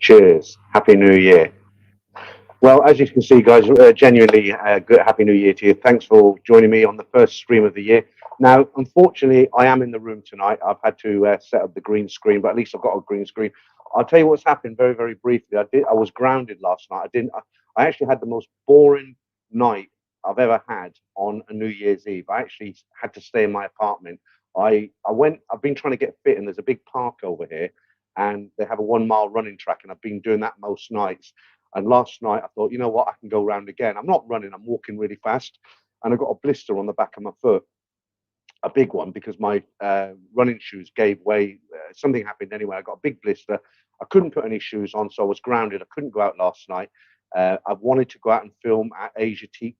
Cheers. Happy New Year. Well, as you can see, guys, genuinely good. Happy New Year to you. Thanks for joining me on the first stream of the year. Now, unfortunately, I am in the room tonight. I've had to set up the green screen, but at least I've got a green screen. I'll tell you what's happened very, very briefly. I was grounded last night. I actually had the most boring night I've ever had on a New Year's Eve. I actually had to stay in my apartment. I've been trying to get fit, and there's a big park over here, and they have a 1 mile running track, and I've been doing that most nights. And last night I thought, you know what, I can go round again. I'm not running, I'm walking really fast. And I got a blister on the back of my foot, a big one, because my running shoes gave way. Something happened anyway. I got a big blister. I couldn't put any shoes on, so I was grounded. I couldn't go out last night. I wanted to go out and film at Asiatique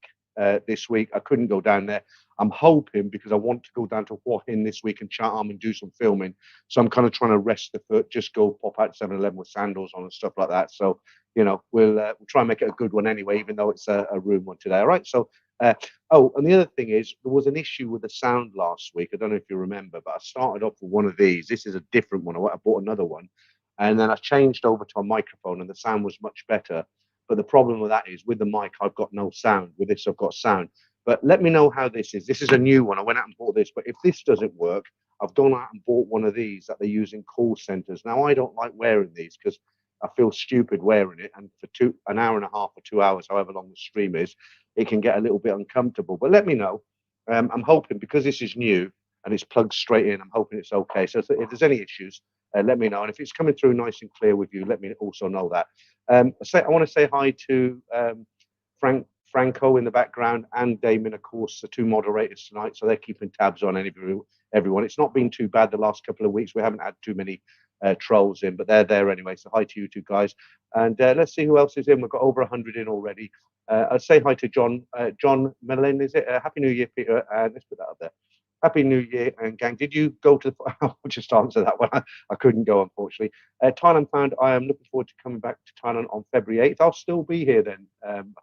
this week. I couldn't go down there. I'm hoping, because I want to go down to Hua Hin this week and Chatham and do some filming. So I'm kind of trying to rest the foot, just go pop out 7-Eleven with sandals on and stuff like that. So, you know, we'll try and make it a good one anyway, even though it's a room one today. All right. So, oh, and the other thing is, there was an issue with the sound last week. I don't know if you remember, but I started off with one of these. This is a different one. I bought another one, and then I changed over to a microphone, and the sound was much better. But the problem with that is, with the mic, I've got no sound. With this, I've got sound. But let me know how this is. This is a new one. I went out and bought this. But if this doesn't work, I've gone out and bought one of these that they use in call centers. Now, I don't like wearing these because I feel stupid wearing it. And for an hour and a half or 2 hours, however long the stream is, it can get a little bit uncomfortable. But let me know. I'm hoping, because this is new and it's plugged straight in, I'm hoping it's okay. So if there's any issues, let me know. And if it's coming through nice and clear with you, let me also know that. I want to say hi to Franco in the background, and Damon, of course, the two moderators tonight. So they're keeping tabs on everyone. It's not been too bad the last couple of weeks. We haven't had too many trolls in, but they're there anyway. So hi to you two guys. And let's see who else is in. We've got over 100 in already. I'll say hi to John Mellin, is it? Happy New Year, Peter. Let's put that up there. Happy New Year, and gang. Did you go to the... I'll just answer that one. I couldn't go, unfortunately. Thailand found. I am looking forward to coming back to Thailand on February 8th. I'll still be here then.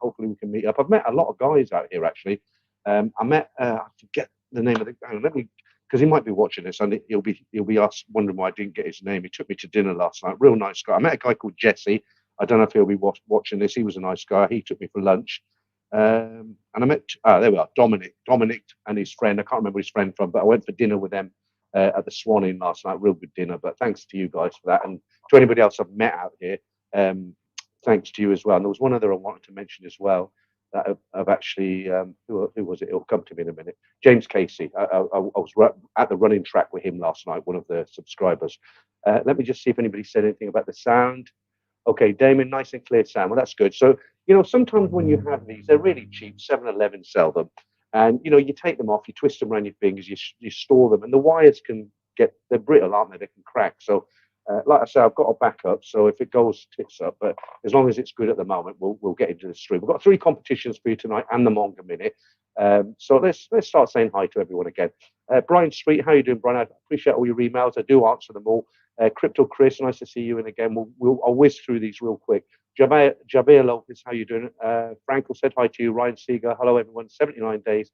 Hopefully we can meet up. I've met a lot of guys out here, actually. I met... I forget the name of the guy. Let me... Because he might be watching this, and he'll be asked, wondering why I didn't get his name. He took me to dinner last night. Real nice guy. I met a guy called Jesse. I don't know if he'll be watching this. He was a nice guy. He took me for lunch. And I met, there we are, Dominic and his friend. I can't remember his friend from, but I went for dinner with them at the Swan Inn last night. Real good dinner. But thanks to you guys for that, and to anybody else I've met out here, thanks to you as well. And there was one other I wanted to mention as well, that I've actually, who was it? It'll come to me in a minute. James Casey. I was at the running track with him last night, one of the subscribers. Let me just see if anybody said anything about the sound. Okay, Damon, nice and clear sound. Well, that's good. So, you know, sometimes when you have these, they're really cheap. 7-Eleven sell them. And, you know, you take them off, you twist them around your fingers, you store them, and the wires they're brittle, aren't they? They can crack. So, like I say, I've got a backup. So if it goes tits up, but as long as it's good at the moment, we'll get into the stream. We've got 3 competitions for you tonight and the manga minute. So let's start saying hi to everyone again. Brian Street, how you doing, Brian? I appreciate all your emails. I do answer them all. Crypto Chris, nice to see you. And again, I'll whiz through these real quick. Javier Lopez, how you doing? Frankel said hi to you. Ryan Seeger, hello everyone. 79 days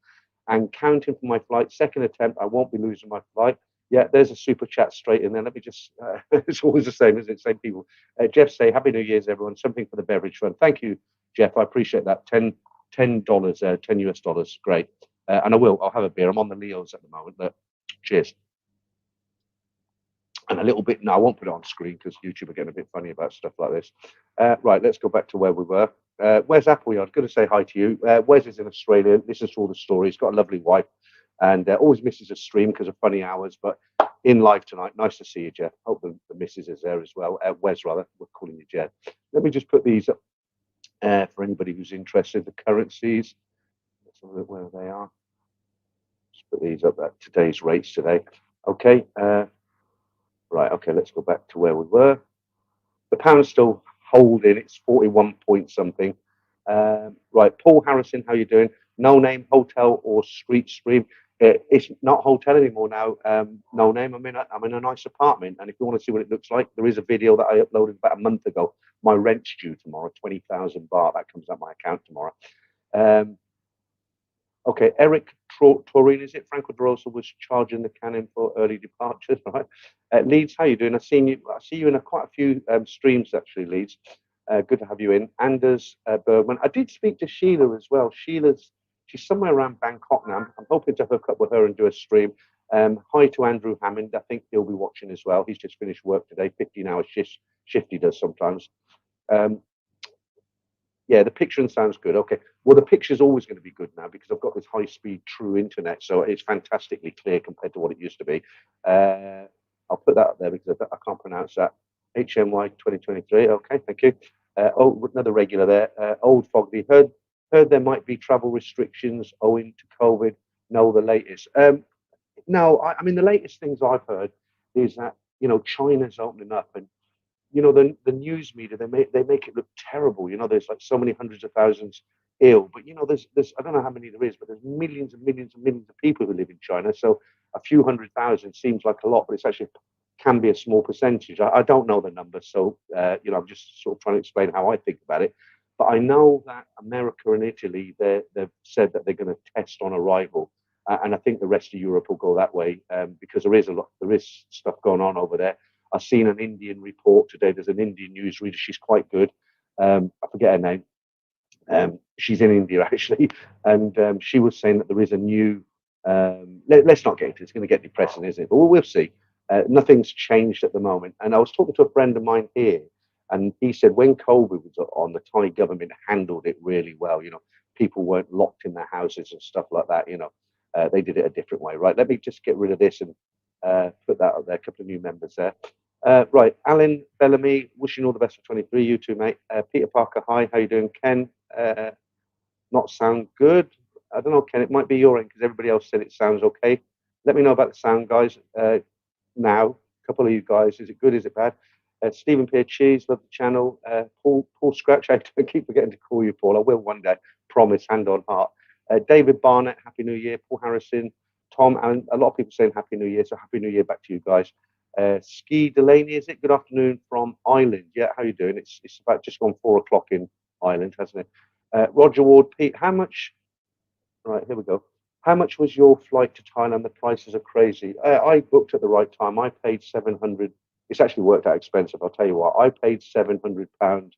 and counting for my flight. Second attempt. I won't be losing my flight. Yeah, there's a super chat straight in there. Let me just, it's always the same, isn't it? Same people. Jeff say, Happy New Year's, everyone. Something for the beverage fund. Thank you, Jeff. I appreciate that. $10, $10 US. Great. And I'll have a beer. I'm on the Leos at the moment, but cheers. And a little bit, no, I won't put it on screen because YouTube are getting a bit funny about stuff like this. Right, let's go back to where we were. Where's Appleyard? Good to say hi to you. Wes is in Australia. Listens to all the stories. Got a lovely wife, and always misses a stream because of funny hours, but in live tonight. Nice to see you, Jeff. Hope the missus is there as well. Wes, rather. We're calling you Jeff. Let me just put these up for anybody who's interested. The currencies. Let's have a look where they are. Let's put these up at today's rates today. Okay. Right, okay, let's go back to where we were. The pound's still holding, it's 41 point something. Right, Paul Harrison, how you doing? No name, hotel or street stream. It's not hotel anymore now. No name, I'm in a nice apartment, and if you want to see what it looks like, there is a video that I uploaded about a month ago. My rent's due tomorrow, 20,000 baht. That comes out my account tomorrow. Okay, Eric Taurine, is it? Franco DeRosa was charging the cannon for early departures, right? Leeds, how you doing? I see you in quite a few streams actually, Leeds. Good to have you in. Anders Bergman. I did speak to Sheila as well. She's somewhere around Bangkok now. I'm hoping to hook up with her and do a stream. Hi to Andrew Hammond. I think he'll be watching as well. He's just finished work today, 15-hour shift he does sometimes. Um, yeah, the picture sounds good. Okay. Well, the picture's always going to be good now because I've got this high-speed true internet, so it's fantastically clear compared to what it used to be. I'll put that up there because I can't pronounce that. HMY 2023. Okay, thank you. Oh, another regular there. Old Foggy. Heard there might be travel restrictions owing to COVID. No, the latest. No, I mean the latest things I've heard is that China's opening up and the news media they make it look terrible. There's like so many hundreds of thousands ill, but there's I don't know how many there is, but there's millions and millions and millions of people who live in China. So a few hundred thousand seems like a lot, but it's actually can be a small percentage. I don't know the number, so I'm just sort of trying to explain how I think about it. But I know that America and Italy they've said that they're going to test on arrival, and I think the rest of Europe will go that way because there is stuff going on over there. I've seen an Indian report today. There's an Indian newsreader. She's quite good. I forget her name. She's in India actually, and she was saying that there is a new. Let's not get into it. It's going to get depressing, isn't it? But we'll see. Nothing's changed at the moment. And I was talking to a friend of mine here, and he said when COVID was on, the Thai government handled it really well. People weren't locked in their houses and stuff like that. They did it a different way, right? Let me just get rid of this and put that up there. A couple of new members there. Right, Alan Bellamy, wishing all the best for 23. You too, mate. Peter Parker, hi. How you doing, Ken? Not sound good. I don't know, Ken. It might be your end because everybody else said it sounds okay. Let me know about the sound, guys. Now, a couple of you guys, is it good? Is it bad? Stephen Pierre Cheese, love the channel. Paul Scratch, I keep forgetting to call you Paul. I will one day, promise, hand on heart. David Barnett, Happy New Year. Paul Harrison, Tom, and a lot of people saying Happy New Year. So Happy New Year back to you guys. Ski Delaney, is it? Good afternoon from Ireland. Yeah, how you doing? It's about just gone 4 o'clock in Ireland, hasn't it? Roger Ward, Pete, how much? Right, here we go. How much was your flight to Thailand? The prices are crazy. I booked at the right time. I paid 700. It's actually worked out expensive. I'll tell you what. I paid £700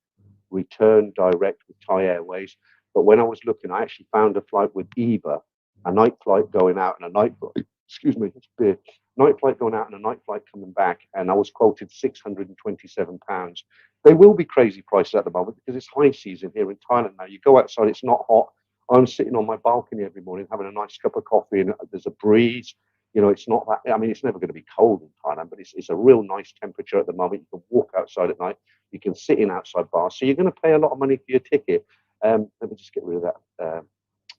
return direct with Thai Airways. But when I was looking, I actually found a flight with EVA, a night flight going out and a night flight. Excuse me, it's beer. Night flight going out and a night flight coming back, and I was quoted £627. They will be crazy prices at the moment because it's high season here in Thailand now. You go outside, it's not hot. I'm sitting on my balcony every morning having a nice cup of coffee, and there's a breeze. It's not that. I mean, it's never going to be cold in Thailand, but it's a real nice temperature at the moment. You can walk outside at night. You can sit in outside bars. So you're going to pay a lot of money for your ticket. Let me just get rid of that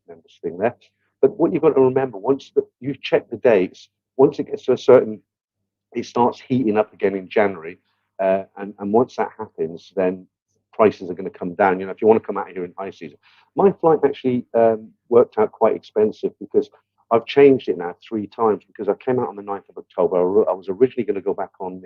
members thing there. But what you've got to remember, once you check the dates, once it gets to a certain, it starts heating up again in January, and once that happens, then prices are going to come down. If you want to come out here in high season, my flight actually worked out quite expensive because I've changed it now 3 times because I came out on the 9th of October. I was originally going to go back on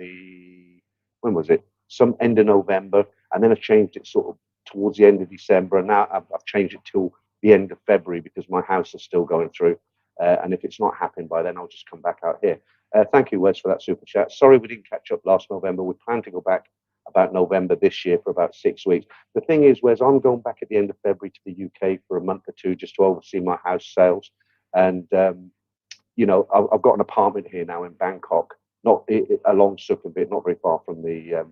when was it? Some end of November, and then I changed it sort of towards the end of December, and now I've changed it till the end of February because my house is still going through. And if it's not happened by then, I'll just come back out here. Thank you, Wes, for that super chat. Sorry we didn't catch up last November. We plan to go back about November this year for about 6 weeks. The thing is, Wes, I'm going back at the end of February to the UK for a month or two just to oversee my house sales. And, I've got an apartment here now in Bangkok, not along Sukhumvit, not very far from the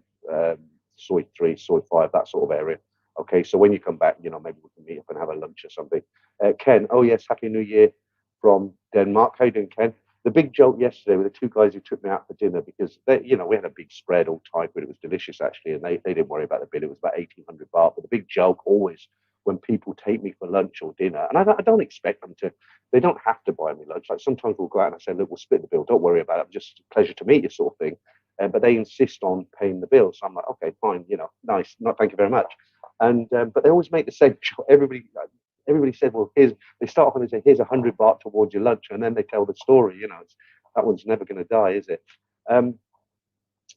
Soi 3, Soi 5, that sort of area. Okay, so when you come back, maybe we can meet up and have a lunch or something. Ken, oh yes, Happy New Year from Denmark. How you doing, Ken? The big joke yesterday were the 2 guys who took me out for dinner because we had a big spread all Thai food. It was delicious actually, and they didn't worry about the bill. It was about 1,800 baht. But the big joke always when people take me for lunch or dinner, and I don't expect them to. They don't have to buy me lunch. Like sometimes we'll go out and I say, look, we'll split the bill. Don't worry about it. Just a pleasure to meet you, sort of thing. But they insist on paying the bill. So I'm like, okay, fine. Nice. Not thank you very much. And but they always make the same joke. Everybody said, well, they start off and they say, here's 100 baht towards your lunch, and then they tell the story. That one's never going to die, is it?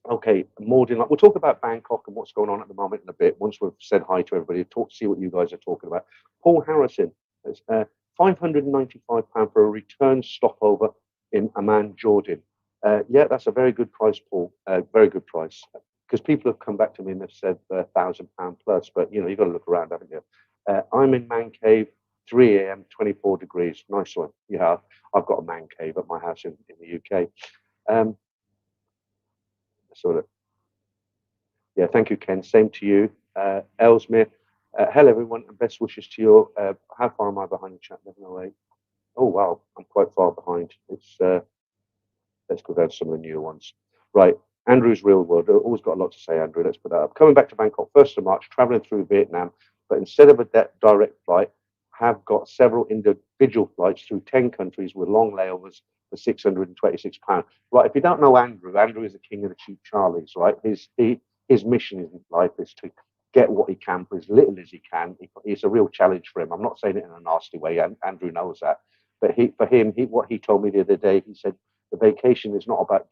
Okay, we'll talk about Bangkok and what's going on at the moment in a bit. Once we've said hi to everybody, see what you guys are talking about. Paul Harrison, £595 for a return stopover in Amman, Jordan. Yeah, that's a very good price, Paul. Very good price. Because people have come back to me and they've said £1,000 plus, but you've got to look around, haven't you? I'm in Man Cave, 3 a.m., 24 degrees. Nice one. Yeah, I've got a man cave at my house in the UK. Sort of. Yeah, thank you, Ken. Same to you. Ellesmere. Hello, everyone, and best wishes to you. How far am I behind the chat? 11:08. Oh, wow, I'm quite far behind. Let's go down to some of the newer ones. Right, Andrew's Real World. I've always got a lot to say, Andrew. Let's put that up. Coming back to Bangkok, 1st of March, traveling through Vietnam, but instead of a direct flight, have got several individual flights through 10 countries with long layovers for £626. Right, if you don't know Andrew, Andrew is the king of the cheap Charlies, right? His mission in life is to get what he can for as little as he can. It's a real challenge for him. I'm not saying it in a nasty way. Andrew knows that. But what he told me the other day, he said, the vacation is not about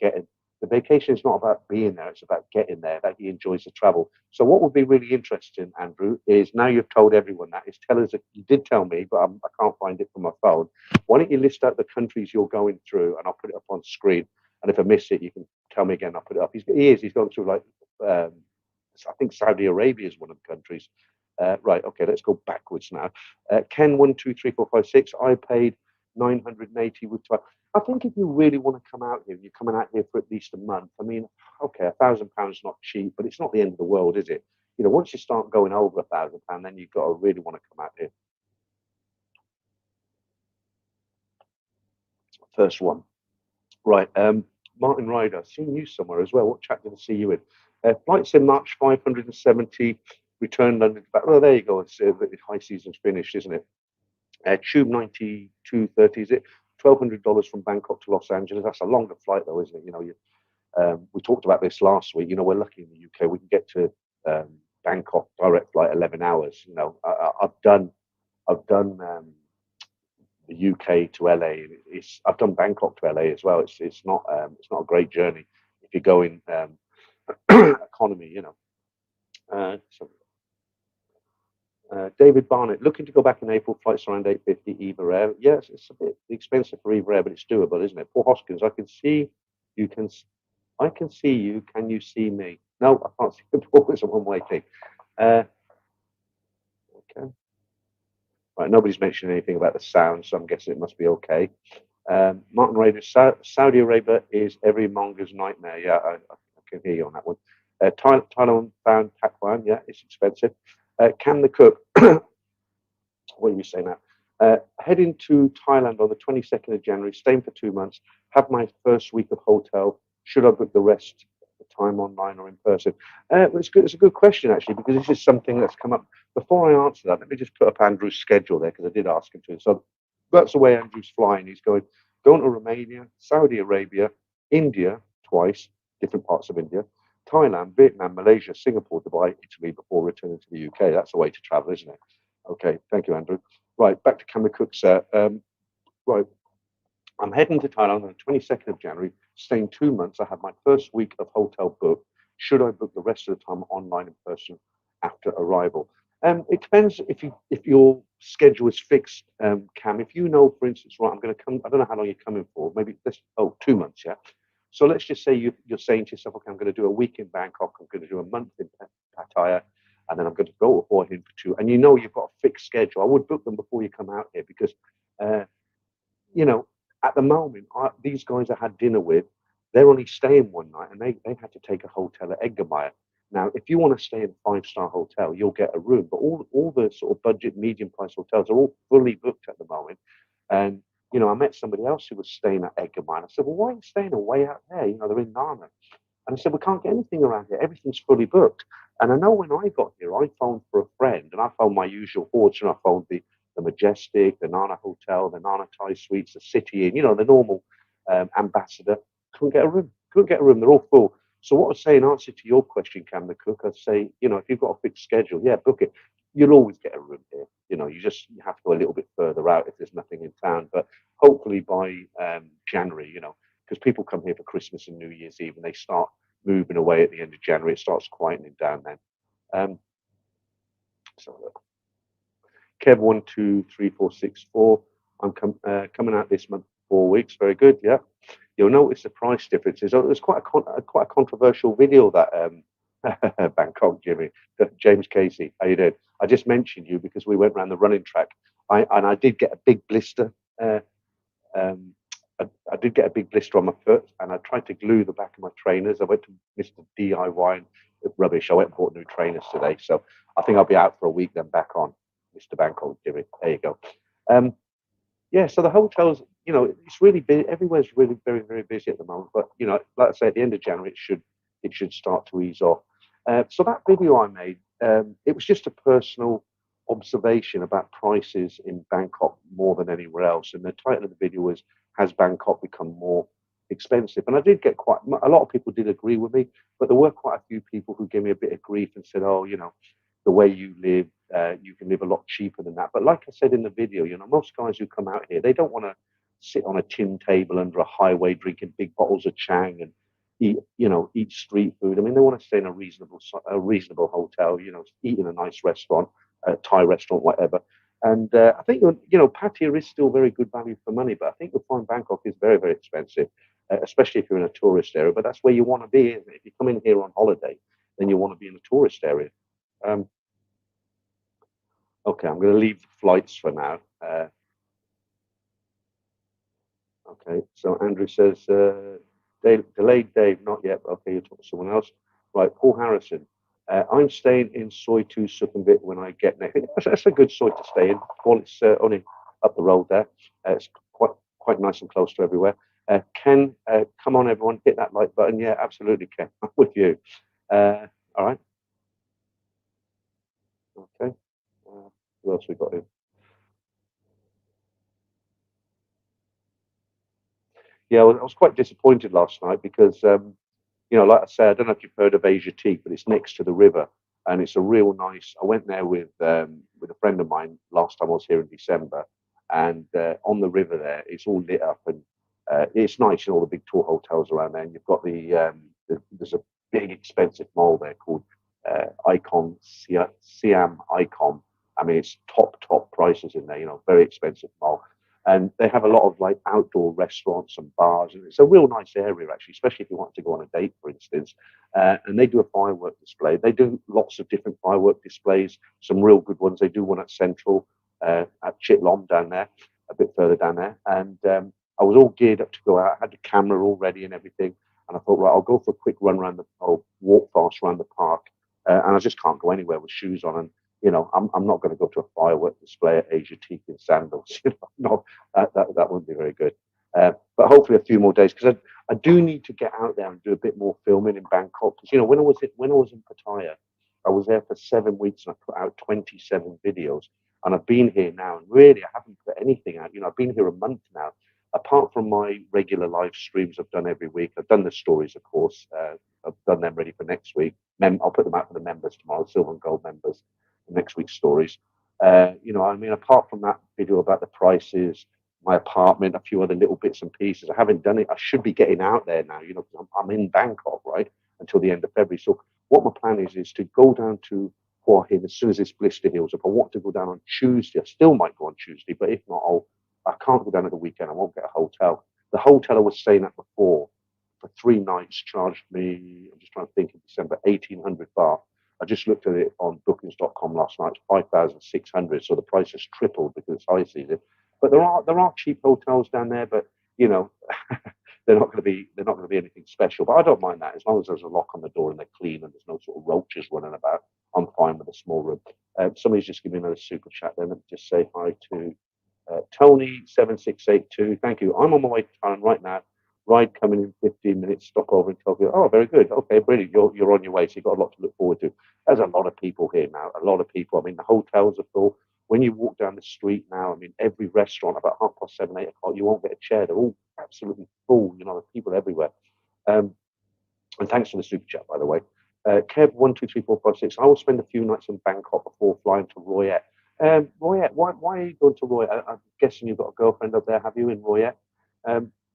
being there. It's about getting there, that he enjoys the travel. So what would be really interesting, Andrew, is now you've told everyone that, is tell us, you did tell me, but I can't find it from my phone. Why don't you list out the countries you're going through, and I'll put it up on screen. And if I miss it, you can tell me again. I'll put it up. He's gone through like, I think Saudi Arabia is one of the countries. Right, okay, let's go backwards now. Ken, 1, 2, 3, 4, 5, 6. I paid 980 with 12. I think if you really want to come out here, you're coming out here for at least a month. I mean, okay, £1,000 is not cheap, but it's not the end of the world, is it? Once you start going over £1,000, then you've got to really want to come out here. First one. Right, Martin Ryder, seeing you somewhere as well. What chat did I see you in? Flights in March, 570. Return London back. Well, there you go. It's the high season's finished, isn't it? Tube 9230, is it? $1,200 from Bangkok to Los Angeles. That's a longer flight, though, isn't it? We talked about this last week. We're lucky in the UK. We can get to Bangkok direct flight 11 hours. I've done the UK to LA. I've done Bangkok to LA as well. It's not a great journey if you're going economy. David Barnett, looking to go back in April, flights around 850 Eva Air. Yes, it's a bit expensive for Eva Air, but it's doable, isn't it? Paul Hoskins, I can see you. Can you see me? No, I can't see the Paul. It's a one-way thing. Okay. Right, nobody's mentioned anything about the sound, so I'm guessing it must be okay. Martin Rader, Saudi Arabia is every monger's nightmare. Yeah, I can hear you on that one. Thailand found Takwan. Yeah, it's expensive. Cam the Cook, what are you saying now? Heading to Thailand on the 22nd of January, staying for 2 months, have my first week of hotel. Should I book the rest of the time online or in person? It's good. It's a good question, actually, because this is something that's come up. Before I answer that, let me just put up Andrew's schedule there, because I did ask him to. So that's the way Andrew's flying. He's going to Romania, Saudi Arabia, India twice, different parts of India, Thailand, Vietnam, Malaysia, Singapore, Dubai, Italy before returning to the UK. That's the way to travel, isn't it? Okay, thank you, Andrew. Right, back to Camera Cook, sir. Right, I'm heading to Thailand on the 22nd of January, staying 2 months. I have my first week of hotel booked. Should I book the rest of the time online in person after arrival? It depends if your schedule is fixed, Cam. If you know, for instance, right, I'm going to come. I don't know how long you're coming for. Maybe 2 months, yeah. So let's just say you're saying to yourself, okay, I'm going to do a week in Bangkok, I'm going to do a month in Pattaya, and then I'm going to go aboard in for 2. And you've got a fixed schedule. I would book them before you come out here because, at the moment, these guys I had dinner with, they're only staying one night, and they had to take a hotel at Edgermeyer. Now, if you want to stay in a 5-star hotel, you'll get a room, but all the sort of budget, medium price hotels are all fully booked at the moment. And I met somebody else who was staying at Edgermeyer. I said, well, why are you staying away out there? They're in Nana. And I said, we can't get anything around here. Everything's fully booked. And I know when I got here, I phoned for a friend, and I phoned my usual fortune. I phoned the Majestic, the Nana Hotel, the Nana Thai Suites, the City Inn, the normal Ambassador. Couldn't get a room. They're all full. So what I'd say in answer to your question, Cam the Cook, I'd say, if you've got a fixed schedule, yeah, book it. You'll always get a room here. You have to go a little bit further out if there's nothing in town. But hopefully by January, because people come here for Christmas and New Year's Eve, and they start moving away at the end of January. It starts quietening down then. So Kev 1, 2, 3, 4, 6, 4. I'm coming out this month, 4 weeks. Very good. Yeah, you'll notice the price differences. Oh, it was quite a controversial video that Bangkok, Jimmy. James Casey, how you doing? I just mentioned you because we went around the running track. I did get a big blister. Uh, um, I did get a big blister on my foot, and I tried to glue the back of my trainers. I went to Mr. DIY and rubbish. I went and bought new trainers today, so I think I'll be out for a week, then back on. Mr. Bangkok, Jimmy. There you go. Um, yeah, so the hotels, it's really busy. Everywhere's really very, very busy at the moment. But like I say, at the end of January, it should start to ease off. So that video I made, it was just a personal observation about prices in Bangkok more than anywhere else. And the title of the video was "Has Bangkok Become More Expensive?" And I did get quite a lot of people did agree with me, but there were quite a few people who gave me a bit of grief and said, "Oh, the way you live, you can live a lot cheaper than that." But like I said in the video, most guys who come out here, they don't want to sit on a tin table under a highway drinking big bottles of Chang and eat street food. I mean, they want to stay in a reasonable hotel, eat in a nice restaurant, a Thai restaurant, whatever. And I think Pattaya is still very good value for money, but I think you'll find Bangkok is very, very expensive, especially if you're in a tourist area. But that's where you want to be, isn't it? If you come in here on holiday, then you want to be in a tourist area. Um, Okay, I'm going to leave the flights for now. Okay, so Andrew says, delayed Dave, not yet, but okay, you're talking to someone else. Right, Paul Harrison. I'm staying in Soi 2 Sukhumvit when I get next. That's a good Soi to stay in. Paul, it's only up the road there. It's quite nice and close to everywhere. Ken, come on, everyone, hit that like button. Yeah, absolutely, Ken. I'm with you. All right. Okay. Who else we got here? Yeah, I was quite disappointed last night because, like I said, I don't know if you've heard of Asia Teak, but it's next to the river, and it's a real nice. I went there with a friend of mine last time I was here in December, and on the river there, it's all lit up and it's nice. All the big tour hotels around there, and you've got there's a big expensive mall there called Icon Siam Icon. I mean, it's top prices in there. Very expensive mall, and they have a lot of like outdoor restaurants and bars, and it's a real nice area actually, especially if you want to go on a date, for instance. And they do a firework display. They do lots of different firework displays, some real good ones. They do one at Central, at Chitlom down there, a bit further down there, and I was all geared up to go out. I had the camera all ready and everything, and I thought, right, I'll go for a quick run around I'll walk fast around the park, and I just can't go anywhere with shoes on, and I'm not going to go to a firework display at Asia Teak in sandals. No, that wouldn't be very good. But hopefully a few more days because I do need to get out there and do a bit more filming in Bangkok. Because when I was in Pattaya, I was there for 7 weeks and I put out 27 videos. And I've been here now, and really I haven't put anything out. I've been here a month now. Apart from my regular live streams I've done every week, I've done the stories, of course. I've done them ready for next week. I'll put them out for the members tomorrow, silver and gold members, next week's stories. I mean, apart from that video about the prices, my apartment, a few other little bits and pieces, I haven't done it. I should be getting out there now, because I'm in Bangkok, right, until the end of February. So what my plan is to go down to Hua Hin as soon as this blister heals. If I want to go down on Tuesday, I still might go on Tuesday, but if not, I can't go down at the weekend. I won't get a hotel. The hotel I was staying at before for 3 nights charged me, I'm just trying to think, in December, 1,800 baht. I just looked at it on bookings.com last night. It's 5,600, so the price has tripled because it's high season. But there are cheap hotels down there, but you know they're not going to be anything special. But I don't mind that as long as there's a lock on the door and they're clean and there's no sort of roaches running about. I'm fine with a small room. Somebody's just giving me another super chat. Then let me just say hi to Tony7682. Thank you. I'm on my way to Thailand right now. Ride coming in 15 minutes. Stop over in Tokyo. Oh, very good. Okay, brilliant. You're on your way, so you've got a lot to look forward to. There's a lot of people here now. A lot of people. I mean, the hotels are full. When you walk down the street now, I mean, every restaurant about 7:30, 8 o'clock, you won't get a chair. They're all absolutely full. There's people everywhere. Um, and thanks for the super chat, by the way. Kev12345 6. I will spend a few nights in Bangkok before flying to Royet. Royet, why are you going to Royet? I'm guessing you've got a girlfriend up there, have you, in Royet?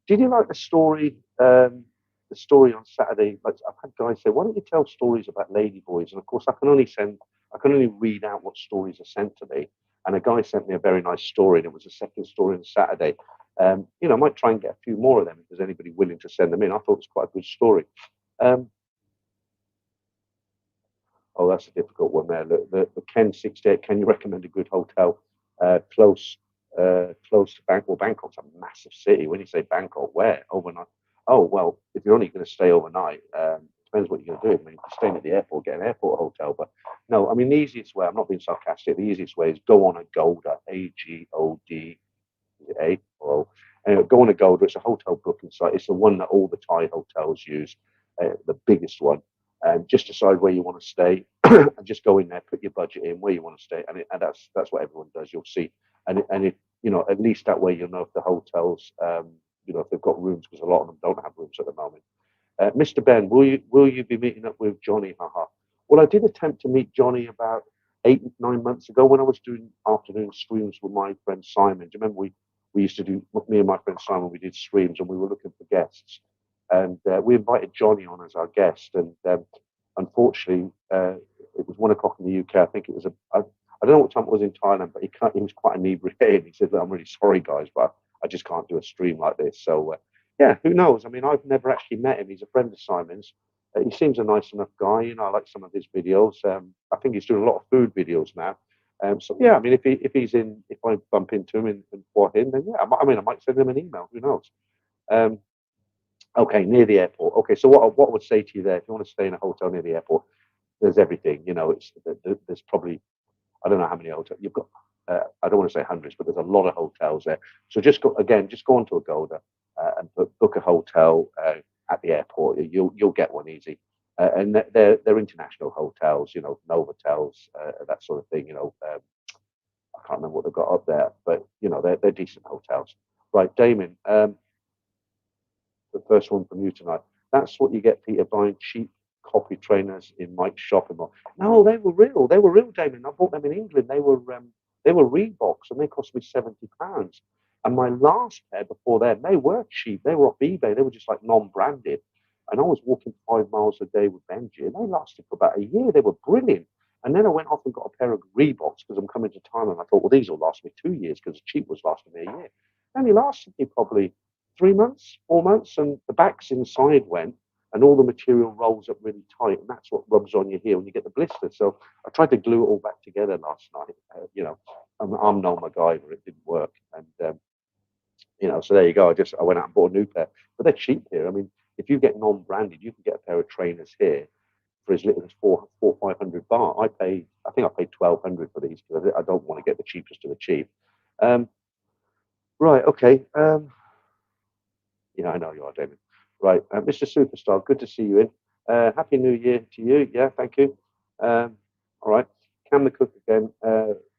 Did you like the story? The story on Saturday. Like, I've had guys say, "Why don't you tell stories about Ladyboys?" And of course, I can only read out what stories are sent to me. And a guy sent me a very nice story, and it was a second story on Saturday. I might try and get a few more of them if there's anybody willing to send them in. I thought it was quite a good story. Um, Oh, that's a difficult one there. The Ken 68. Can you recommend a good hotel close to Bangkok? Well, Bangkok's a massive city. When you say Bangkok, where overnight? Oh, well, if you're only going to stay overnight, depends what you're going to do. I mean, if you're staying at the airport, get an airport hotel. But no, I mean, the easiest way. I'm not being sarcastic. The easiest way is go on Agoda. Agoda. Well, go on Agoda. It's a hotel booking site. It's the one that all the Thai hotels use, the biggest one. Just decide where you want to stay, and just go in there, put your budget in where you want to stay, and that's what everyone does. You'll see, and if at least that way you'll know if the hotels, if they've got rooms, because a lot of them don't have rooms at the moment. Mr. Ben, will you be meeting up with Johnny? Haha. Well, I did attempt to meet Johnny about 8, 9 months ago when I was doing afternoon streams with my friend Simon. Do you remember we used to do, me and my friend Simon, we did streams and we were looking for guests, and we invited Johnny on as our guest, and unfortunately it was 1 o'clock in the UK. I think it was I don't know what time it was in Thailand, but he was quite inebriated. He said, "I'm really sorry, guys, but I just can't do a stream like this." So yeah, who knows? I mean, I've never actually met him. He's a friend of Simon's. He seems a nice enough guy. I like some of his videos. I think he's doing a lot of food videos now. So yeah, I mean, if I bump into him and for him, then yeah, I might send him an email. Who knows? Um, okay, near the airport. Okay, so what I would say to you there, if you want to stay in a hotel near the airport, there's everything. There's probably, I don't know how many hotels you've got. I don't want to say hundreds, but there's a lot of hotels there. So just go onto Agoda and book a hotel at the airport. You'll get one easy, and they're international hotels. Novotels, that sort of thing. I can't remember what they've got up there, but they're decent hotels. Right, Damon. The first one from you tonight. That's what you get, Peter, buying cheap copy trainers in Mike's shopping mall. No, they were real. They were real, Damon. I bought them in England. They were Reeboks, and they cost me £70. And my last pair before then, they were cheap. They were off eBay. They were just like non-branded. And I was walking 5 miles a day with Benji, and they lasted for about a year. They were brilliant. And then I went off and got a pair of Reeboks because I'm coming to Thailand. I thought, well, these will last me 2 years because the cheap was lasting me a year. They only lasted me probably 3 months, 4 months, and the backs inside went, and all the material rolls up really tight, and that's what rubs on your heel when you get the blister. So I tried to glue it all back together last night. I'm no MacGyver. It didn't work, and so there you go. I went out and bought a new pair, but they're cheap here. I mean, if you get non-branded, you can get a pair of trainers here for as little as 500 baht. I think I paid 1,200 for these because I don't want to get the cheapest of the cheap. Right, okay. Yeah, I know you are, David. Right, Mr. Superstar, good to see you in. Happy New Year to you. Yeah, thank you. All right, Cam the Cook again.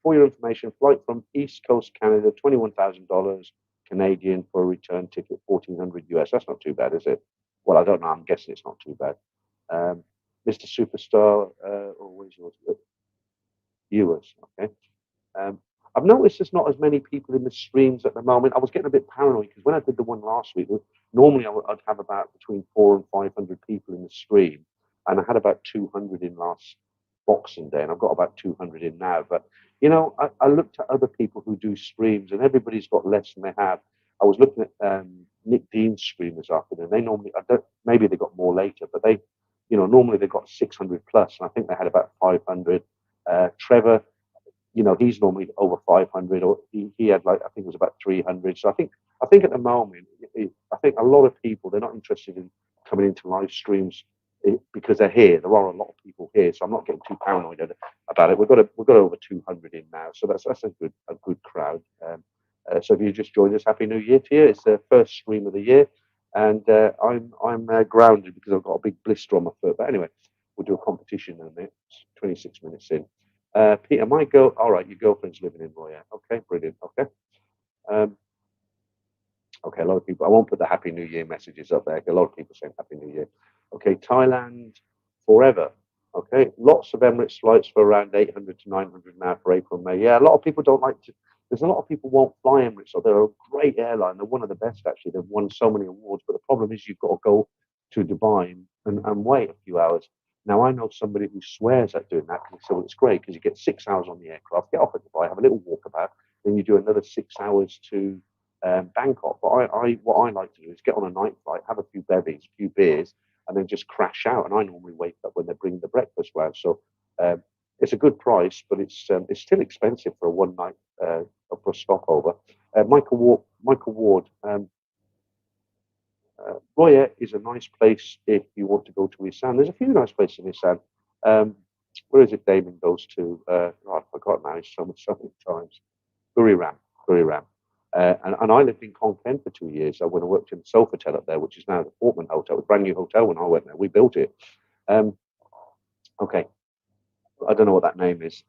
For your information, flight from East Coast Canada, $21,000 Canadian for a return ticket, 1,400 US. That's not too bad, is it? Well, I don't know. I'm guessing it's not too bad. Mr. Superstar, where's yours? Viewers, okay. I've noticed there's not as many people in the streams at the moment. I was getting a bit paranoid because when I did the one last week, normally I'd have about between 400 and 500 people in the stream, and I had about 200 in last Boxing Day, and I've got about 200 in now. But I looked at other people who do streams, and everybody's got less than they have. I was looking at Nick Dean's stream this afternoon. They normally, maybe they got more later, but normally they got 600 plus, and I think they had about 500. Trevor, he's normally over 500, or he had I think it was about 300. So I think at the moment, I think a lot of people, they're not interested in coming into live streams because they're here. There are a lot of people here, so I'm not getting too paranoid about it. We've got over 200 in now, so that's a good crowd. So if you just joined us, Happy New Year to you. It's the first stream of the year, and I'm grounded because I've got a big blister on my foot. But anyway, we'll do a competition in a minute. 26 minutes in. Peter, all right, your girlfriend's living in Roya. Okay, brilliant. Okay. Okay, a lot of people, I won't put the Happy New Year messages up there. A lot of people saying Happy New Year. Okay, Thailand forever. Okay, lots of Emirates flights for around 800 to 900 now for April, May. Yeah, a lot of people don't like to, there's a lot of people won't fly Emirates, so they're a great airline. They're one of the best, actually. They've won so many awards, but the problem is you've got to go to Dubai and wait a few hours. Now, I know somebody who swears at doing that because they say, well, it's great because you get 6 hours on the aircraft, get off at Dubai, have a little walkabout, then you do another 6 hours to Bangkok. But what I like to do is get on a night flight, have a few bevies, a few beers, and then just crash out. And I normally wake up when they bring the breakfast round. So um, it's a good price, but it's still expensive for a one night for a stopover. Michael Ward. Roya is a nice place if you want to go to Isan. There's a few nice places in Isan. Um, where is it Damon goes to? I forgot now. It's so many times. Buriram. Buriram. And I lived in Khon Kaen for 2 years. When I worked in the Sofitel up there, which is now the Portman Hotel, a brand new hotel when I went there. We built it. Um, okay. I don't know what that name is.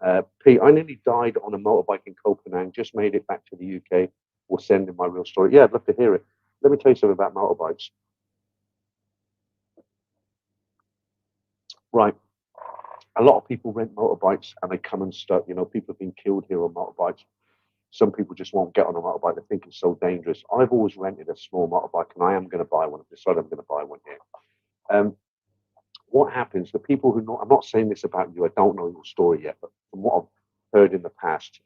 Pete, I nearly died on a motorbike in Copenhagen, just made it back to the UK. We'll send in my real story. Yeah, I'd love to hear it. Let me tell you something about motorbikes. Right. A lot of people rent motorbikes and they come unstuck. You know, people have been killed here on motorbikes. Some people just won't get on a motorbike. They think it's so dangerous. I've always rented a small motorbike and I am going to buy one. I've decided I'm going to buy one here. Um, what happens, the people who know, I'm not saying this about you, I don't know your story yet, but from what I've heard in the past,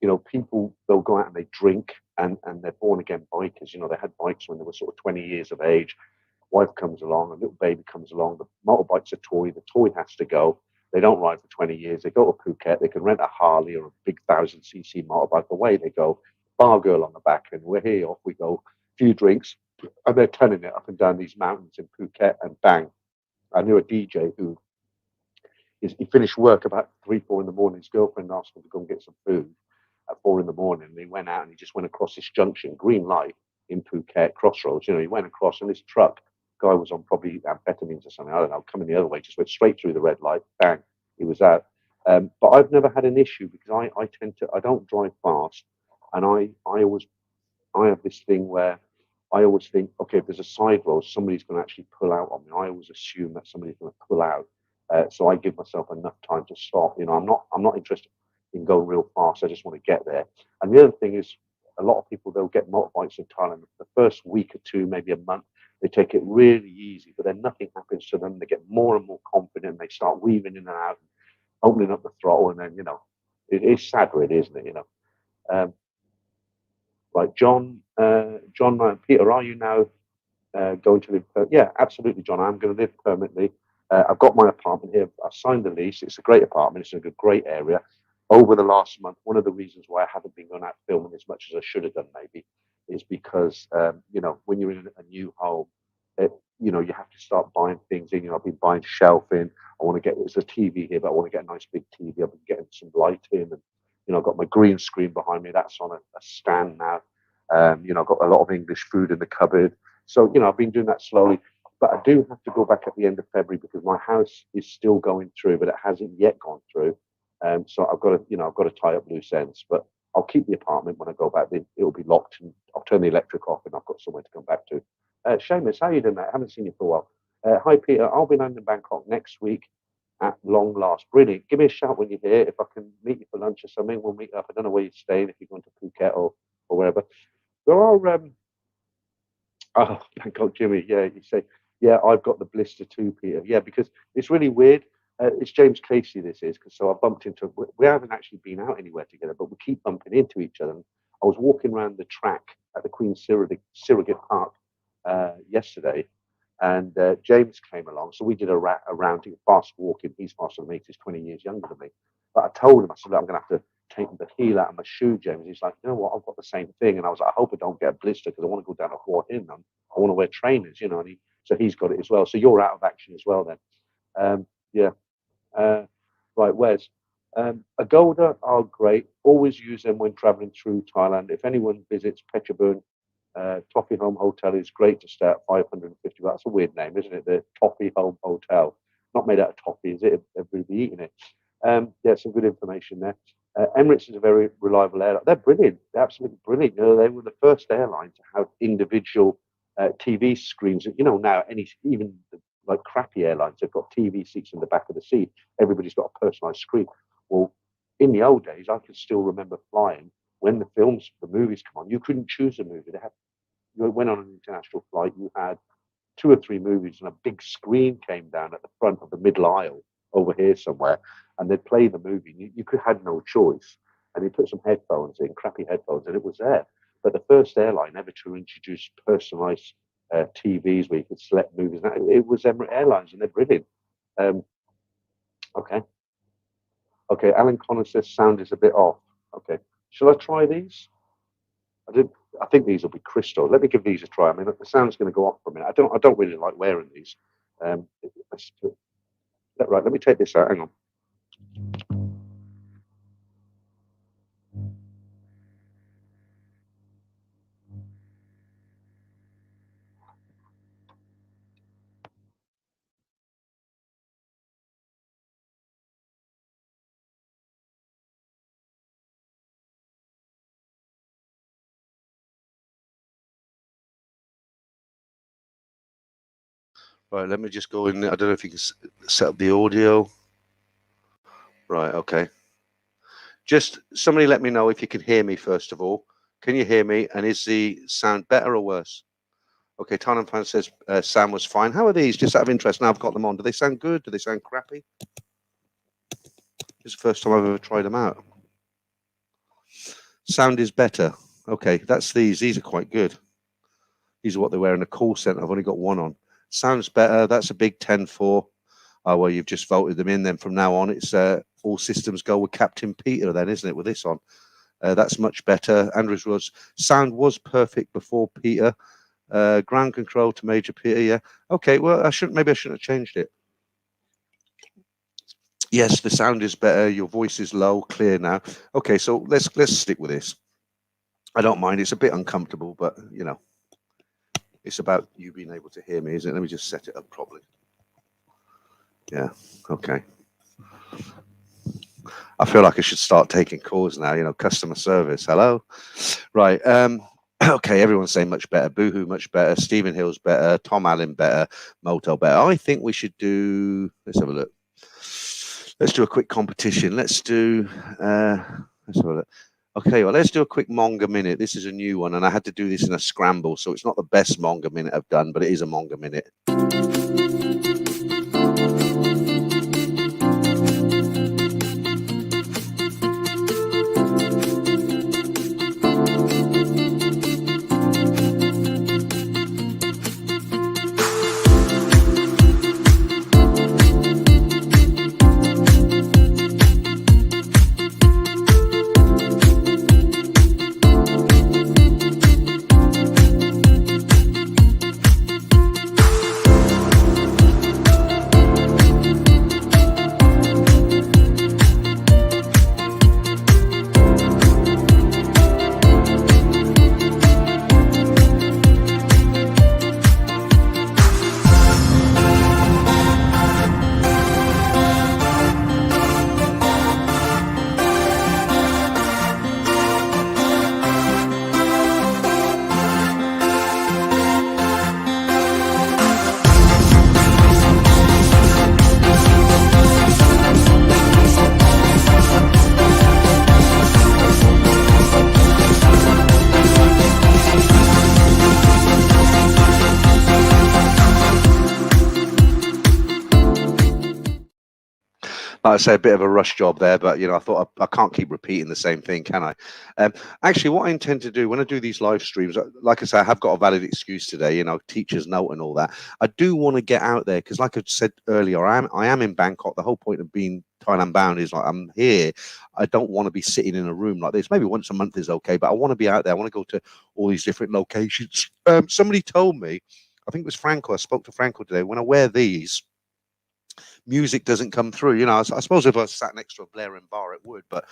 you know, people, they'll go out and they drink and they're born again bikers. You know, they had bikes when they were sort of 20 years of age. Wife comes along, a little baby comes along, the motorbike's a toy, the toy has to go. They don't ride for 20 years. They go to Phuket, they can rent a Harley or a big 1000cc motorbike. Away they go, bar girl on the back, and we're here, off we go. Few drinks, and they're turning it up and down these mountains in Phuket, and bang. I knew a DJ who he finished work about 3, 4 in the morning. His girlfriend asked him to go and get some food at 4 in the morning. And he went out and he just went across this junction, green light in Phuket, crossroads. You know, he went across and this truck guy was on probably amphetamines or something. I don't know, coming the other way, just went straight through the red light. Bang, he was out. But I've never had an issue because I don't drive fast, and I have this thing where I always think, okay, if there's a side road, somebody's going to actually pull out on me. I always assume that somebody's going to pull out, so I give myself enough time to stop. You know, I'm not interested in going real fast. I just want to get there. And the other thing is, a lot of people they'll get motorbikes in Thailand. The first week or two, maybe a month, they take it really easy, but then nothing happens to them. They get more and more confident. They start weaving in and out, opening up the throttle, and then it's sad, really, isn't it? Um, Right, John, Peter, are you now going to live? Yeah, absolutely, John. I'm going to live permanently. I've got my apartment here. I've signed the lease. It's a great apartment. It's in a great area. Over the last month, one of the reasons why I haven't been going out filming as much as I should have done, maybe, is because when you're in a new home, you have to start buying things in. I've been buying shelving. I want to get there's a TV here, but I want to get a nice big TV. I've been getting some lighting, and I've got my green screen behind me. That's on a stand now. I've got a lot of English food in the cupboard. So, I've been doing that slowly. But I do have to go back at the end of February because my house is still going through, but it hasn't yet gone through. So I've got to tie up loose ends. But I'll keep the apartment when I go back. It'll be locked, and I'll turn the electric off, and I've got somewhere to come back to. Seamus, how you doing, mate? I haven't seen you for a while. Hi, Peter. I'll be landing in Bangkok next week at long last. Brilliant. Give me a shout when you're here. If I can meet you for lunch or something, we'll meet up. I don't know where you're staying, if you're going to Phuket or wherever. There are oh, Bangkok Jimmy, yeah, you say, yeah, I've got the blister too, Peter. Yeah, because it's really weird. It's James Casey, this is, because so I bumped into, we haven't actually been out anywhere together, but we keep bumping into each other. And I was walking around the track at the Queen Surrogate Park yesterday, and James came along. So we did a round, fast walking. He's faster than me, he's 20 years younger than me. But I told him, I said, look, I'm going to have to take the heel out of my shoe, James. He's like, you know what, I've got the same thing. And I was like, I hope I don't get a blister because I want to go down a Hua Hin. I want to wear trainers, and so he's got it as well. So you're out of action as well then. Yeah. Right, Wes. Agoda are great. Always use them when traveling through Thailand. If anyone visits Phetchabun, Toffee Home Hotel is great to stay at 550. That's a weird name, isn't it? The Toffee Home Hotel. Not made out of toffee, is it? Everybody be eating it. Yeah, some good information there. Emirates is a very reliable airline. They're brilliant. They're absolutely brilliant. They were the first airline to have individual TV screens. Now even like crappy airlines have got TV seats in the back of the seat. Everybody's got a personalised screen. Well, in the old days, I can still remember flying when the movies come on. You couldn't choose a movie. You went on an international flight. You had 2 or 3 movies, and a big screen came down at the front of the middle aisle over here somewhere, and they'd play the movie. You could had no choice, and he put some headphones in, crappy headphones, and it was there. But the first airline ever to introduce personalised TVs where you could select movies, it was Emirates Airlines, and they're brilliant. Okay. Okay, Alan Connor says sound is a bit off. Okay. Shall I try these? I think these will be crystal. Let me give these a try. I mean, the sound's going to go off for a minute. I don't really like wearing these. Right, let me take this out. Hang on. Right, let me just go in. I don't know if you can set up the audio. Right, okay. Just somebody let me know if you can hear me, first of all. Can you hear me? And is the sound better or worse? Okay, Thailand fan says sound was fine. How are these? Just out of interest, now I've got them on. Do they sound good? Do they sound crappy? This is the first time I've ever tried them out. Sound is better. Okay, that's these. These are quite good. These are what they wear in a call center. I've only got one on. Sounds better. That's a big 10-4. Oh, well, you've just voted them in. Then from now on, it's all systems go with Captain Peter then, isn't it, with this on? That's much better. Andrews was, sound was perfect before Peter. Ground control to Major Peter, yeah. Okay, well, maybe I shouldn't have changed it. Yes, the sound is better. Your voice is low, clear now. Okay, so let's stick with this. I don't mind. It's a bit uncomfortable, but, you know, it's about you being able to hear me, isn't it? Let me just set it up properly. Yeah, okay. I feel like I should start taking calls now, you know, customer service. Hello? Right. Okay, everyone's saying much better. Boohoo, much better. Stephen Hill's better. Tom Allen better. Moto better. I think we should do, let's have a look. Let's do a quick competition. Let's do, let's have a look. Okay, well, let's do a quick manga minute. This is a new one, and I had to do this in a scramble, so it's not the best manga minute I've done, but it is a manga minute. Like I say, a bit of a rush job there, but you know, I thought I can't keep repeating the same thing, can I? Actually, what I intend to do when I do these live streams, like I say, I have got a valid excuse today, you know, teacher's note and all that. I do want to get out there because, like I said earlier, I am in Bangkok. The whole point of being Thailand bound is like I'm here. I don't want to be sitting in a room like this. Maybe once a month is okay, but I want to be out there. I want to go to all these different locations. Somebody told me, I think it was Franco. I spoke to Franco today. When I wear these, music doesn't come through. You know, I suppose if I sat next to a blaring bar, it would. But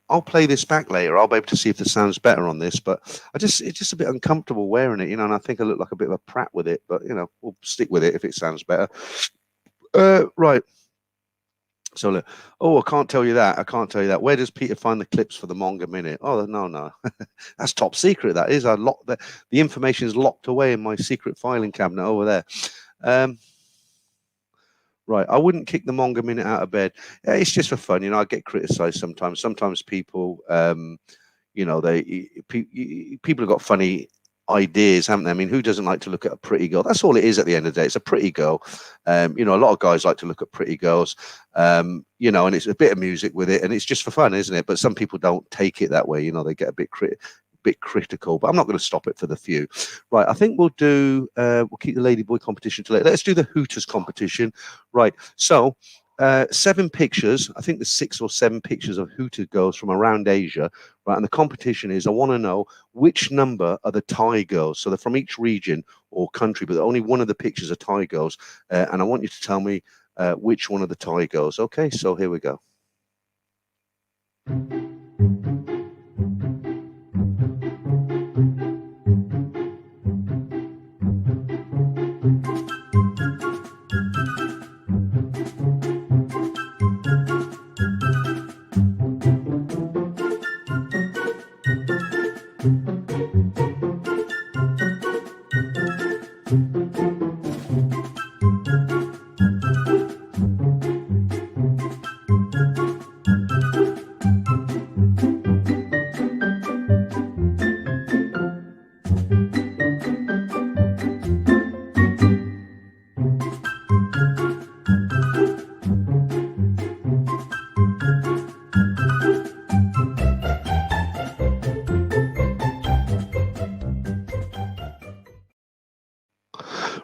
I'll play this back later. I'll be able to see if the sound's better on this. But it's just a bit uncomfortable wearing it, you know. And I think I look like a bit of a prat with it. But you know, we'll stick with it if it sounds better. Right. So look, oh, I can't tell you that. I can't tell you that. Where does Peter find the clips for the manga minute? Oh, no. That's top secret. That is. I locked the information is locked away in my secret filing cabinet over there. Right, I wouldn't kick the manga minute out of bed. It's just for fun, you know. I get criticised sometimes. Sometimes people, you know, people have got funny ideas, haven't they? I mean, who doesn't like to look at a pretty girl? That's all it is at the end of the day. It's a pretty girl. You know, a lot of guys like to look at pretty girls, you know, and it's a bit of music with it, and it's just for fun, isn't it? But some people don't take it that way. You know, they get a bit critical, but I'm not going to stop it for the few. Right, I think we'll keep the Ladyboy competition to later. Let's do the Hooters competition. Right, so 7 pictures. I think there's 6 or 7 pictures of Hooter girls from around Asia. Right, and the competition is, I want to know which number are the Thai girls. So they're from each region or country, but only one of the pictures are Thai girls, and I want you to tell me which one of the Thai girls. Okay, so here we go.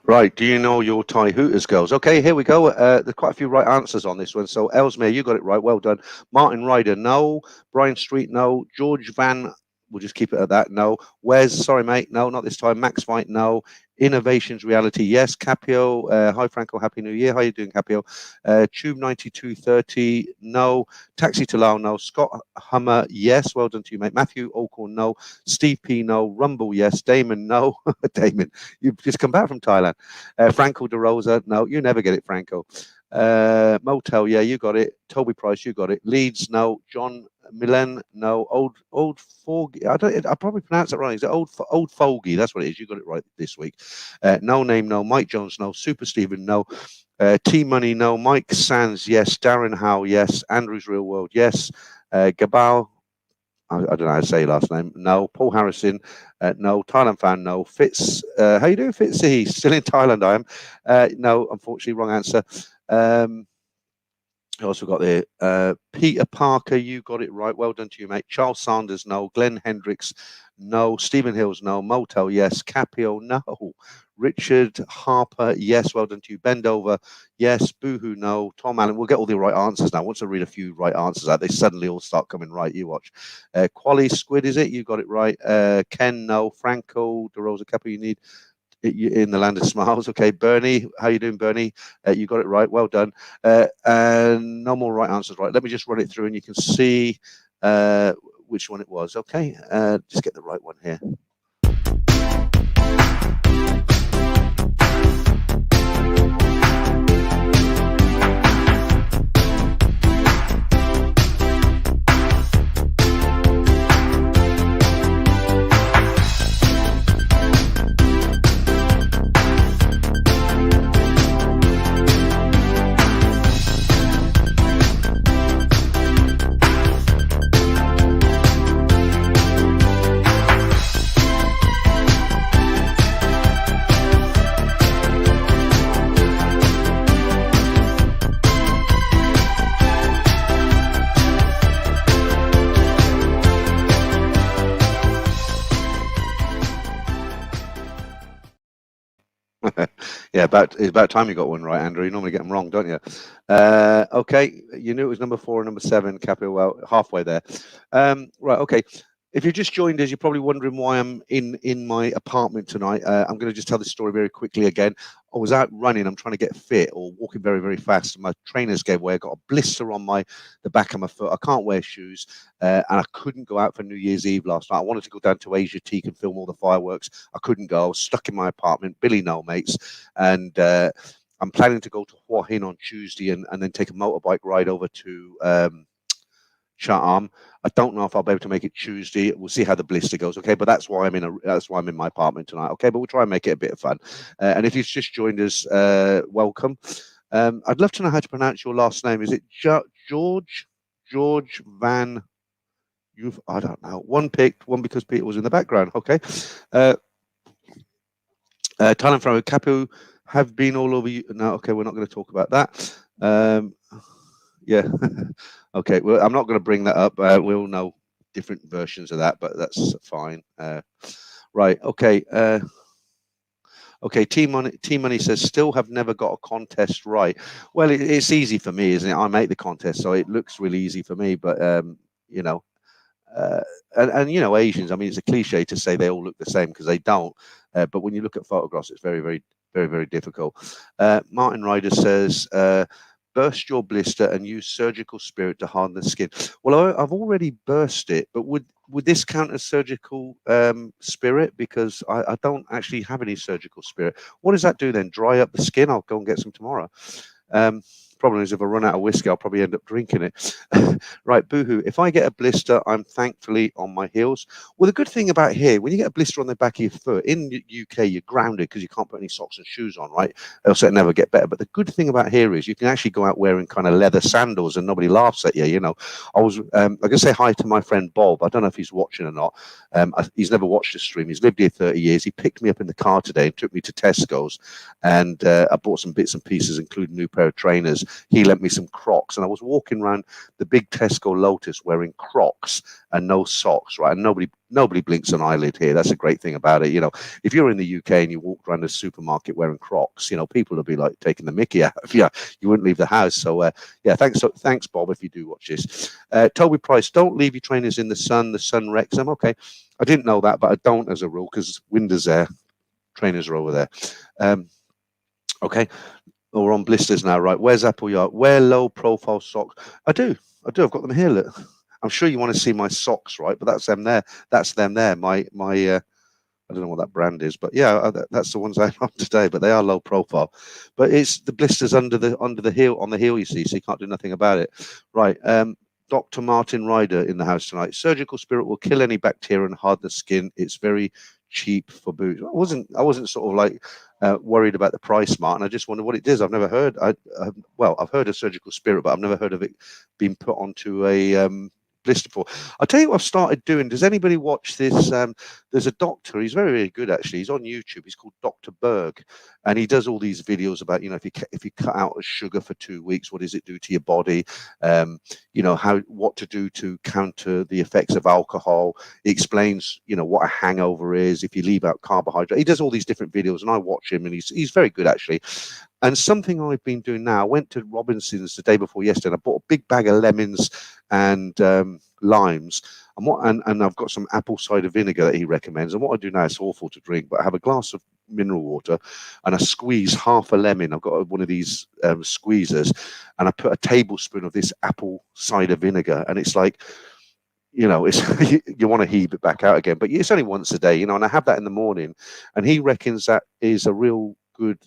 Right, do you know your Thai Hooters girls? Okay, here we go. There's quite a few right answers on this one. So Ellesmere, you got it right. Well done. Martin Ryder, no. Brian Street, no. George Van, we'll just keep it at that, no. Wes, sorry, mate, no, not this time. Max Fight, no. Innovations Reality, yes. Capio, hi Franco, Happy New Year. How you doing, Capio? Tube 9230, no. Taxi to Lao, no. Scott Hummer, yes. Well done to you, mate. Matthew Alcorn, no. Steve P, no. Rumble, yes. Damon, no. Damon, you've just come back from Thailand. Franco De Rosa, no. You never get it, Franco. Motel, yeah, you got it. Toby Price, you got it. Leeds, no. John Milan, no. Old Foggy, I probably pronounce it wrong. Is it old Foggy? That's what it is. You got it right this week. No Name, no. Mike Jones, no. Super Stephen, no. T Money, no. Mike Sands, yes. Darren Howe, yes. Andrews Real World, yes. Gabal, I don't know how to say last name. No. Paul Harrison, no. Thailand fan, no. Fitz, how you doing, Fitzy? Still in Thailand, I am. No, unfortunately, wrong answer. I also got there. Peter Parker, you got it right. Well done to you, mate. Charles Sanders, no. Glenn Hendricks, no. Stephen Hills, no. Motel, yes. Capio, no. Richard Harper, yes. Well done to you. Bendover, yes. Boohoo, no. Tom Allen, we'll get all the right answers now. Once I read a few right answers out, they suddenly all start coming right. You watch. Quali Squid, is it? You got it right. Ken, no. Franco, DeRosa Capio, you need in the land of smiles. Okay, Bernie, how you doing, Bernie? You got it right. Well done. And no more right answers. Right. Let me just run it through, and you can see which one it was. Okay, just get the right one here. Yeah, it's about time you got one right, Andrew. You normally get them wrong, don't you? Okay, you knew it was number 4 and number 7, Capio. Well, halfway there. Right, okay. If you just joined us, you're probably wondering why I'm in my apartment tonight. I'm going to just tell this story very quickly again. I was out running. I'm trying to get fit or walking very, very fast. My trainers gave way. I got a blister on the back of my foot. I can't wear shoes, and I couldn't go out for New Year's Eve last night. I wanted to go down to Asia Teak and film all the fireworks. I couldn't go. I was stuck in my apartment. Billy no mates, and I'm planning to go to Hua Hin on Tuesday and then take a motorbike ride over to Chatham. I don't know if I'll be able to make it Tuesday. We'll see how the blister goes. Okay, but that's why I'm in my apartment tonight. Okay, but we'll try and make it a bit of fun. And if you've just joined us, welcome. I'd love to know how to pronounce your last name. Is it George Van? I don't know. One picked, one because Peter was in the background. Okay. Thailand from Kapu have been all over you. No, okay, we're not going to talk about that. Yeah. Okay, well, I'm not going to bring that up. We all know different versions of that, but that's fine. Right, okay. Okay, T Money says still have never got a contest right. Well, it's easy for me, isn't it? I make the contest, so it looks really easy for me. But you know, uh, and you know, Asians. I mean, it's a cliche to say they all look the same because they don't. But when you look at photographs, it's very difficult. Martin Ryder says. Burst your blister and use surgical spirit to harden the skin. Well, I've already burst it, but would this count as surgical spirit? Because I don't actually have any surgical spirit. What does that do then? Dry up the skin? I'll go and get some tomorrow. Um, Problem is, if I run out of whiskey, I'll probably end up drinking it. Right, boohoo. If I get a blister, I'm thankfully on my heels. Well, the good thing about here, when you get a blister on the back of your foot, in the UK, you're grounded because you can't put any socks and shoes on, right? Else it'll never get better. But the good thing about here is you can actually go out wearing kind of leather sandals and nobody laughs at you, you know. I can say hi to my friend Bob. I don't know if he's watching or not. He's never watched the stream. He's lived here 30 years. He picked me up in the car today and took me to Tesco's. And I bought some bits and pieces, including a new pair of trainers. He lent me some Crocs, and I was walking around the big Tesco Lotus wearing Crocs and no socks, right? And nobody blinks an eyelid here. That's a great thing about it. You know, if you're in the UK and you walk around the supermarket wearing Crocs, you know, people will be like taking the mickey out of you. You wouldn't leave the house. So yeah, thanks, Bob, if you do watch this. Toby Price, don't leave your trainers in the sun. The sun wrecks them. Okay, I didn't know that, but I don't as a rule because windows there, trainers are over there. Okay. Oh, we're on blisters now, right? Where's Apple Yard? Wear low profile socks. I do. I've got them here. Look, I'm sure you want to see my socks, right? But that's them there. That's them there. My I don't know what that brand is, but yeah, that's the ones I have today. But they are low profile. But it's the blisters under the heel on the heel. You see, so you can't do nothing about it, right? Dr. Martin Ryder in the house tonight. Surgical spirit will kill any bacteria and harden the skin. It's very cheap for boots. I wasn't sort of like worried about the price, Martin. I just wondered what it is. I've never heard. I've heard of surgical spirit, but I've never heard of it being put onto a blister before. I'll tell you what I've started doing. Does anybody watch this? There's a doctor. He's very good actually. He's on YouTube. He's called Dr. Berg, and he does all these videos about, you know, if you cut out sugar for 2 weeks, what does it do to your body? You know, what to do to counter the effects of alcohol. He explains, you know, what a hangover is if you leave out carbohydrate. He does all these different videos, and I watch him, and he's very good actually. And something I've been doing now, I went to Robinson's the day before yesterday, and I bought a big bag of lemons and limes, and I've got some apple cider vinegar that he recommends. And what I do now, it's awful to drink, but I have a glass of mineral water and I squeeze half a lemon. I've got one of these squeezers, and I put a tablespoon of this apple cider vinegar, and it's like, you know, it's you want to heave it back out again, but it's only once a day, you know. And I have that in the morning, and he reckons that is a real good.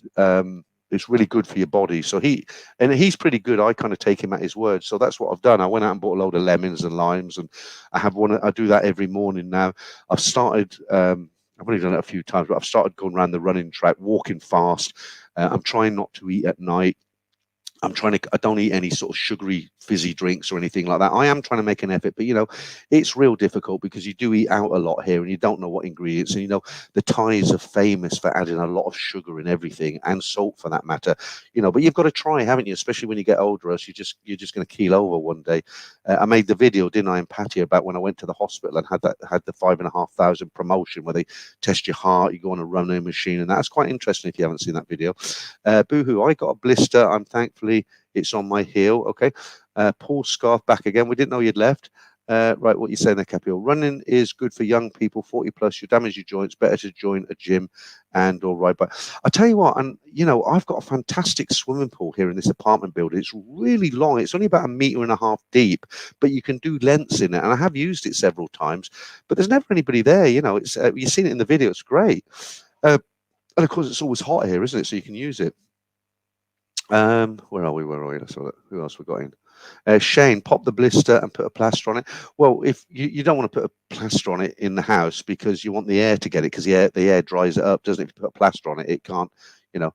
It's really good for your body. So he's pretty good. I kind of take him at his word. So that's what I've done. I went out and bought a load of lemons and limes, and I do that every morning now. I've started. I've only done it a few times, but I've started going around the running track, walking fast. I'm trying not to eat at night. I don't eat any sort of sugary fizzy drinks or anything like that. I am trying to make an effort, but you know, it's real difficult because you do eat out a lot here and you don't know what ingredients. And you know, the Thais are famous for adding a lot of sugar in everything, and salt for that matter. You know, but you've got to try, haven't you? Especially when you get older, else you're just going to keel over one day. I made the video, didn't I, in Patty, about when I went to the hospital and had the 5,500 promotion where they test your heart, you go on a running machine, and that's quite interesting if you haven't seen that video. Boohoo, I got a blister. I'm thankfully it's on my heel. Okay. Paul Scarf back again. We didn't know you'd left. Right, what you saying there, Capio? Running is good for young people, 40 plus. You damage your joints. Better to join a gym or ride bike. I tell you what, and you know, I've got a fantastic swimming pool here in this apartment building. It's really long. It's only about 1.5 meters deep, but you can do lengths in it. And I have used it several times, but there's never anybody there. You know, it's you've seen it in the video. It's great. And of course, it's always hot here, isn't it? So you can use it. Where are we? Let's have a look. Who else we got in? Shane, pop the blister and put a plaster on it. Well, if you don't want to put a plaster on it in the house because you want the air to get it, because the air dries it up, doesn't it? If you put a plaster on it, it can't, you know.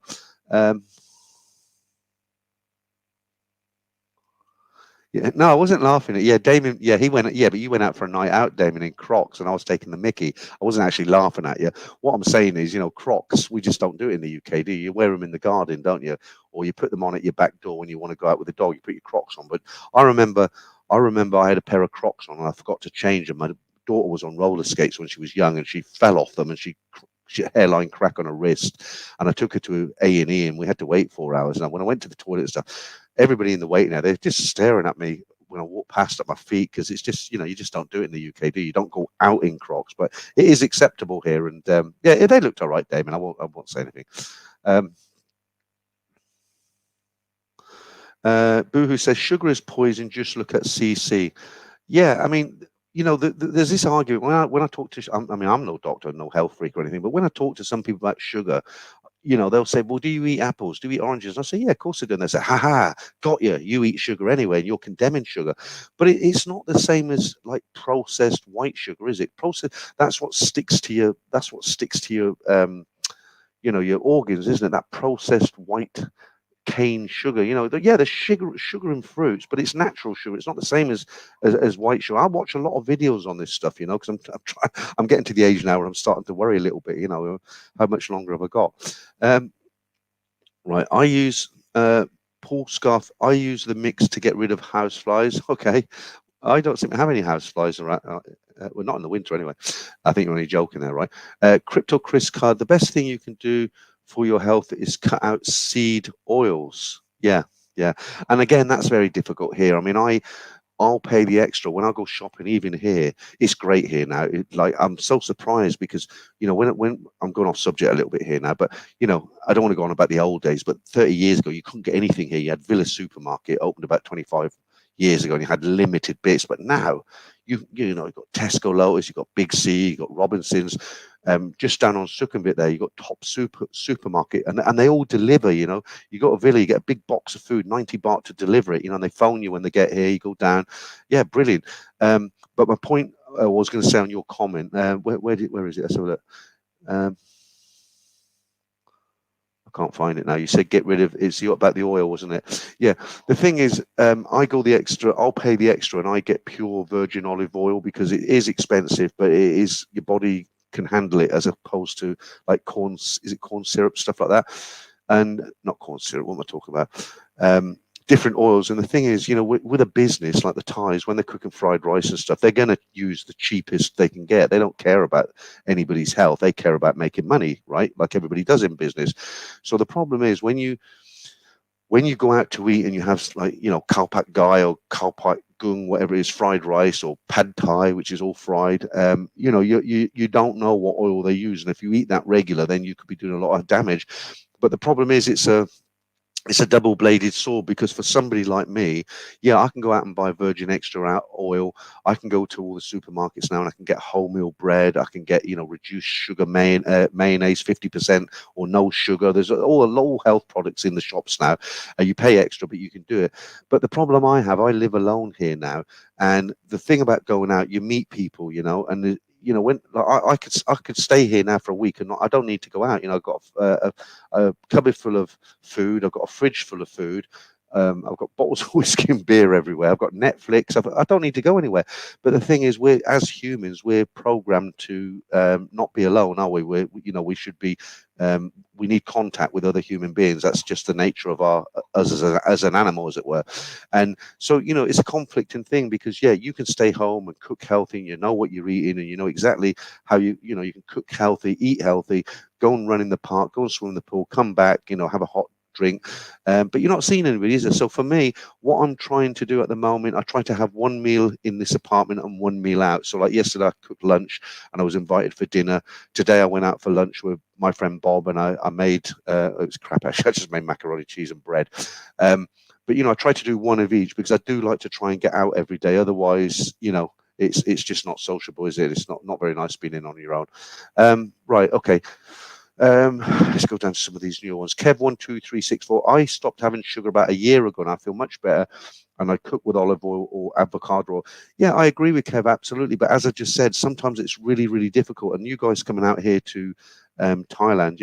Yeah, no, I wasn't laughing at. Yeah, Damien. Yeah, he went. Yeah, but you went out for a night out, Damien, in Crocs, and I was taking the Mickey. I wasn't actually laughing at you. What I'm saying is, Crocs. We just don't do it in the UK, do you? You wear them in the garden, don't you? Or you put them on at your back door when you want to go out with the dog. You put your Crocs on. But I remember, I had a pair of Crocs on, and I forgot to change them. My daughter was on roller skates when she was young, and she fell off them, and she had a hairline crack on her wrist, and I took her to A&E, and we had to wait 4 hours. And when I went to the toilet and stuff, everybody in the waiting area, they're just staring at me when I walk past at my feet, because it's just, you just don't do it in the UK, do you? You don't go out in Crocs, but it is acceptable here. And yeah, they looked all right, Damon. I won't say anything. Um, Boohoo says sugar is poison. Just look at CC. Yeah, I mean, there's this argument when I talk to. I mean, I'm no doctor, no health freak or anything, but when I talk to some people about sugar, they'll say, well, do you eat apples? Do you eat oranges? And I say, yeah, of course I do. And they say, ha ha, got you. You eat sugar anyway, and you're condemning sugar. But it's not the same as like processed white sugar, is it? That's what sticks to your your organs, isn't it? That processed white cane sugar. There's sugar in fruits, but it's natural sugar. It's not the same as white sugar. I watch a lot of videos on this stuff, because I'm getting to the age now where I'm starting to worry a little bit. How much longer have I got? Right, I use Paul Scarf. I use the mix to get rid of house flies. Okay, I don't seem to have any house flies around. Well, not in the winter anyway. I think you're only joking there, right? Crypto Chris card. The best thing you can do for your health is cut out seed oils. Yeah, yeah. And again, that's very difficult here. I mean, I'll pay the extra when I go shopping. Even here, it's great here now. I'm so surprised because when I'm going off subject a little bit here now, but I don't want to go on about the old days. But 30 years ago, you couldn't get anything here. You had Villa Supermarket opened about 25 years ago, and you had limited bits. But now you've got Tesco Lotus, you've got Big C, you've got Robinsons. Just down on Sukhumvit there, you've got Top Supermarket, and they all deliver. You go to Villa, you get a big box of food, 90 baht to deliver it. And they phone you when they get here. You go down, yeah, brilliant. But my point I was going to say on your comment, where is it? Let's have a look. I can't find it now. You said get rid of it's about the oil, wasn't it? Yeah. The thing is, I go the extra. I'll pay the extra, and I get pure virgin olive oil because it is expensive, but it is your body can handle it as opposed to like corn. Is it corn syrup, stuff like that? And not corn syrup. What am I talking about? Different oils. And the thing is, with a business like the Thais, when they're cooking fried rice and stuff, they're going to use the cheapest they can get. They don't care about anybody's health. They care about making money, right? Like everybody does in business. So the problem is when you go out to eat and you have kalpak gai or kalpak gung, whatever it is, fried rice, or pad thai, which is all fried, you don't know what oil they use. And if you eat that regular, then you could be doing a lot of damage. But the problem is it's a double-bladed sword, because for somebody like me, yeah, I can go out and buy virgin extra oil. I can go to all the supermarkets now and I can get wholemeal bread. I can get reduced sugar mayonnaise, 50% or no sugar. There's all low health products in the shops now. You pay extra, but you can do it. But the problem I live alone here now, and the thing about going out, you meet people, and when I could stay here now for a week and I don't need to go out. I've got a cupboard full of food. I've got a fridge full of food. I've got bottles of whiskey and beer everywhere. I've got Netflix. I don't need to go anywhere. But the thing is, as humans, we're programmed to not be alone, are we? We should be. We need contact with other human beings. That's just the nature of us as an animal, as it were. And so, it's a conflicting thing because, yeah, you can stay home and cook healthy, and you know what you're eating, and you know exactly how you can cook healthy, eat healthy, go and run in the park, go and swim in the pool, come back, have a hot drink, but you're not seeing anybody, is it? So for me, what I'm trying to do at the moment, I try to have one meal in this apartment and one meal out. So like yesterday I cooked lunch and I was invited for dinner. Today I went out for lunch with my friend Bob, and I made it was crap actually. I just made macaroni, cheese and bread. But I try to do one of each because I do like to try and get out every day. Otherwise, it's just not sociable, is it? It's not very nice being in on your own. Right, okay. Let's go down to some of these new ones. Kev12364. I stopped having sugar about a year ago and I feel much better, and I cook with olive oil or avocado oil. Yeah, I agree with Kev, absolutely. But as I just said, sometimes it's really, really difficult. And you guys coming out here to Thailand,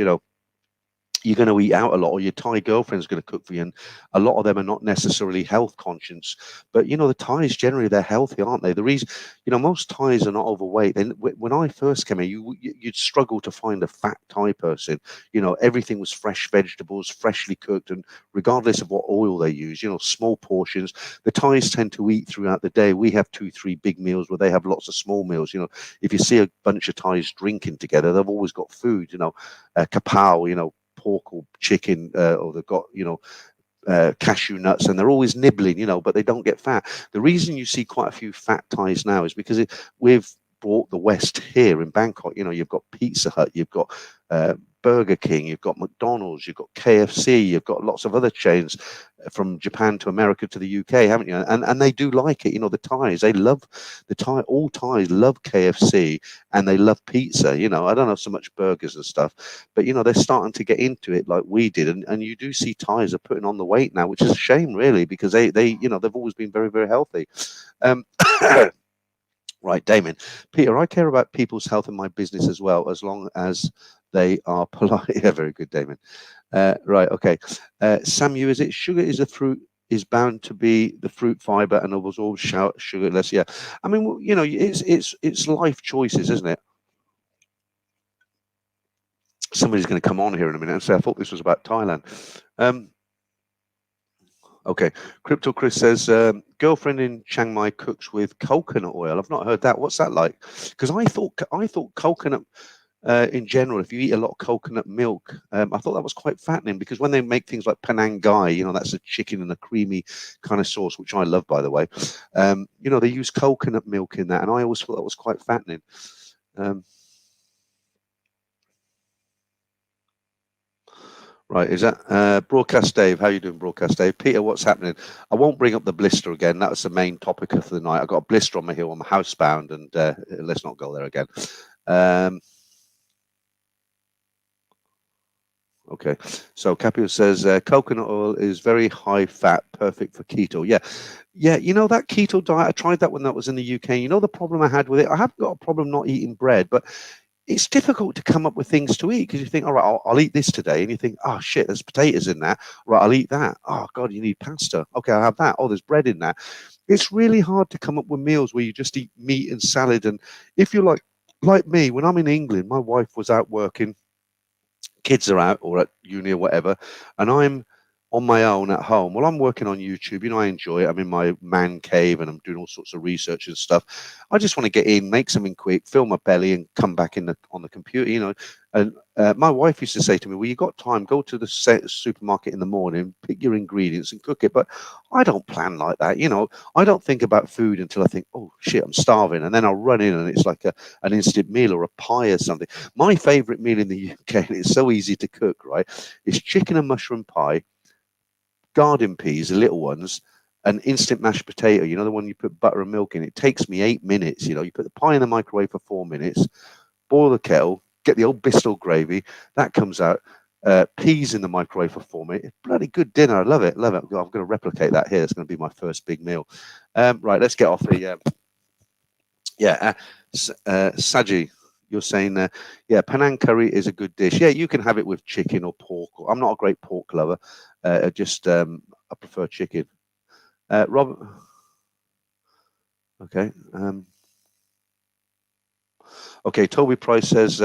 you're going to eat out a lot, or your Thai girlfriend's going to cook for you, and a lot of them are not necessarily health conscious. But the Thais generally, they're healthy, aren't they? The reason, most Thais are not overweight. Then when I first came here, you'd struggle to find a fat Thai person. Everything was fresh vegetables, freshly cooked, and regardless of what oil they use, small portions. The Thais tend to eat throughout the day. We have 2-3 big meals where they have lots of small meals. If you see a bunch of Thais drinking together, they've always got food. Kapow, pork or chicken, or they've got cashew nuts, and they're always nibbling, but they don't get fat. The reason you see quite a few fat Thais now is because we've brought the West here in Bangkok. You've got Pizza Hut, you've got Burger King, you've got McDonald's, you've got KFC, you've got lots of other chains from Japan to America to the UK, haven't you? And they do like it. The Thais, they love all Thais love KFC, and they love pizza. I don't know so much burgers and stuff, but they're starting to get into it like we did, and you do see Thais are putting on the weight now, which is a shame, really, because they've always been very, very healthy. Right, Damien. Peter, I care about people's health in my business as well, as long as they are polite. Yeah, very good, Damien. Right, okay. Samu, is it sugar is a fruit is bound to be the fruit fiber, and others all shout sugarless? Yeah, I mean, it's life choices, isn't it? Somebody's going to come on here in a minute and say, I thought this was about Thailand. Okay, Crypto Chris says, girlfriend in Chiang Mai cooks with coconut oil. I've not heard that. What's that like? Because I thought coconut in general, if you eat a lot of coconut milk, I thought that was quite fattening, because when they make things like Penang Gai, that's a chicken and a creamy kind of sauce, which I love, by the way. They use coconut milk in that, and I always thought that was quite fattening. Right, is that Broadcast Dave? How you doing, Broadcast Dave? Peter, what's happening? I won't bring up the blister again. That was the main topic of the night. I got a blister on my heel. I'm housebound, and let's not go there again. Okay, so Capio says coconut oil is very high fat, perfect for keto. Yeah, that keto diet, I tried that when that was in the UK. The problem I had with it, I haven't got a problem not eating bread, but it's difficult to come up with things to eat, because you think, all right, I'll eat this today, and you think, oh shit, there's potatoes in that. Right, I'll eat that. Oh God, you need pasta. Okay, I'll have that. Oh, there's bread in that. It's really hard to come up with meals where you just eat meat and salad. And if you're like me, when I'm in England, my wife was out working, kids are out or at uni or whatever, and I'm on my own at home. Well, I'm working on YouTube. I enjoy it. I'm in my man cave and I'm doing all sorts of research and stuff. I just want to get in, make something quick, fill my belly, and come back on the computer. And my wife used to say to me, well, you got time, go to the supermarket in the morning, pick your ingredients and cook it. But I don't plan like that. I don't think about food until I think, oh shit, I'm starving. And then I'll run in and it's like an instant meal or a pie or something. My favorite meal in the UK, and it's so easy to cook, right, is chicken and mushroom pie, garden peas, the little ones, an instant mashed potato, the one you put butter and milk in. It takes me 8 minutes. You put the pie in the microwave for 4 minutes, boil the kettle, get the old Bristol gravy, that comes out, peas in the microwave for 4 minutes. Bloody good dinner. I love it. I'm going to replicate that here. It's going to be my first big meal. Right, let's get off the Saji, you're saying Penang curry is a good dish. Yeah, you can have it with chicken or pork. I'm not a great pork lover. I prefer chicken. Rob, okay. Okay, Toby Price says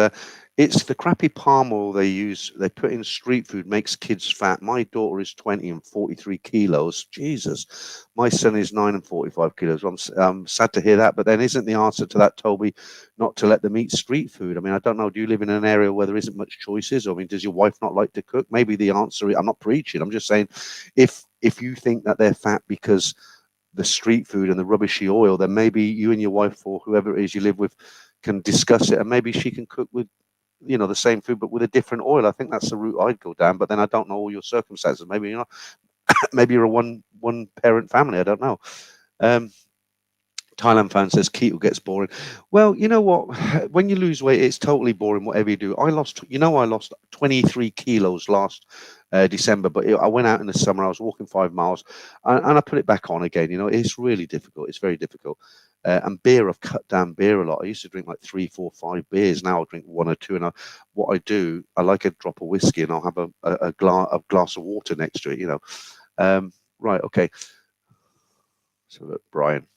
it's the crappy palm oil they put in street food makes kids fat. My daughter is 20 and 43 kilos. Jesus. My son is 9 and 45 kilos. I'm sad to hear that, but then isn't the answer to that, Toby, not to let them eat street food? I mean, I don't know. Do you live in an area where there isn't much choices? I mean, does your wife not like to cook? Maybe the answer is, I'm not preaching. I'm just saying, if you think that they're fat because the street food and the rubbishy oil, then maybe you and your wife or whoever it is you live with can discuss it, and maybe she can cook with the same food but with a different oil. I think that's the route I'd go down, but then I don't know all your circumstances. Maybe maybe you're a one parent family. I don't know. Thailand fan says keto gets boring. Well, you know what? When you lose weight, it's totally boring. Whatever you do, I lost 23 kilos last December, but I went out in the summer. I was walking 5 miles, and I put it back on again. It's really difficult. It's very difficult. And beer, I've cut down beer a lot. I used to drink like 3, 4, 5 beers. Now I'll drink 1 or 2. And what I do, I like a drop of whiskey, and I'll have a glass of water next to it. Right, okay. So look, Brian.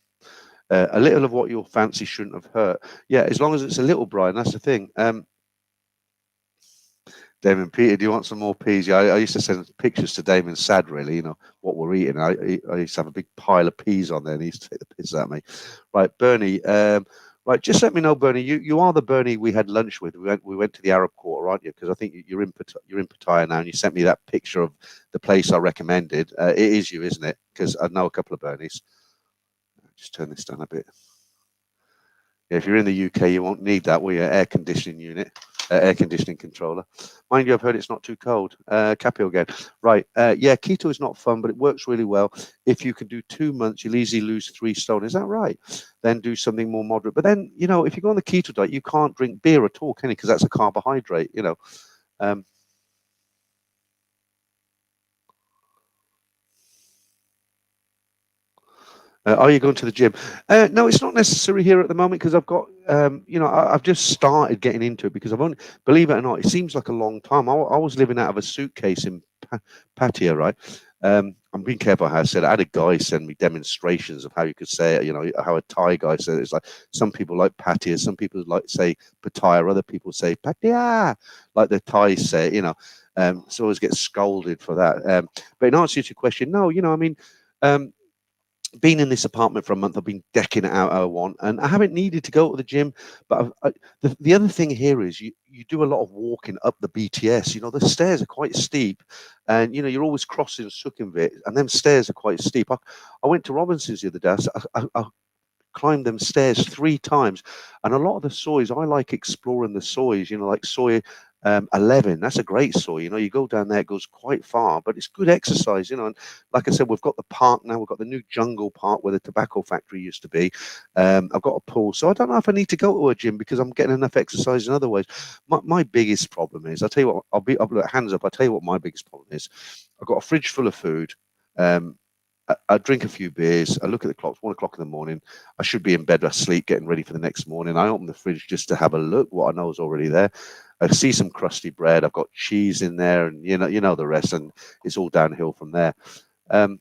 A little of what your fancy shouldn't have hurt. Yeah, as long as it's a little, Brian. That's the thing. Damon, Peter, do you want some more peas? Yeah, I used to send pictures to Damon sad, really, what we're eating. I used to have a big pile of peas on there, and he used to take the piss at me. Right, Bernie, right, just let me know, Bernie, you are the Bernie we had lunch with. We went to the Arab Quarter, aren't you? Because I think you're in Pattaya now, and you sent me that picture of the place I recommended. It is you, isn't it? Because I know a couple of Bernies. Just turn this down a bit. Yeah, if you're in the UK, you won't need that, will you? Air conditioning unit. Air conditioning controller. Mind you, I've heard it's not too cold. Capio again. Right. Yeah, keto is not fun, but it works really well. If you can do 2 months, you'll easily lose 3 stone. Is that right? Then do something more moderate. But then, if you go on the keto diet, you can't drink beer at all, can you? Because that's a carbohydrate, Are you going to the gym? No, it's not necessary here at the moment because I've got, I've just started getting into it because believe it or not, it seems like a long time. I was living out of a suitcase in Pattaya, right? I'm being careful how I said it. I had a guy send me demonstrations of how you could say it, how a Thai guy said it. It's like some people like Pattaya, some people like say Pattaya, other people say Pattaya, like the Thais say, so I always get scolded for that. But in answer to your question, no, been in this apartment for a month. I've been decking it out how I want, and I haven't needed to go to the gym. But the other thing here is you do a lot of walking up the BTS. The stairs are quite steep, and you're always crossing Sukhumvit, and them stairs are quite steep. I went to Robinson's the other day. I climbed them stairs 3 times, and a lot of the soys, I like exploring the soys. Like Soi 11, that's a great soy. You go down there, it goes quite far, but it's good exercise. And like I said, we've got the park now. We've got the new jungle park where the tobacco factory used to be. I've got a pool, so I don't know if I need to go to a gym because I'm getting enough exercise in other ways. My biggest problem is, I'll tell you what, I'll put hands up. I'll tell you what my biggest problem is. I've got a fridge full of food. I drink a few beers. I look at the clock. It's 1 o'clock in the morning. I should be in bed asleep, getting ready for the next morning. I open the fridge just to have a look what I know is already there. I see some crusty bread. I've got cheese in there, and you know the rest, and it's all downhill from there. And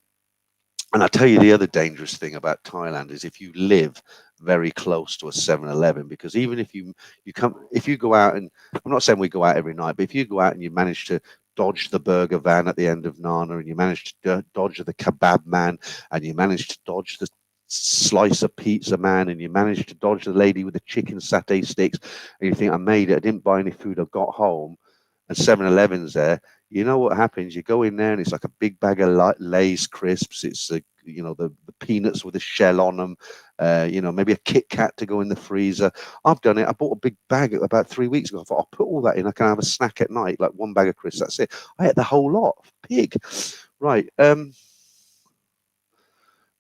I tell you, the other dangerous thing about Thailand is if you live very close to a 7-Eleven, because even if you go out, and I'm not saying we go out every night, but if you go out and you manage to dodge the burger van at the end of Nana, and you manage to dodge the kebab man, and you manage to dodge the slice of pizza man, and you manage to dodge the lady with the chicken satay sticks, and you think, I made it, I didn't buy any food, I got home, and 7-Eleven's there. You know what happens? You go in there and it's like a big bag of Lay's crisps. It's the peanuts with a shell on them. Maybe a Kit Kat to go in the freezer. I've done it. I bought a big bag about 3 weeks ago. I thought I'll put all that in. I can have a snack at night, like 1 bag of crisps. That's it. I ate the whole lot. Pig. Right.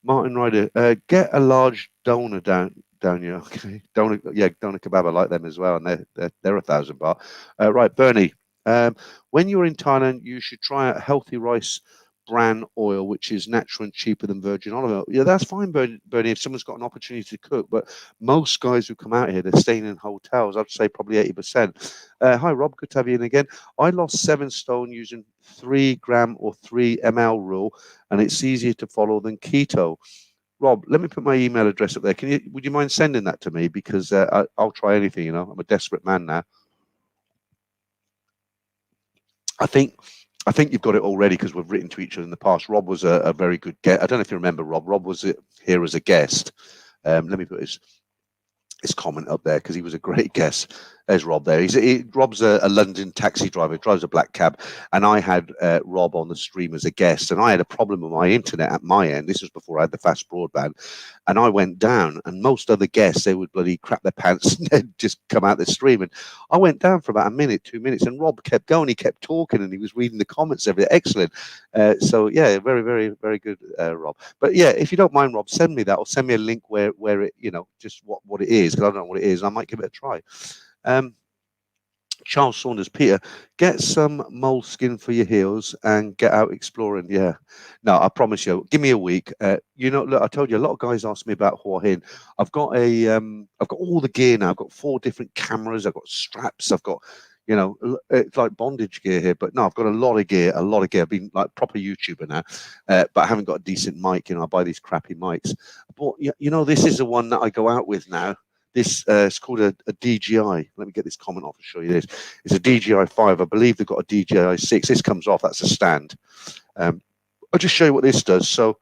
Martin Ryder, get a large doner down here. Okay, doner kebab. I like them as well, and they're 1,000 baht. Right, Bernie. When you're in Thailand, you should try a healthy rice bran oil, which is natural and cheaper than virgin olive oil. Yeah, that's fine, Bernie, if someone's got an opportunity to cook. But most guys who come out here, they're staying in hotels. I'd say probably 80%. Hi, Rob. Good to have you in again. I lost 7 stone using 3 gram or 3 ml rule, and it's easier to follow than keto. Rob, let me put my email address up there. Would you mind sending that to me? Because I'll try anything. I'm a desperate man now. I think you've got it already because we've written to each other in the past. Rob was a very good guest. I don't know if you remember Rob. Rob was here as a guest. Let me put his comment up there because he was a great guest. There's Rob there. Rob's a London taxi driver, drives a black cab, and I had Rob on the stream as a guest, and I had a problem with my internet at my end. This was before I had the fast broadband, and I went down, and most other guests, they would bloody crap their pants and they'd just come out the stream, and I went down for about a minute, 2 minutes, and Rob kept going. He kept talking, and he was reading the comments. Everything excellent. So yeah, very, very, very good, Rob. But yeah, if you don't mind, Rob, send me that, or send me a link where it, just what it is, because I don't know what it is, and I might give it a try. Charles Saunders, Peter, get some moleskin for your heels and get out exploring. Yeah, no, I promise you. Give me a week. Look, I told you a lot of guys asked me about Hua Hin. I've got I've got all the gear now. I've got 4 different cameras. I've got straps. I've got, it's like bondage gear here. But no, I've got a lot of gear. I've been like proper YouTuber now, but I haven't got a decent mic. I buy these crappy mics. But this is the one that I go out with now. This it's called a DJI. Let me get this comment off and show you this. It's a DJI 5. I believe they've got a DJI 6. This comes off. That's a stand. I'll just show you what this does. So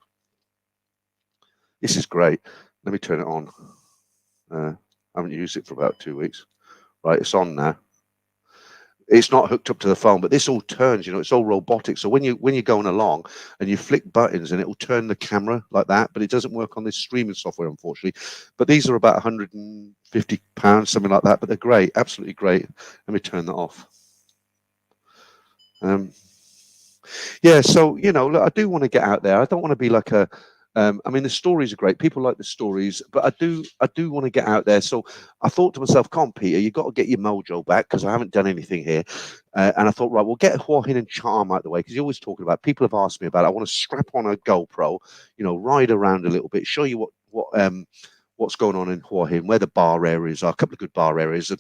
this is great. Let me turn it on. I haven't used it for about 2 weeks. Right, it's on now. It's not hooked up to the phone, but this all turns, it's all robotic. So when you're going along and you flick buttons and it will turn the camera like that, but it doesn't work on this streaming software, unfortunately. But these are about £150, something like that, but they're great, absolutely great. Let me turn that off. Yeah, so, look, I do want to get out there. I don't want to be like the stories are great. People like the stories, but I do want to get out there. So I thought to myself, come on, Peter, you've got to get your mojo back because I haven't done anything here. And I thought, right, we'll get Hua Hin and Charm out the way because you're always talking about. People have asked me about it. I want to strap on a GoPro, ride around a little bit, show you what's going on in Hua Hin, where the bar areas are, a couple of good bar areas,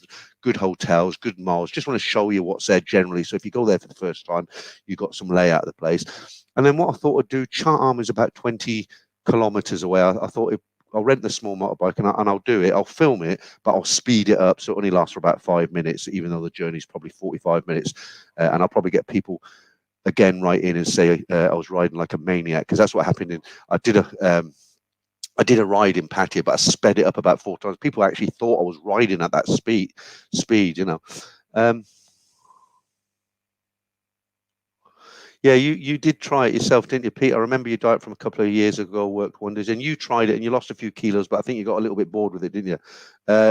good hotels, good malls. Just want to show you what's there generally. So if you go there for the first time, you've got some layout of the place. And then what I thought I'd do, Charm is about 20 kilometers away. I thought I'll rent the small motorbike and I'll do it. I'll film it, but I'll speed it up so it only lasts for about 5 minutes, even though the journey's probably 45 minutes. And I'll probably get people again write in and say I was riding like a maniac because that's what happened. I did a ride in Pattaya, but I sped it up about 4 times. People actually thought I was riding at that speed. Yeah, you did try it yourself, didn't you, Pete? I remember you diet from a couple of years ago, worked wonders, and you tried it and you lost a few kilos, but I think you got a little bit bored with it, didn't you?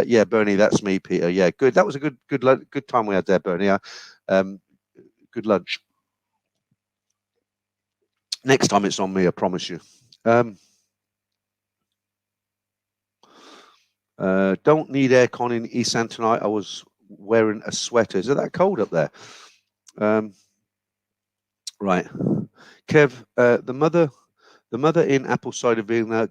Yeah, Bernie, that's me, Peter. Yeah, good. That was a good time we had there, Bernie. Good lunch. Next time it's on me, I promise you. Don't need aircon in Isan tonight. I was wearing a sweater. Is it that cold up there? Right, Kev. The mother in apple cider vinegar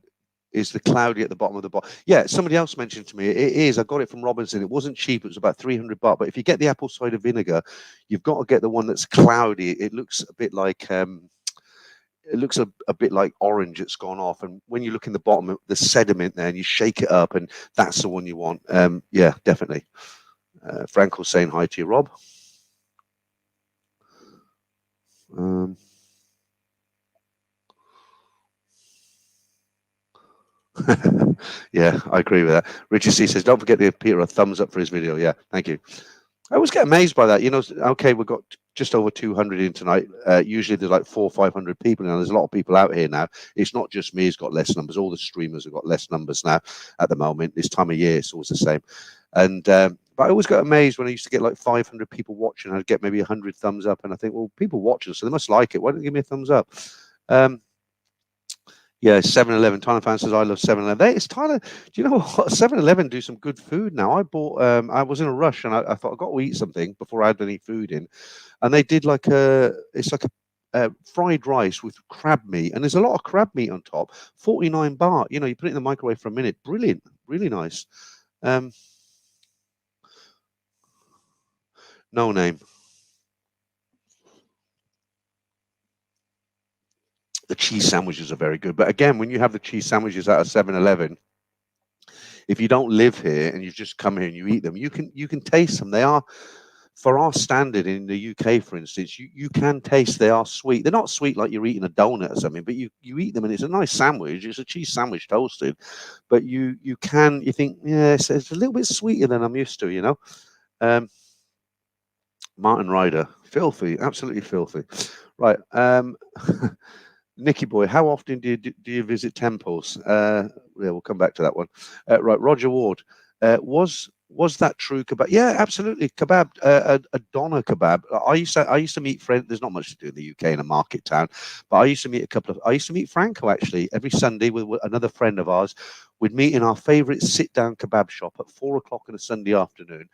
is the cloudy at the bottom of the bottle. Yeah, somebody else mentioned to me it is. I got it from Robinson. It wasn't cheap. It was about 300 baht. But if you get the apple cider vinegar, you've got to get the one that's cloudy. It looks a bit like a bit like orange that's gone off, and when you look in the bottom of the sediment there and you shake it up, and that's the one you want. Yeah, definitely. Frankel's saying hi to you, Rob. Yeah, I agree with that. Richard C says, don't forget to give Peter a thumbs up for his video. Yeah, thank you. I always get amazed by that. Okay, we've got just over 200 in tonight. Usually there's like 400 or 500 people now. There's a lot of people out here now. It's not just me who's got less numbers. All the streamers have got less numbers now at the moment. This time of year, it's always the same. And but I always got amazed when I used to get like 500 people watching. I'd get maybe 100 thumbs up, and I think, well, people watch us, so they must like it. Why don't you give me a thumbs up? Yeah, 7-Eleven. Tyler fan says, I love 7-Eleven. It's Tyler. Do you know what? 7-Eleven do some good food now. I bought, I was in a rush and I thought I've got to eat something before I had any food in. And they did it's like a fried rice with crab meat. And there's a lot of crab meat on top. 49 baht. You put it in the microwave for a minute. Brilliant. Really nice. No name. The cheese sandwiches are very good. But again, when you have the cheese sandwiches at a 7-Eleven, if you don't live here and you've just come here and you eat them, you can taste them. They are, for our standard in the UK, for instance, you can taste they are sweet. They're not sweet like you're eating a donut or something, but you eat them and it's a nice sandwich. It's a cheese sandwich toasted, but you think, yeah, it's a little bit sweeter than I'm used to, Martin Ryder, filthy, absolutely filthy. Right. Nicky boy, how often do you visit temples? Yeah, we'll come back to that one. Right, Roger Ward, was that true kebab? Yeah, absolutely. Kebab, a doner kebab. I used to meet friends. There's not much to do in the UK in a market town, but I used to meet Franco actually every Sunday with another friend of ours. We'd meet in our favourite sit-down kebab shop at 4 o'clock on a Sunday afternoon.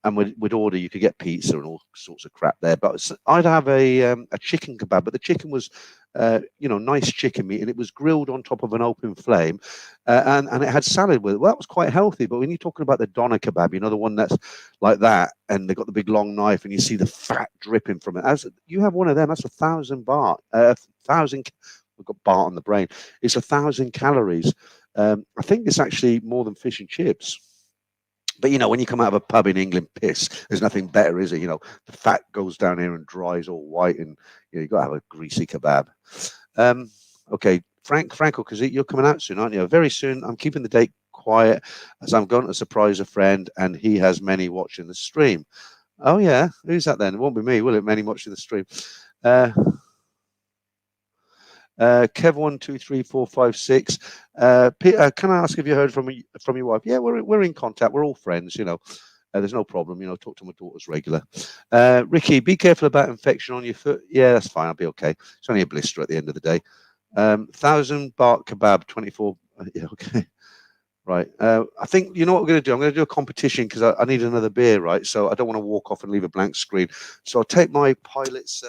and we'd order. You could get pizza and all sorts of crap there, but I'd have a chicken kebab. But the chicken was, nice chicken meat, and it was grilled on top of an open flame, and it had salad with it. Well, that was quite healthy. But when you're talking about the doner kebab, the one that's like that, and they've got the big long knife, and you see the fat dripping from it. As you have one of them, that's 1,000 baht. 1,000. We've got baht on the brain. It's 1,000 calories. I think it's actually more than fish and chips. But when you come out of a pub in England, there's nothing better, is it? The fat goes down here and dries all white, and you've got to have a greasy kebab. Okay, Franco, because you're coming out soon, aren't you? Very soon. I'm keeping the date quiet as I'm going to surprise a friend, and he has many watching the stream. Oh yeah, who's that then? It won't be me, will it? Many watching the stream. Kev 123456. Peter, can I ask if you heard from your wife? Yeah, we're in contact. We're all friends. There's no problem. Talk to my daughters regular. Ricky, be careful about infection on your foot. Yeah, that's fine. I'll be okay. It's only a blister at the end of the day. 1,000 baht kebab 24. Yeah, okay. Right. I think what we're going to do. I'm going to do a competition because I need another beer. Right. So I don't want to walk off and leave a blank screen. So I'll take my Pilot's.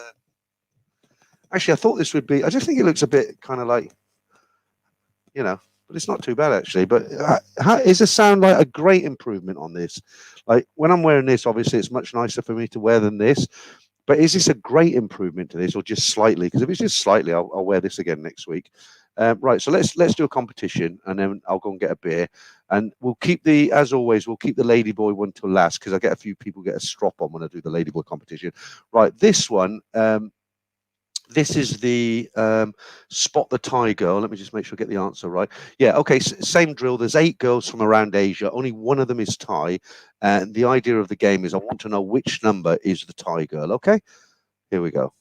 Actually, I thought this would be. I just think it looks a bit kind of like, but it's not too bad actually. But is the sound like a great improvement on this? Like when I'm wearing this, obviously it's much nicer for me to wear than this. But is this a great improvement to this, or just slightly? Because if it's just slightly, I'll wear this again next week. Right. So let's do a competition, and then I'll go and get a beer, and we'll keep as always, we'll keep the Ladyboy one till last because I get a few people get a strop on when I do the Ladyboy competition. Right. This one. This is the Spot the Thai girl. Let me just make sure I get the answer right. Yeah, okay, same drill. There's 8 girls from around Asia. Only one of them is Thai. And the idea of the game is I want to know which number is the Thai girl, okay? Here we go.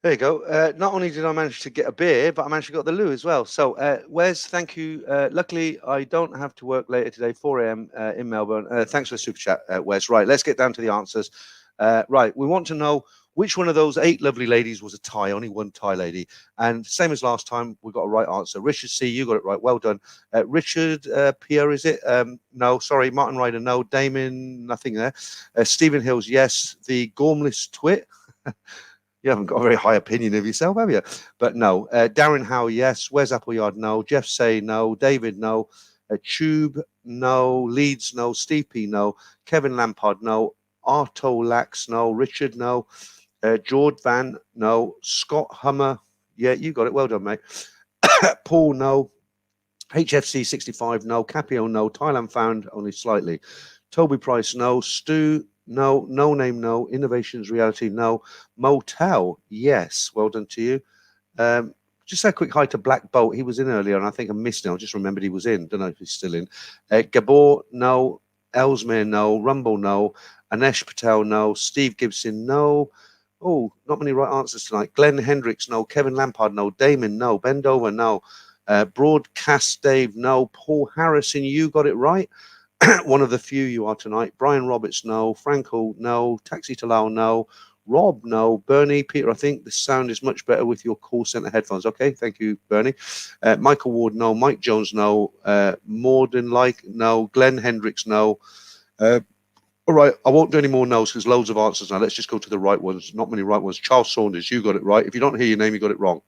There you go. Not only did I manage to get a beer, but I managed to get the loo as well. So, Wes, thank you. Luckily, I don't have to work later today, 4 a.m. In Melbourne. Thanks for the super chat, Wes. Right, let's get down to the answers. Right, we want to know which one of those 8 lovely ladies was a Thai, only one Thai lady. And same as last time, we got a right answer. Richard C., you got it right. Well done. Richard Pierre, is it? No, sorry. Martin Ryder, no. Damon, nothing there. Stephen Hills, yes. The Gormless Twit. You haven't got a very high opinion of yourself, have you? But no. Darren Howe, yes. Wes Appleyard, no. Jeff Say, no. David, no. Tube, no. Leeds, no. Steve P, no. Kevin Lampard, no. Arto Lax, no. Richard, no. George Van, no. Scott Hummer, yeah, you got it. Well done, mate. Paul, no. HFC 65, no. Capio, no. Thailand Found, only slightly. Toby Price, no. Stu, no. No Name, no. Innovations Reality, no. Motel, yes. Well done to you. Just a quick hi to Black Bolt. He was in earlier, and I think I missed him. I just remembered he was in. Don't know if he's still in. Gabor, no. Ellesmere, no. Rumble, no. Anesh Patel, no. Steve Gibson, no. Oh, not many right answers tonight. Glenn Hendricks, no. Kevin Lampard, no. Damon, no. Bend Over, no. Broadcast Dave, no. Paul Harrison, you got it right. One of the few you are tonight. Brian Roberts, no. Franco, no. Taxi Talal, no. Rob, no. Bernie, Peter, I think the sound is much better with your call center headphones. Okay, thank you, Bernie. Michael Ward, no. Mike Jones, no. Morden, no. Glenn Hendricks, no. All right, I won't do any more no's because loads of answers now. Let's just go to the right ones. Not many right ones. Charles Saunders, you got it right. If you don't hear your name, you got it wrong.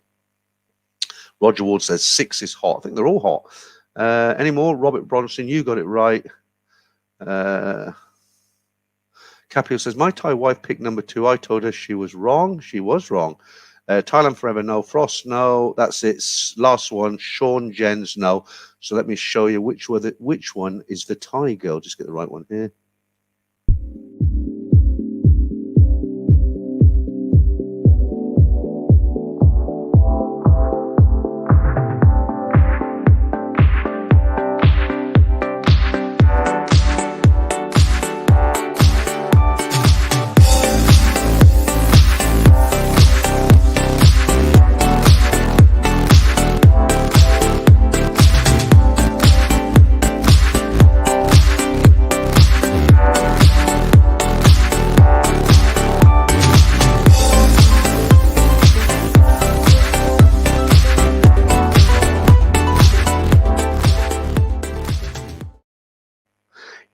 Roger Ward says 6 is hot. I think they're all hot. Any more? Robert Bronson, you got it right. Capio says, my Thai wife picked number 2. I told her she was wrong. She was wrong. Thailand Forever, no. Frost, no. That's it. Last one. Sean Jens, no. So let me show you which one is the Thai girl. Just get the right one here.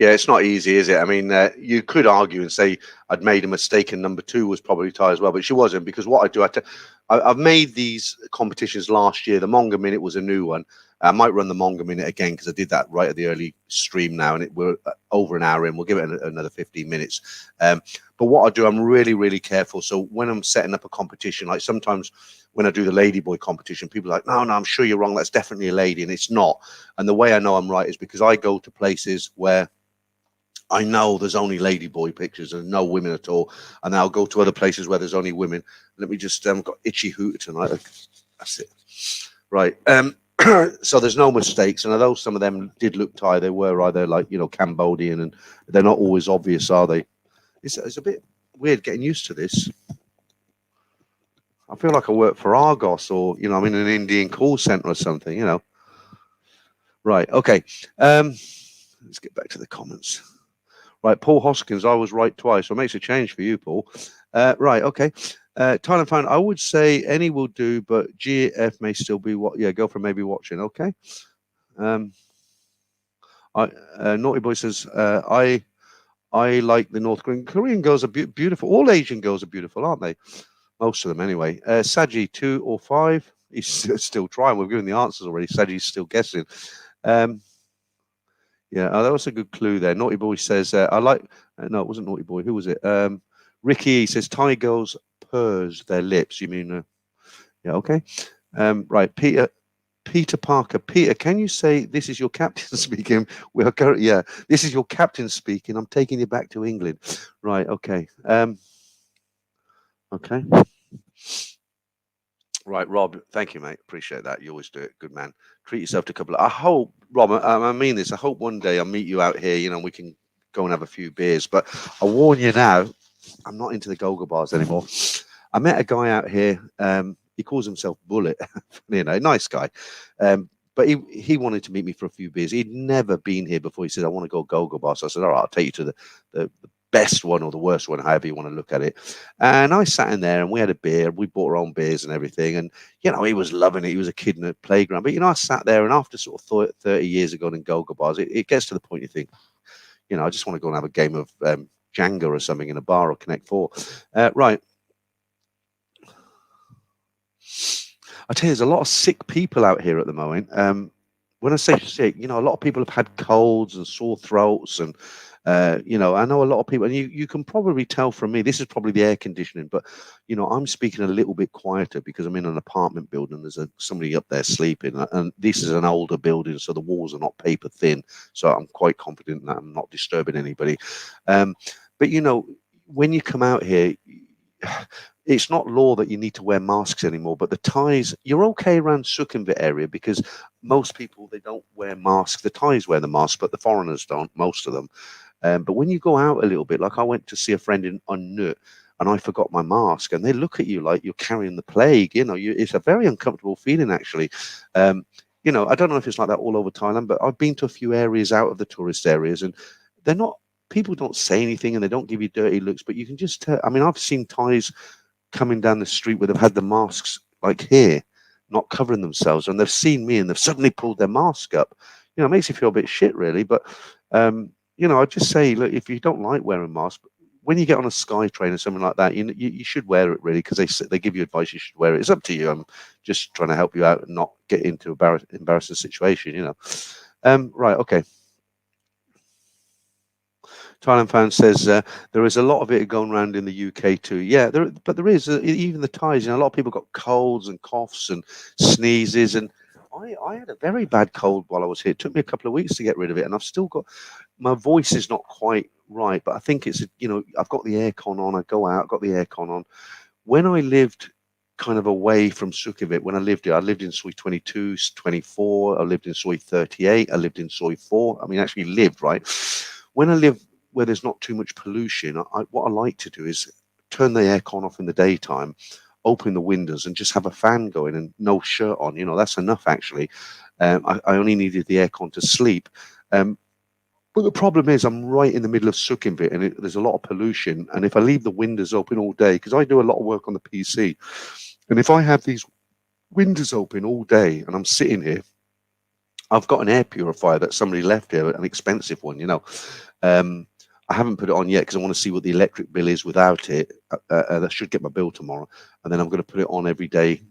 Yeah, it's not easy, is it? I mean, you could argue and say I'd made a mistake and number 2 was probably Thai as well, but she wasn't, because what I do, I've made these competitions last year. The Monga Minute was a new one. I might run the Monga Minute again because I did that right at the early stream now, and we're over an hour in. We'll give it another 15 minutes. But what I do, I'm really, really careful. So when I'm setting up a competition, like sometimes when I do the Ladyboy competition, people are like, no, I'm sure you're wrong. That's definitely a lady, and it's not. And the way I know I'm right is because I go to places where I know there's only Ladyboy pictures and no women at all, and I'll go to other places where there's only women. Let me just got itchy hooter tonight. That's it. Right. So there's no mistakes, and although some of them did look Thai, they were either like, you know, Cambodian, and they're not always obvious, are they? It's a bit weird getting used to this. I feel like I work for Argos, or, you know, I'm in an Indian call center or something, you know. Right. Okay. Let's get back to the comments. Right, Paul Hoskins, I was right twice, so it makes a change for you, Paul. Right, okay. Thailand fan, I would say any will do, but GF may still be what? Yeah, go for maybe watching. Okay. Naughty Boy says, I like the North Korean girls are beautiful. All Asian girls are beautiful, aren't they? Most of them, anyway. Saji, 2 or 5. He's still trying. We've given the answers already. Saji's still guessing. Yeah, that was a good clue there. Naughty Boy says, I like, no, it wasn't Naughty Boy. Who was it? Ricky says, Thai girls purrs their lips. You mean, yeah, okay. Right, Peter Parker. Peter, can you say this is your captain speaking? We are currently, yeah, this is your captain speaking. I'm taking you back to England. Right, okay. Okay. Right, Rob, thank you, mate. Appreciate that. You always do it. Good man. Treat yourself to a couple of, I hope, Rob, I mean this, I hope one day I'll meet you out here, you know, we can go and have a few beers. But I warn you now, I'm not into the go-go bars anymore. I met a guy out here, he calls himself Bullet, you know, nice guy. But he wanted to meet me for a few beers. He'd never been here before. He said, I want to go go-go bar. So I said, all right, I'll take you to the best one or the worst one, however you want to look at it. And I sat in there and we had a beer. We bought our own beers and everything. And, you know, he was loving it. He was a kid in the playground. But, you know, I sat there, and after sort of 30 years ago in go-go bars, it gets to the point you think, you know, I just want to go and have a game of Jenga or something in a bar or Connect 4. Right. I tell you, there's a lot of sick people out here at the moment. When I say sick, you know, a lot of people have had colds and sore throats, and you know, I know a lot of people, and you can probably tell from me, this is probably the air conditioning, but, you know, I'm speaking a little bit quieter because I'm in an apartment building. There's somebody up there sleeping, and this is an older building, so the walls are not paper thin. So I'm quite confident that I'm not disturbing anybody. But, you know, when you come out here, it's not law that you need to wear masks anymore, but the Thais, you're okay around Sukhumvit area because most people, they don't wear masks. The Thais wear the mask, but the foreigners don't, most of them. But when you go out a little bit, like I went to see a friend on Nut, and I forgot my mask, and they look at you like you're carrying the plague. You know, it's a very uncomfortable feeling, actually. You know, I don't know if it's like that all over Thailand, but I've been to a few areas out of the tourist areas, and they're not, people don't say anything and they don't give you dirty looks, but you can just tell. I mean, I've seen Thais coming down the street where they've had the masks like here, not covering themselves, and they've seen me and they've suddenly pulled their mask up. You know, it makes you feel a bit shit, really. But you know, I just say, look, if you don't like wearing masks, when you get on a sky train or something like that, you should wear it really, because they give you advice. You should wear it. It's up to you. I'm just trying to help you out and not get into embarrassing situation. Right. Okay. Thailand fan says there is a lot of it going around in the UK too. Yeah, but there is even the Thais. A lot of people got colds and coughs and sneezes, and I had a very bad cold while I was here. It took me a couple of weeks to get rid of it, and I've still got my voice is not quite right, but I think it's I've got the aircon on. I go out, I've got the aircon on. When I lived kind of away from Sukhumvit, when I lived here, I lived in Soi 22, 24. I lived in Soi 38. I lived in Soi 4. I mean, actually lived right when I live where there's not too much pollution. What I like to do is turn the aircon off in the daytime, open the windows, and just have a fan going and no shirt on. That's enough actually. I only needed the aircon to sleep. But the problem is I'm right in the middle of Sukhumvit, and there's a lot of pollution. And if I leave the windows open all day, because I do a lot of work on the PC, and if I have these windows open all day and I'm sitting here, I've got an air purifier that somebody left here, an expensive one, I haven't put it on yet because I want to see what the electric bill is without it. I should get my bill tomorrow, and then I'm going to put it on every day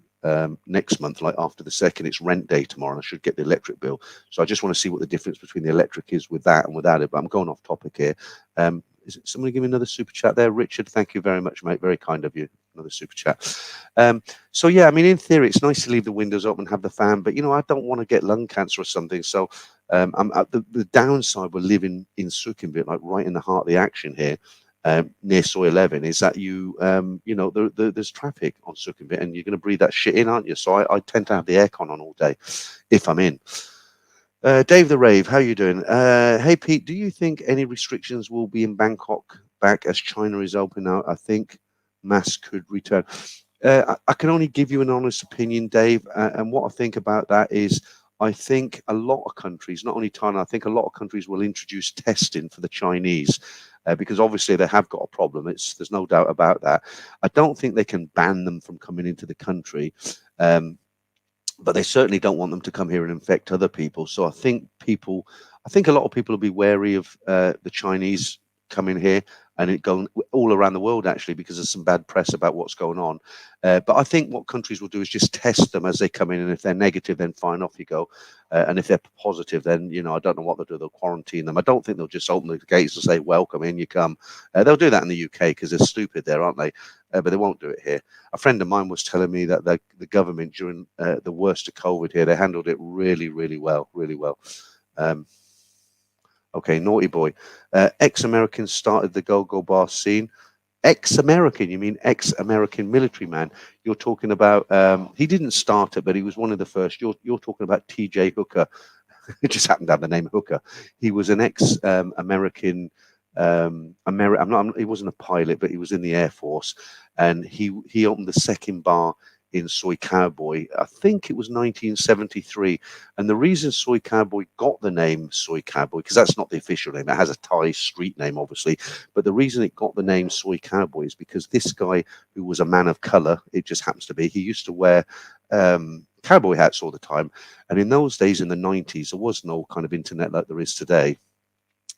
next month, like after the 2nd. It's rent day tomorrow, and I should get the electric bill. So I just want to see what the difference between the electric is with that and without it. But I'm going off topic here. Is it somebody give me another super chat there? Richard, thank you very much, mate. Very kind of you. Another super chat. So yeah, I mean, in theory, it's nice to leave the windows open and have the fan, but I don't want to get lung cancer or something. So I'm at the downside. We're living in Sukhumvit, like right in the heart of the action here, near Soi 11, is that there's traffic on Sukhumvit, and you're going to breathe that shit in, aren't you? So I tend to have the aircon on all day if I'm in. Dave the Rave, how you doing? Hey Pete, do you think any restrictions will be in Bangkok back as China is open now? I think mass could return. I can only give you an honest opinion, Dave, and what I think about that is I think a lot of countries, not only Thailand, I think a lot of countries will introduce testing for the Chinese because obviously they have got a problem. There's no doubt about that. I don't think they can ban them from coming into the country. But they certainly don't want them to come here and infect other people. So I think a lot of people will be wary of the Chinese coming here and it going all around the world, actually, because there's some bad press about what's going on. But I think what countries will do is just test them as they come in. And if they're negative, then fine, off you go. And if they're positive, then, I don't know what they'll do. They'll quarantine them. I don't think they'll just open the gates and say, welcome, in you come. They'll do that in the UK because they're stupid there, aren't they? But they won't do it here. A friend of mine was telling me that the government during the worst of COVID here, they handled it really, really well, really well. Okay, naughty boy. Ex-Americans started the go-go bar scene. Ex-American, you mean ex-American military man? You're talking about, he didn't start it, but he was one of the first. You're talking about T.J. Hooker. It just happened to have the name Hooker. He was an ex-American. He wasn't a pilot, but he was in the Air Force, and he opened the second bar in Soi Cowboy. I think it was 1973, and the reason Soi Cowboy got the name Soi Cowboy, because that's not the official name, it has a Thai street name obviously, but the reason it got the name Soi Cowboy is because this guy, who was a man of color, it just happens to be, he used to wear cowboy hats all the time, and in those days in the 90s there was no kind of internet like there is today.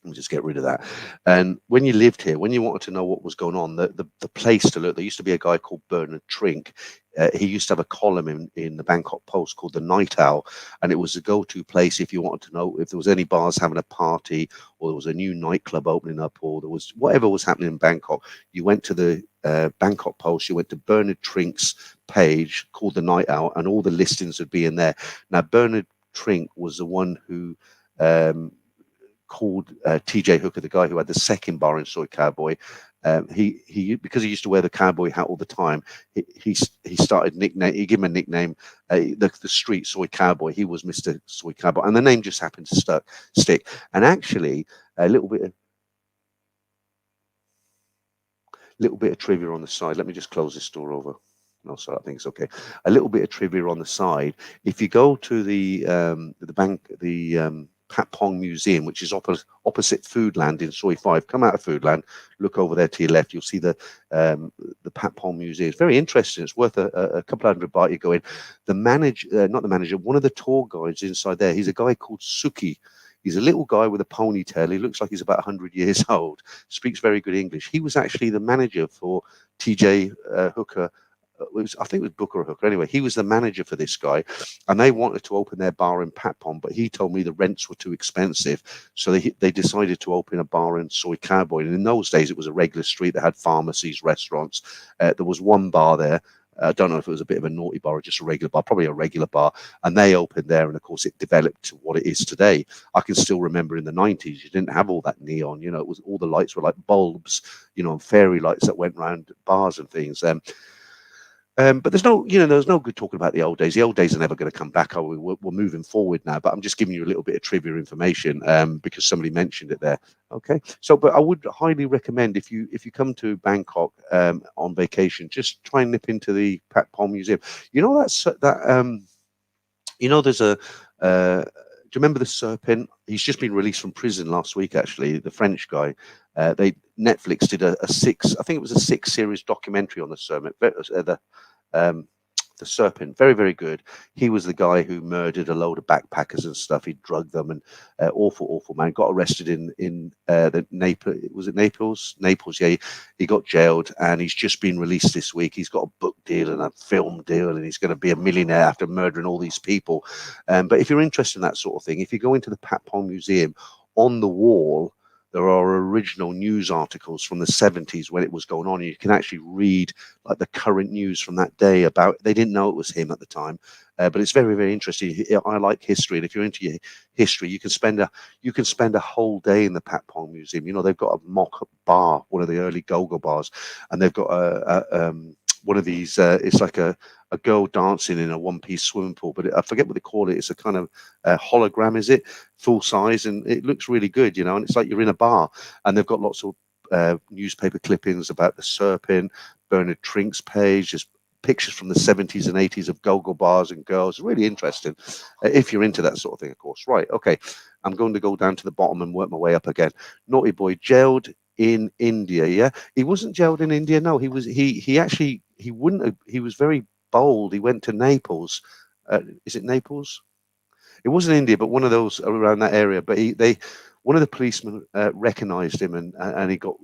We'll just get rid of that. And when you lived here, when you wanted to know what was going on, the place to look, there used to be a guy called Bernard Trink. He used to have a column in the Bangkok Post called the Night Owl, and it was the go-to place if you wanted to know if there was any bars having a party, or there was a new nightclub opening up, or there was whatever was happening in Bangkok. You went to the Bangkok Post, you went to Bernard Trink's page called the Night Owl, and all the listings would be in there. Now, Bernard Trink was the one who called T.J. Hooker, the guy who had the second bar in Soi Cowboy. He because he used to wear the cowboy hat all the time, he started nickname. He gave him a nickname, the street Soi Cowboy. He was Mr. Soi Cowboy, and the name just happened to stick. And actually, a little bit of trivia on the side. Let me just close this door over. No, sorry, I think it's okay. A little bit of trivia on the side. If you go to the Pat Pong Museum, which is opposite Foodland in Soi 5. Come out of Foodland, look over there to your left. You'll see the Pat Pong Museum. It's very interesting. It's worth a couple of $100 you go in. The manager, not the manager, one of the tour guides inside there. He's a guy called Suki. He's a little guy with a ponytail. He looks like he's about 100 years old. Speaks very good English. He was actually the manager for TJ Hooker. I think it was Booker or Hooker. Anyway, he was the manager for this guy, and they wanted to open their bar in Patpon, but he told me the rents were too expensive, so they decided to open a bar in Soi Cowboy. And in those days, it was a regular street that had pharmacies, restaurants. There was one bar there. I don't know if it was a bit of a naughty bar or just a regular bar, probably a regular bar. And they opened there, and of course, it developed to what it is today. I can still remember in the 90s, you didn't have all that neon. It was all the lights were like bulbs, and fairy lights that went around bars and things. But there's no good talking about the old days. The old days are never going to come back. We're moving forward now, but I'm just giving you a little bit of trivia information because somebody mentioned it there. Okay, but I would highly recommend if you come to Bangkok on vacation, just try and nip into the Pat Pom Museum. There's a. Do you remember the Serpent? He's just been released from prison last week. Actually, the French guy. Netflix did a six series documentary on the Serpent. The Serpent, very, very good. He was the guy who murdered a load of backpackers and stuff. He drugged them, and awful man. Got arrested in the Naples. Was it Naples? Naples, yeah. He got jailed, and he's just been released this week. He's got a book deal and a film deal, and he's going to be a millionaire after murdering all these people. But if you're interested in that sort of thing, if you go into the Pat Pom Museum, on the wall, there are original news articles from the 70s when it was going on. And you can actually read like the current news from that day about. They didn't know it was him at the time, but it's very, very interesting. I like history, and if you're into history, you can spend a whole day in the Pat Pong Museum. They've got a mock-up bar, one of the early go-go bars, and they've got one of these. It's like a girl dancing in a one-piece swimming pool, but I forget what they call it. It's a kind of hologram, is it? Full size, and it looks really good, and it's like you're in a bar. And they've got lots of newspaper clippings about the Serpent, Bernard Trink's page, just pictures from the 70s and 80s of go-go bars and girls. Really interesting if you're into that sort of thing, of course. Right, okay. I'm going to go down to the bottom and work my way up again. Naughty Boy, jailed in India. Yeah, he wasn't jailed in India. No, he was. He wouldn't have. He was very bold. He went to Naples. Is it Naples? It wasn't India, but one of those around that area. But one of the policemen recognized him, and he got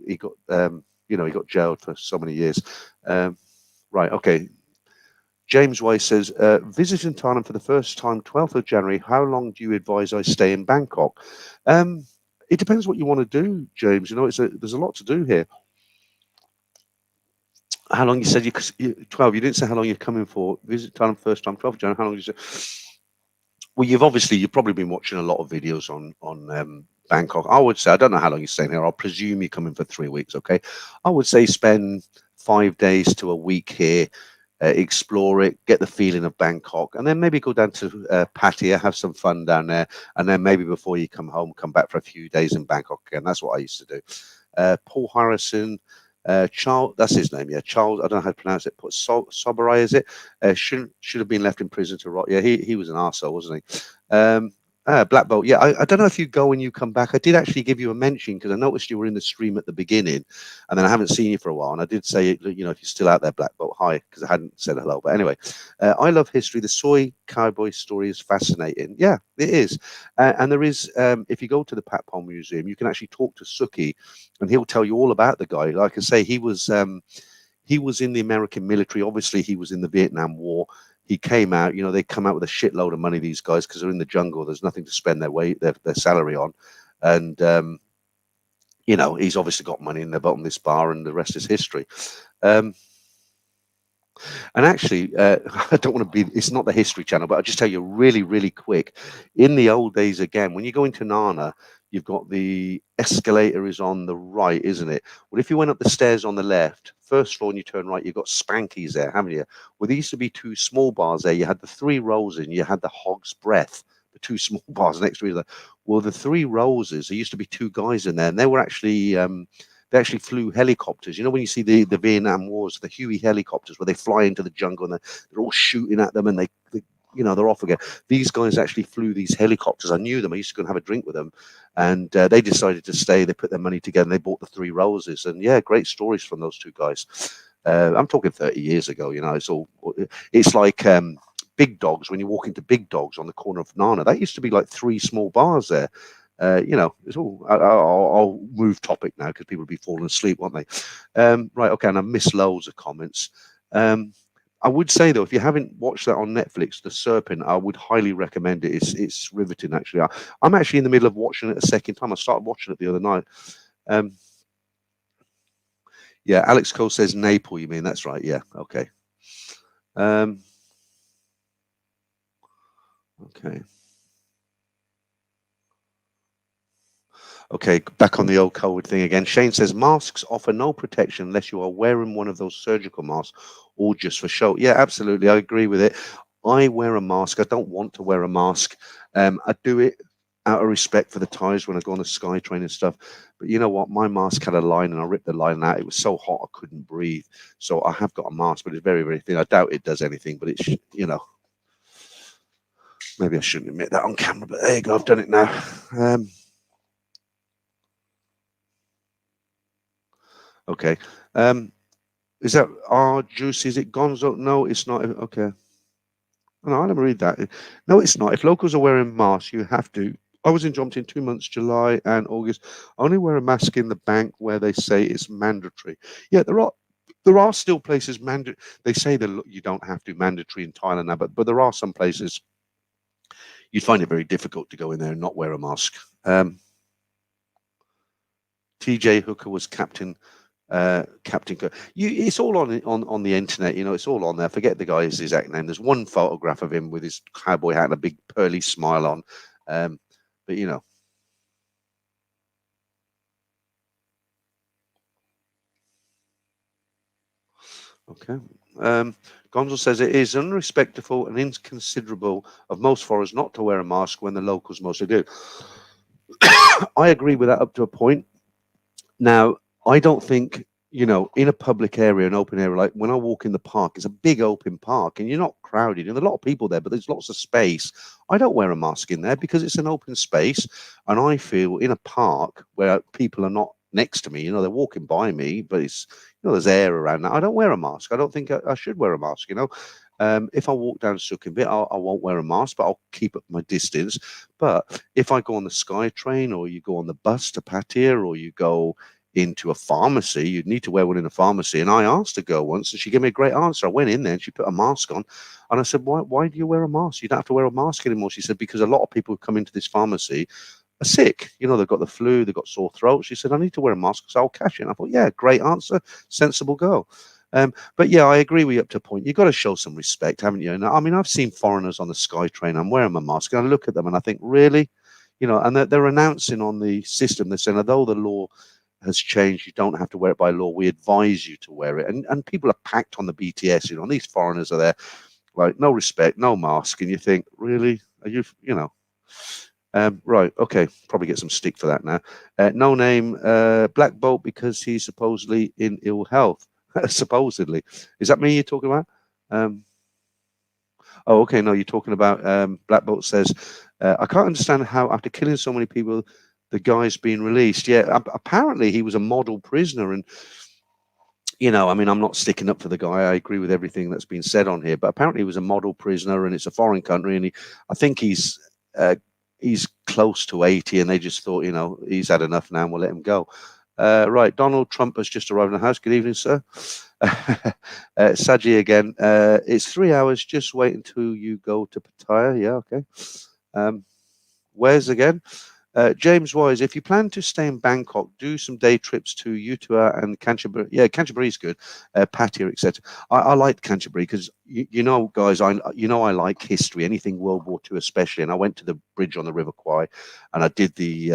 jailed for so many years. Right, okay. James Way says, visiting Thailand for the first time, 12th of January. How long do you advise I stay in Bangkok? It depends what you want to do, James. There's a lot to do here. How long you said 12? You didn't say how long you're coming for. Visit Thailand first time, 12th of January. How long you say? Well, you've probably been watching a lot of videos on Bangkok. I would say, I don't know how long you're staying here. I'll presume you're coming for 3 weeks. Okay, I would say spend 5 days to a week here. Explore it, get the feeling of Bangkok, and then maybe go down to Pattaya, have some fun down there, and then maybe before you come home, come back for a few days in Bangkok again. That's what I used to do. Paul Harrison, Charles, that's his name, yeah. Charles, I don't know how to pronounce it. Put Soberai, is it? Should have been left in prison to rot. Yeah, he was an arsehole, wasn't he? Black Bolt. Yeah, I don't know if you go when you come back. I did actually give you a mention because I noticed you were in the stream at the beginning, and then I haven't seen you for a while. And I did say, if you're still out there, Black Bolt, hi, because I hadn't said hello. But anyway, I love history. The Soi Cowboy story is fascinating. Yeah, it is. And there is, if you go to the Pat Pom Museum, you can actually talk to Suki, and he'll tell you all about the guy. Like I say, he was in the American military. Obviously, he was in the Vietnam War. He came out, they come out with a shitload of money, these guys, because they're in the jungle. There's nothing to spend their salary on. And, he's obviously got money in the bottom of this bar, and the rest is history. And actually, I don't want to it's not the History Channel, but I'll just tell you really, really quick. In the old days, again, when you go into Nana, you've got the escalator is on the right, isn't it? Well, if you went up the stairs on the left, first floor, and you turn right, you've got Spanky's there, haven't you? Well, there used to be 2 small bars there. You had the 3 Roses, and you had the Hog's Breath, the 2 small bars next to each other. Well, the 3 Roses, there used to be 2 guys in there, and they were actually... they actually flew helicopters. When you see the Vietnam Wars, the Huey helicopters, where they fly into the jungle and they're all shooting at them, and they're off again. These guys actually flew these helicopters. I knew them. I used to go and have a drink with them, and they decided to stay. They put their money together, and they bought the 3 Roses. And yeah, great stories from those 2 guys. I'm talking 30 years ago. It's like Big Dogs. When you walk into Big Dogs on the corner of Nana, that used to be like 3 small bars there. You know, it's all. I'll move topic now because people will be falling asleep, won't they? Right, okay, and I missed loads of comments. I would say though, if you haven't watched that on Netflix, The Serpent, I would highly recommend it. It's riveting actually. I'm actually in the middle of watching it a second time. I started watching it the other night. Yeah, Alex Cole says Naples. You mean that's right? Yeah, okay. Okay. Okay, back on the old COVID thing again. Shane says masks offer no protection unless you are wearing one of those surgical masks or just for show. Yeah, absolutely. I agree with it. I wear a mask. I don't want to wear a mask. I do it out of respect for the ties when I go on the SkyTrain and stuff. But you know what? My mask had a line and I ripped the line out. It was so hot I couldn't breathe. So I have got a mask, but it's very, very thin. I doubt it does anything, but it's, you know, maybe I shouldn't admit that on camera, but there you go. I've done it now. Okay. Is that our juice? Is it Gonzo? No, it's not. Okay. No, I never read that. No, it's not. If locals are wearing masks, you have to. I was in Jompton 2 months, July and August. I only wear a mask in the bank where they say it's mandatory. Yeah, there are still places They say that you don't have to mandatory in Thailand now, but there are some places you'd find it very difficult to go in there and not wear a mask. TJ Hooker was captain. Captain Kirk. It's all on the internet, you know, it's all on there. Forget the guy's exact name. There's one photograph of him with his cowboy hat and a big pearly smile on. But you know. Okay. Gonzo says it is unrespectful and inconsiderable of most foreigners not to wear a mask when the locals mostly do. I agree with that up to a point. Now, I don't think, you know, in a public area, an open area, like when I walk in the park, it's a big open park and you're not crowded. And there's a lot of people there, but there's lots of space. I don't wear a mask in there because it's an open space. And I feel in a park where people are not next to me, you know, they're walking by me, but it's, you know, there's air around that. I don't wear a mask. I don't think I should wear a mask, you know. If I walk down Sukhumvit, I won't wear a mask, but I'll keep up my distance. But if I go on the SkyTrain or you go on the bus to Pattaya or you go into a pharmacy, you'd need to wear one in a pharmacy. And I asked a girl once and she gave me a great answer. I went in there and she put a mask on and I said, why do you wear a mask? You don't have to wear a mask anymore. She said, because a lot of people who come into this pharmacy are sick. You know, they've got the flu, they've got sore throats. She said, I need to wear a mask because I'll catch it. And I thought, yeah, great answer, sensible girl. But yeah, I agree with you up to a point. You've got to show some respect, haven't you? And I mean, I've seen foreigners on the SkyTrain. I'm wearing my mask and I look at them and I think, really? You know, and they're announcing on the system, they're saying, although the law has changed, you don't have to wear it by law, we advise you to wear it. And people are packed on the BTS, you know, and these foreigners are there, like, no respect, no mask. And you think, really? Are you, you know? Right, okay, probably get some stick for that now. No name, Black Bolt, because he's supposedly in ill health. Supposedly. Is that me you're talking about? Oh, okay, no, you're talking about Black Bolt says, I can't understand how after killing so many people, the guy's been released. Yeah, apparently he was a model prisoner. And, you know, I mean, I'm not sticking up for the guy. I agree with everything that's been said on here. But apparently he was a model prisoner and it's a foreign country. And I think he's close to 80 and they just thought, you know, he's had enough now and we'll let him go. Right, Donald Trump has just arrived in the house. Good evening, sir. Saji again. It's 3 hours. Just wait until you go to Pattaya. Yeah, okay. Where's again? James Wise, if you plan to stay in Bangkok, do some day trips to Utua and Canterbury. Yeah, Canterbury is good. Pattaya, etc. I like Canterbury because you know, guys, I like history, anything World War II especially. And I went to the bridge on the River Kwai, and I did the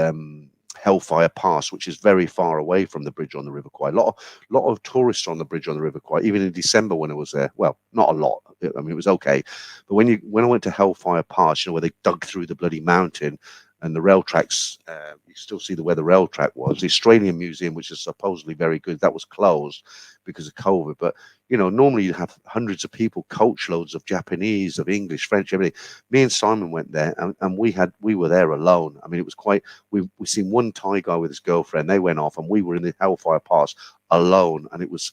Hellfire Pass, which is very far away from the bridge on the River Kwai. Lot of tourists on the bridge on the River Kwai, even in December when I was there. Well, not a lot. I mean, it was okay. But when I went to Hellfire Pass, you know, where they dug through the bloody mountain and the rail tracks, you still see where the rail track was. The Australian Museum, which is supposedly very good, that was closed because of COVID. But, you know, normally you have hundreds of people, coachloads of Japanese, of English, French, everything. Me and Simon went there and we were there alone. I mean, it was quite, we seen one Thai guy with his girlfriend. They went off and we were in the Hellfire Pass alone. And it was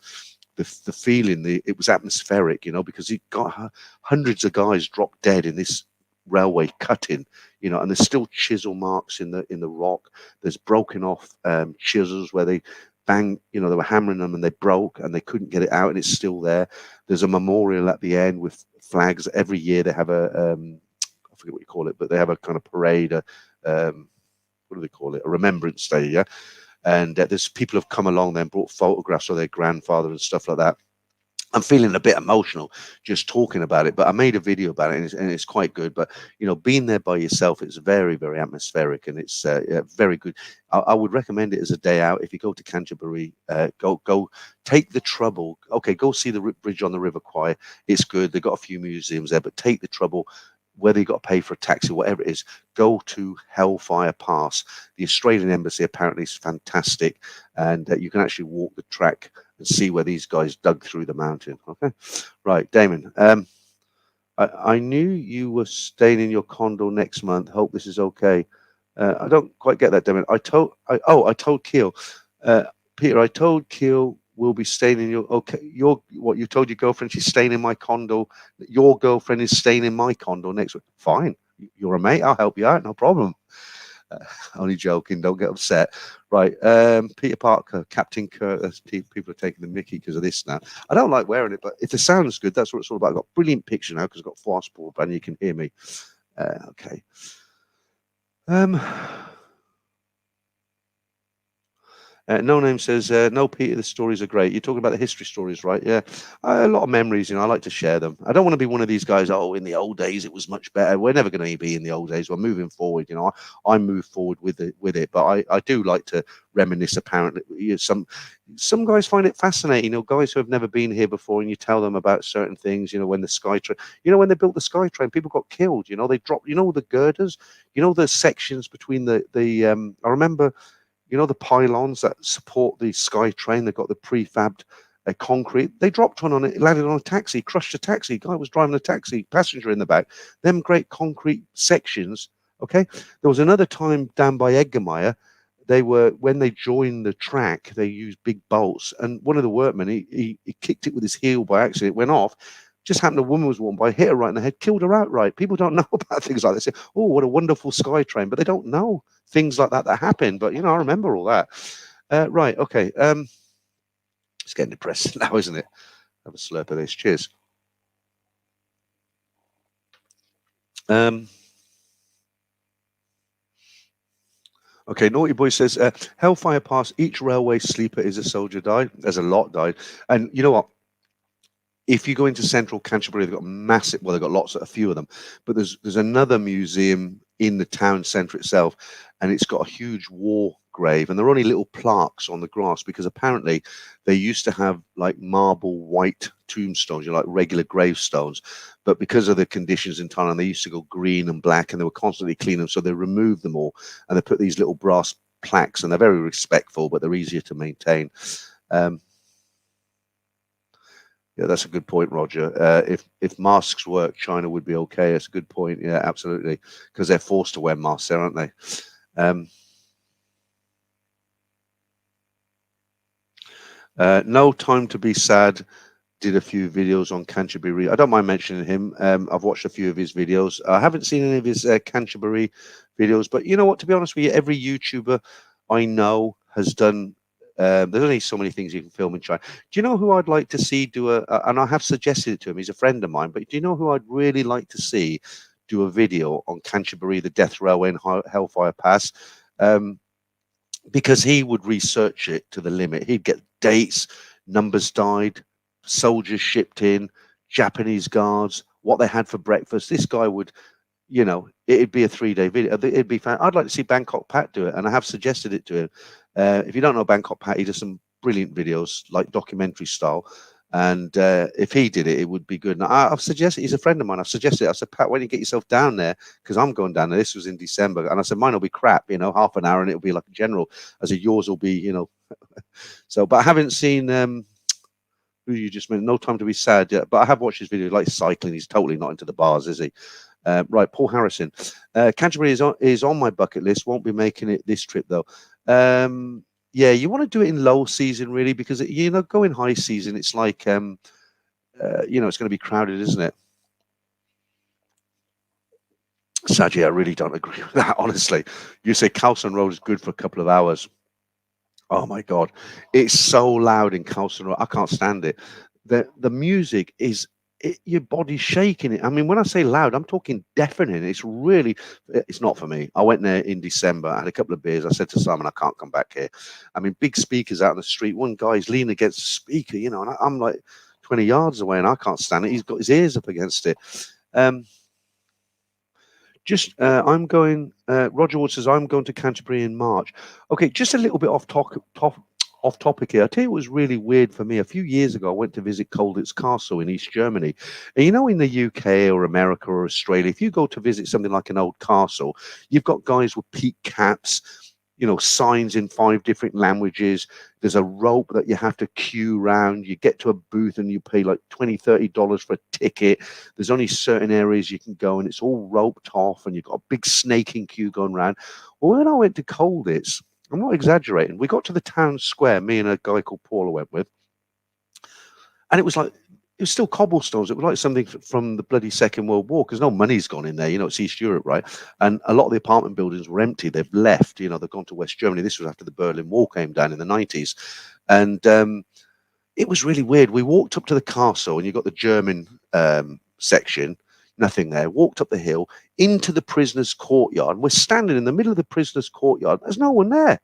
the feeling, it was atmospheric, you know, because he got hundreds of guys dropped dead in this railway cutting, you know, and there's still chisel marks in the rock. There's broken off chisels where they bang, you know, they were hammering them and they broke and they couldn't get it out, and it's still there. There's a memorial at the end with flags. Every year they have a I forget what you call it, but they have a kind of parade, what do they call it? A remembrance day, yeah. And there's people have come along then, brought photographs of their grandfather and stuff like that. I'm feeling a bit emotional just talking about it, but I made a video about it, and it's quite good. But you know, being there by yourself, it's very, very atmospheric, and it's very good. I would recommend it as a day out. If you go to Canterbury, go take the trouble. Okay, go see the bridge on the River Kwai. It's good. They've got a few museums there, but take the trouble. Whether you got to pay for a taxi, whatever it is, go to Hellfire Pass. The Australian Embassy apparently is fantastic, and you can actually walk the track and see where these guys dug through the mountain. Okay, right, Damon. I knew you were staying in your condo next month. Hope this is okay. I don't quite get that, Damon. I told Keel, Peter. I told Keel we'll be staying in your what you told your girlfriend she's staying in my condo. Your girlfriend is staying in my condo next week. Fine, you're a mate. I'll help you out. No problem. Only joking. Don't get upset. Right. Peter Parker, Captain Kirk. People are taking the mickey because of this now. I don't like wearing it, but if the sound's good, that's what it's all about. I've got a brilliant picture now because I've got fast broadband. You can hear me. Okay. No Name says, no, Peter, the stories are great. You're talking about the history stories, right? Yeah. A lot of memories, you know, I like to share them. I don't want to be one of these guys, oh, in the old days, it was much better. We're never going to be in the old days. We're moving forward, you know. I move forward with it, but I do like to reminisce, apparently. You know, some guys find it fascinating, you know, guys who have never been here before, and you tell them about certain things, you know, when the SkyTrain, you know, when they built the SkyTrain, people got killed, you know, they dropped, you know, the girders, you know, the sections between I remember, you know, the pylons that support the SkyTrain, they've got the prefabbed concrete. They dropped one on it, landed on a taxi, crushed a taxi. Guy was driving a taxi, passenger in the back. Them great concrete sections. Okay. There was another time down by Edgermeyer. When they joined the track, they used big bolts, and one of the workmen, he kicked it with his heel by accident. It went off. Just happened a woman was walking by, hit her right in the head, killed her outright. People don't know about things like this. Oh, what a wonderful SkyTrain, but they don't know things like that happen. But you know, I remember all that. Right, okay. It's getting depressed now, isn't it? Have a slurp of this. Cheers. Okay, Naughty Boy says, Hellfire Pass, each railway sleeper is a soldier died. There's a lot died. And you know what? If you go into central Canterbury, they've got massive, well, they've got a few of them, but there's another museum in the town centre itself, and it's got a huge war grave, and there are only little plaques on the grass because apparently they used to have like marble white tombstones, you know, like regular gravestones, but because of the conditions in Thailand, they used to go green and black, and they were constantly cleaning them, so they removed them all, and they put these little brass plaques, and they're very respectful, but they're easier to maintain. Yeah, that's a good point, Roger. If masks work, China would be okay. That's a good point. Yeah, absolutely, because they're forced to wear masks, aren't they? No Time to Be Sad did a few videos on Canterbury. I don't mind mentioning him. I've watched a few of his videos. I haven't seen any of his Canterbury videos, but you know what? To be honest with you, every YouTuber I know has done. There's only so many things you can film in China. Do you know who I'd like to see do and I have suggested it to him, he's a friend of mine, but do you know who I'd really like to see do a video on Canterbury, the Death Railway and Hellfire Pass? Because he would research it to the limit. He'd get dates, numbers died, soldiers shipped in, Japanese guards, what they had for breakfast. This guy would, you know, it'd be a 3-day video. It'd be fun. I'd like to see Bangkok Pat do it, and I have suggested it to him. If you don't know Bangkok Pat, he does some brilliant videos, like documentary style. And if he did it, it would be good. And I've suggested, he's a friend of mine. I've suggested, I said, Pat, why don't you get yourself down there? Because I'm going down there. This was in December. And I said, mine will be crap, you know, half an hour and it'll be like a general. I said, yours will be, you know. So, but I haven't seen, who you just mentioned, No Time to Be Sad yet. But I have watched his video, like cycling. He's totally not into the bars, is he? Right, Paul Harrison. Canterbury is on my bucket list. Won't be making it this trip, though. Yeah, you want to do it in low season, really, because you know, go in high season, it's like, you know, it's going to be crowded, isn't it? Saji, I really don't agree with that, honestly. You say Calson Road is good for a couple of hours. Oh my God, it's so loud in Calson Road. I can't stand it. The music is your body's shaking it. I mean, when I say loud, I'm talking deafening. It's really, it's not for me. I went there in December. I had a couple of beers. I said to Simon, I can't come back here. I mean, big speakers out on the street. One guy's leaning against the speaker, you know, and I'm like 20 yards away, and I can't stand it. He's got his ears up against it. Um, I'm going. Roger Wood says I'm going to Canterbury in March. Okay, just a little bit off topic here. I tell you, what was really weird for me. A few years ago, I went to visit Colditz Castle in East Germany. And you know, in the UK or America or Australia, if you go to visit something like an old castle, you've got guys with peak caps, you know, signs in 5 different languages. There's a rope that you have to queue round. You get to a booth and you pay like $20, $30 for a ticket. There's only certain areas you can go, and it's all roped off, and you've got a big snaking queue going round. Well, when I went to Colditz, I'm not exaggerating, we got to the town square, me and a guy called Paul I went with, and it was like, it was still cobblestones. It was like something from the bloody Second World War, because no money's gone in there. You know, it's East Europe, right? And a lot of the apartment buildings were empty. They've left. You know, they've gone to West Germany. This was after the Berlin Wall came down in the 90s. And it was really weird. We walked up to the castle, and you got the German section, nothing there. Walked up the hill into the prisoners' courtyard. We're standing in the middle of the prisoners' courtyard. There's no one there.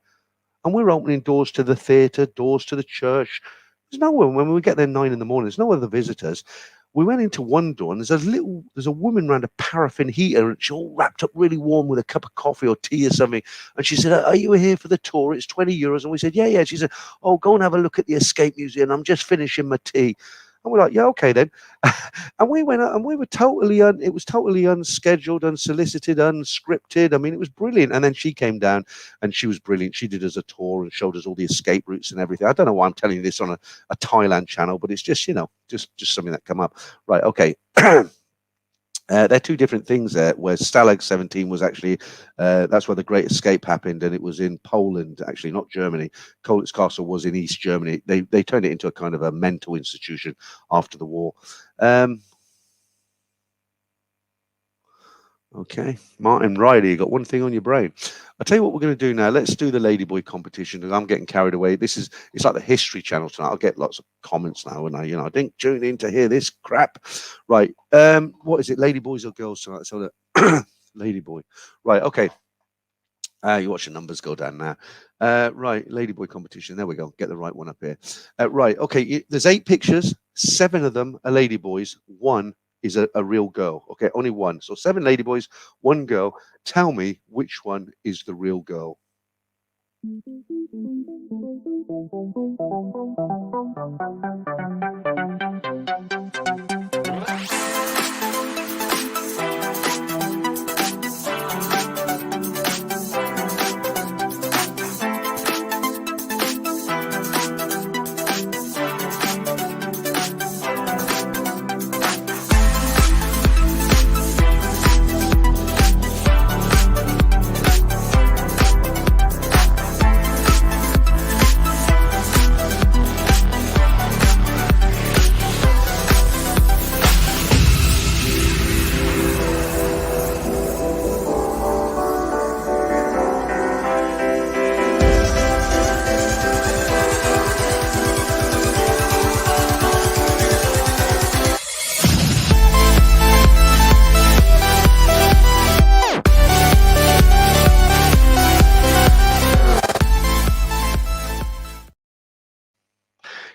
And we're opening doors to the theatre, doors to the church. There's no one. When we get there 9 in the morning, there's no other visitors. We went into one door, and there's a woman around a paraffin heater, and she's all wrapped up really warm with a cup of coffee or tea or something. And she said, "Are you here for the tour? It's €20." And we said, "Yeah." She said, "Oh, go and have a look at the Escape Museum. I'm just finishing my tea." And we're like, "Yeah, okay then." And we went out, and we were it was totally unscheduled, unsolicited, unscripted. I mean, it was brilliant. And then she came down, and she was brilliant. She did us a tour and showed us all the escape routes and everything. I don't know why I'm telling you this on a Thailand channel, but it's just, you know, just something that come up. Right, okay. They're 2 different things there, where Stalag 17 was actually, that's where the Great Escape happened, and it was in Poland, actually, not Germany. Colditz Castle was in East Germany. They turned it into a kind of a mental institution after the war. Okay, Martin Riley, you got one thing on your brain. I'll tell you what we're going to do now. Let's do the Ladyboy competition, and I'm getting carried away. It's like the History Channel tonight. I'll get lots of comments now, and I didn't tune in to hear this crap. Right, what is it, Ladyboys or girls tonight? So that Ladyboy. Right, okay. You watch the numbers go down now. Right, Ladyboy competition. There we go. Get the right one up here. Right, okay. There's 8 pictures. 7 of them are ladyboys. 1 is a real girl. Okay, only 1. So 7 ladyboys, 1 girl. Tell me which one is the real girl.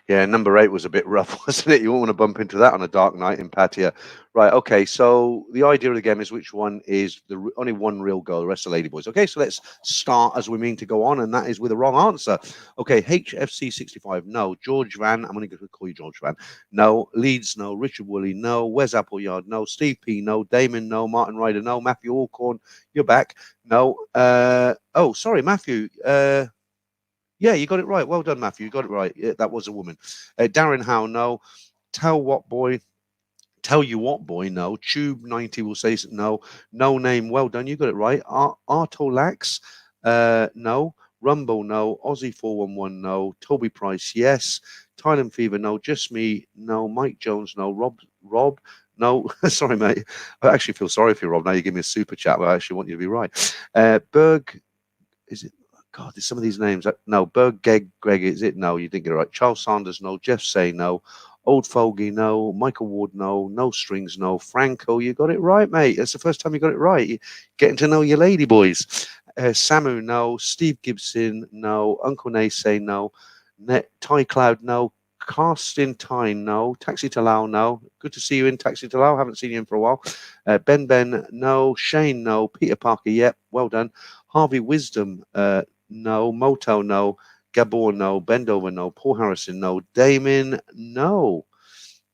Yeah, number 8 was a bit rough, wasn't it? You won't want to bump into that on a dark night in Pattaya. Right, okay, so the idea of the game is which one is only 1 real girl, the rest are ladyboys. Okay, so let's start as we mean to go on, and that is with a wrong answer. Okay, HFC65, no. George Van, I'm going to call you George Van. No. Leeds, no. Richard Woolley, no. Wes Appleyard, no. Steve P, no. Damon, no. Martin Ryder, no. Matthew Alcorn, you're back. No. Oh, sorry, Matthew. Yeah, you got it right. Well done, Matthew. You got it right. Yeah, that was a woman. Darren Howe, no. Tell you what boy, no. Tube 90 will say no. No name, well done. You got it right. Artolax, no. Rumble, no. Aussie 411, no. Toby Price, yes. Thailand Fever, no. Just Me, no. Mike Jones, no. Rob, No, sorry, mate. I actually feel sorry for you, Rob. Now you give me a super chat, but I actually want you to be right. Berg, is it? God, there's some of these names. No, Berg, Greg, is it? No, you didn't get it right. Charles Sanders, no. Jeff Say, no. Old Fogey, no. Michael Ward, no. No Strings, no. Franco, you got it right, mate. That's the first time you got it right. You're getting to know your ladyboys. Samu, no. Steve Gibson, no. Uncle Nay, say no. Ty Cloud, no. Carstin Tyne, no. Taxi Talau, no. Good to see you in, Taxi Talau. Haven't seen you in for a while. Ben, no. Shane, no. Peter Parker, yep. Well done. Harvey Wisdom, no. Moto, no. Gabor, no. Bendover, no. Paul Harrison, no. Damon, no.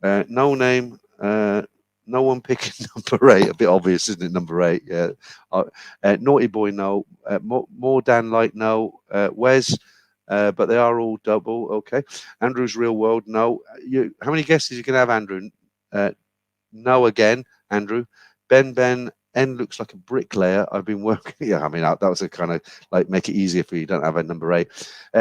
No name, no one picking number 8. A bit obvious, isn't it? Number 8, yeah. Naughty Boy, no. More Dan Light, no. Wes, but they are all double. Okay. Andrew's Real World, no. How many guesses you can have, Andrew? No again, Andrew. Ben, N looks like a bricklayer. I've been working. Yeah, I mean, that was a kind of like make it easier for you. Don't have a number 8.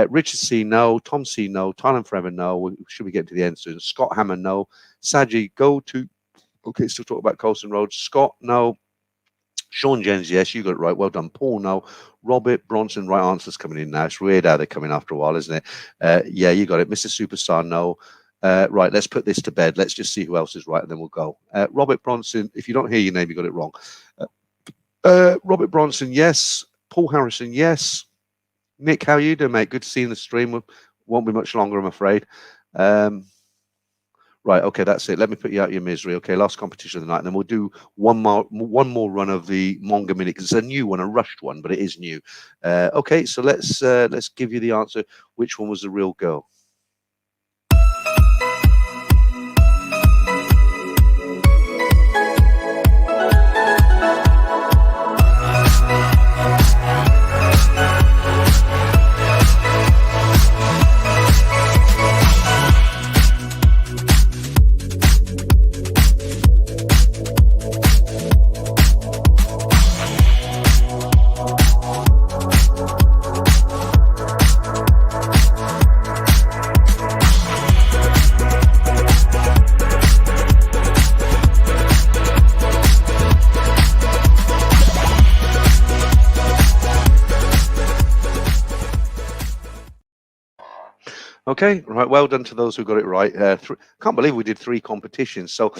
Richard C, no. Tom C, no. Thailand Forever, no. Should we get to the end soon? Scott Hammer, no. Saji, go to. Okay, still talk about Colson Road. Scott, no. Sean Jens, yes, you got it right. Well done. Paul, no. Robert Bronson, right answers coming in now. It's weird how they're coming after a while, isn't it? Yeah, you got it. Mr. Superstar, no. Right, let's put this to bed. Let's just see who else is right, and then we'll go. Robert Bronson, if you don't hear your name, you got it wrong. Robert Bronson, yes. Paul Harrison, yes. Nick, how are you doing, mate? Good to see you in the stream. Won't be much longer, I'm afraid. Right, okay, that's it. Let me put you out of your misery. Okay, last competition of the night, and then we'll do one more run of the Monga Minute, because it's a new one, a rushed one, but it is new. Okay, so let's give you the answer. Which one was the real girl? Okay, right. Well done to those who got it right. Can't believe we did 3 competitions. So,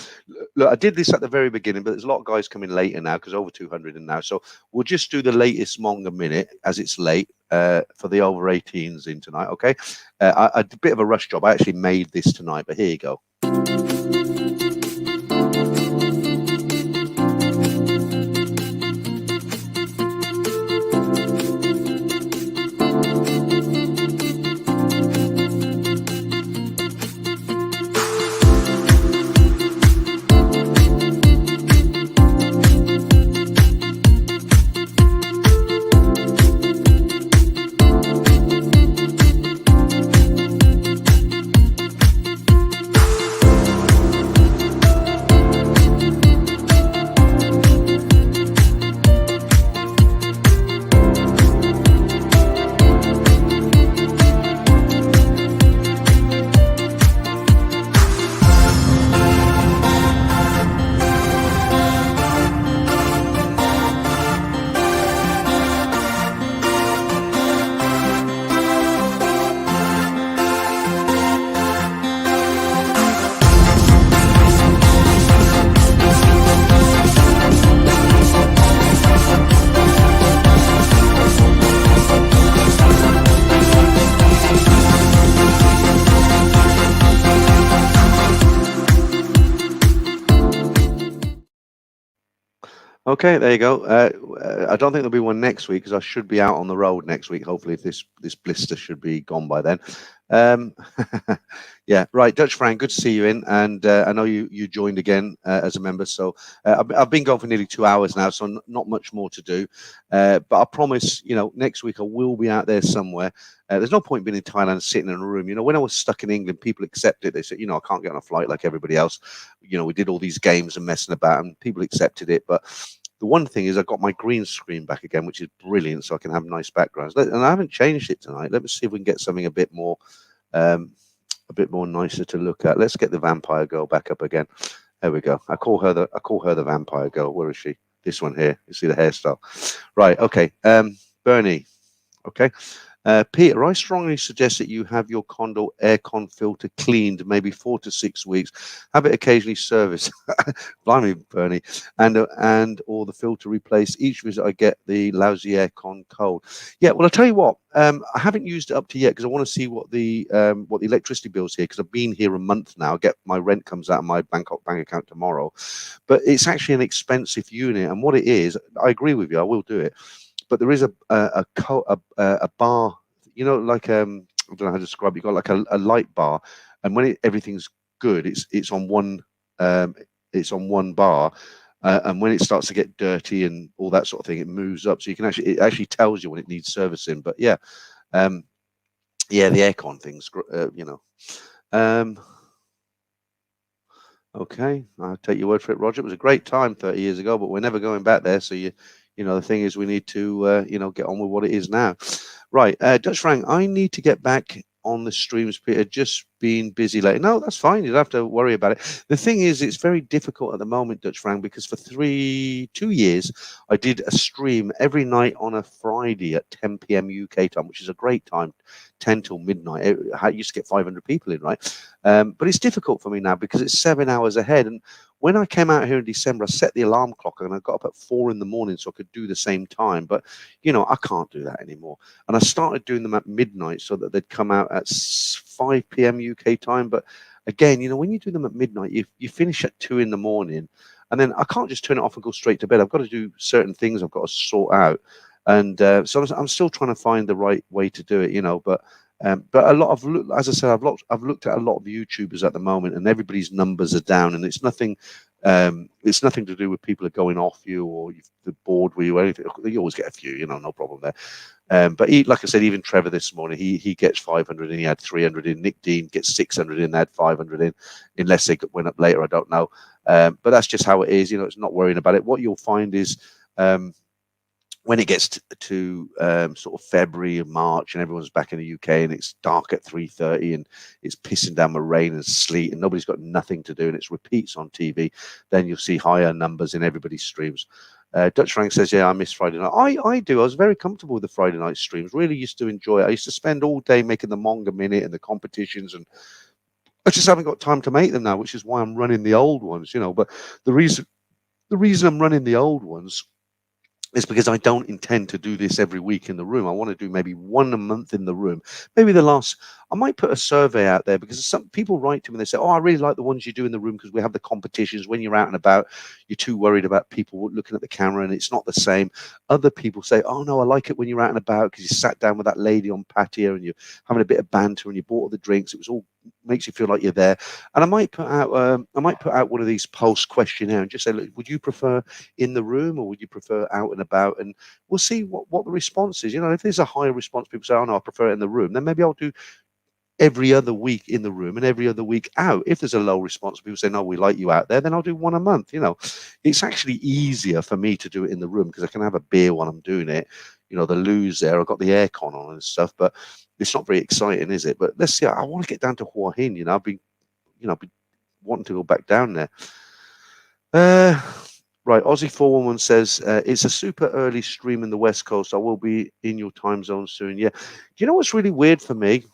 look, I did this at the very beginning, but there's a lot of guys coming later now because over 200 in now. So we'll just do the latest Monga Minute as it's late for the over 18s in tonight. Okay, I did a bit of a rush job. I actually made this tonight, but here you go. Okay, there you go. I don't think there'll be one next week because I should be out on the road next week. Hopefully, if this blister should be gone by then. Yeah, right. Dutch Frank, good to see you in, and I know you joined again as a member. So I've been going for nearly 2 hours now, so not much more to do. But I promise, next week I will be out there somewhere. There's no point being in Thailand sitting in a room. When I was stuck in England, people accepted it. They said, I can't get on a flight like everybody else. We did all these games and messing about, and people accepted it. But the one thing is I got my green screen back again, which is brilliant, so I can have nice backgrounds. And I haven't changed it tonight. Let me see if we can get something a bit more nicer to look at. Let's get the vampire girl back up again. There we go. I call her the vampire girl. Where is she? This one here. You see the hairstyle. Right. Okay. Bernie. Okay. Peter, I strongly suggest that you have your condo aircon filter cleaned, maybe 4 to 6 weeks. Have it occasionally serviced. Blimey, Bernie, and or the filter replaced. Each visit, I get the lousy aircon cold. Yeah, well, I'll tell you what. I haven't used it up to yet because I want to see what the electricity bill's here, because I've been here a month now. My rent comes out of my Bangkok bank account tomorrow, but it's actually an expensive unit, and what it is, I agree with you. I will do it. But there is a bar, you know, like I don't know how to describe it. You got like a light bar, and when everything's good, it's on one bar, and when it starts to get dirty and all that sort of thing, it moves up. So it actually tells you when it needs servicing. But yeah, the aircon things, you know. Okay, I'll take your word for it, Roger. It was a great time 30 years ago, but we're never going back there. So you know, the thing is, we need to, get on with what it is now. Right, Dutch Frank, I need to get back on the streams, Peter. Just being busy lately. No, that's fine. You don't have to worry about it. The thing is, it's very difficult at the moment, Dutch Frank, because for 2 years, I did a stream every night on a Friday at 10 p.m. UK time, which is a great time, 10 till midnight. I used to get 500 people in, right? But it's difficult for me now because it's 7 hours ahead. And when I came out here in December, I set the alarm clock and I got up at 4 in the morning so I could do the same time. But, you know, I can't do that anymore. And I started doing them at midnight so that they'd come out at 5 p.m. UK time. But again, you know, when you do them at midnight, you finish at 2 in the morning. And then I can't just turn it off and go straight to bed. I've got to do certain things I've got to sort out. And so I'm still trying to find the right way to do it, you know. But a lot of, as I said, I've looked at a lot of YouTubers at the moment, and everybody's numbers are down, and it's nothing to do with people are going off you or you're bored with you or anything. You always get a few, you know, no problem there. But like I said, even Trevor this morning, he gets 500 in, he had 300 in. Nick Dean gets 600 in, they had 500 in, unless they went up later, I don't know. But that's just how it is, you know. It's not worrying about it. What you'll find is when it gets to sort of February and March and everyone's back in the UK and it's dark at 3:30 and it's pissing down with rain and sleet and nobody's got nothing to do and it's repeats on TV, then you'll see higher numbers in everybody's streams. Dutch Frank says, yeah, I miss Friday night. I do. I was very comfortable with the Friday night streams. Really used to enjoy it. I used to spend all day making the manga minute and the competitions, and I just haven't got time to make them now, which is why I'm running the old ones, you know. But the reason I'm running the old ones is because I don't intend to do this every week in the room. I want to do maybe one a month in the room. Maybe I might put a survey out there, because some people write to me and they say, oh, I really like the ones you do in the room because we have the competitions. When you're out and about, you're too worried about people looking at the camera and it's not the same. Other people say, oh, no, I like it when you're out and about because you sat down with that lady on patio and you're having a bit of banter and you bought all the drinks. It was all makes you feel like you're there. And I might put out one of these pulse questionnaire and just say, look, would you prefer in the room or would you prefer out and about? And we'll see what the response is. You know, if there's a higher response, people say, oh no, I prefer it in the room, then maybe I'll do every other week in the room and every other week out. If there's a low response, people say, no, we like you out there, then I'll do one a month. You know, it's actually easier for me to do it in the room because I can have a beer while I'm doing it. You know, the loos there, I've got the aircon on and stuff, but it's not very exciting, is it? But let's see. I want to get down to Hua Hin. You know, I've been wanting to go back down there. Right, Aussie 411 says it's a super early stream in the West Coast. I will be in your time zone soon. Yeah. Do you know what's really weird for me?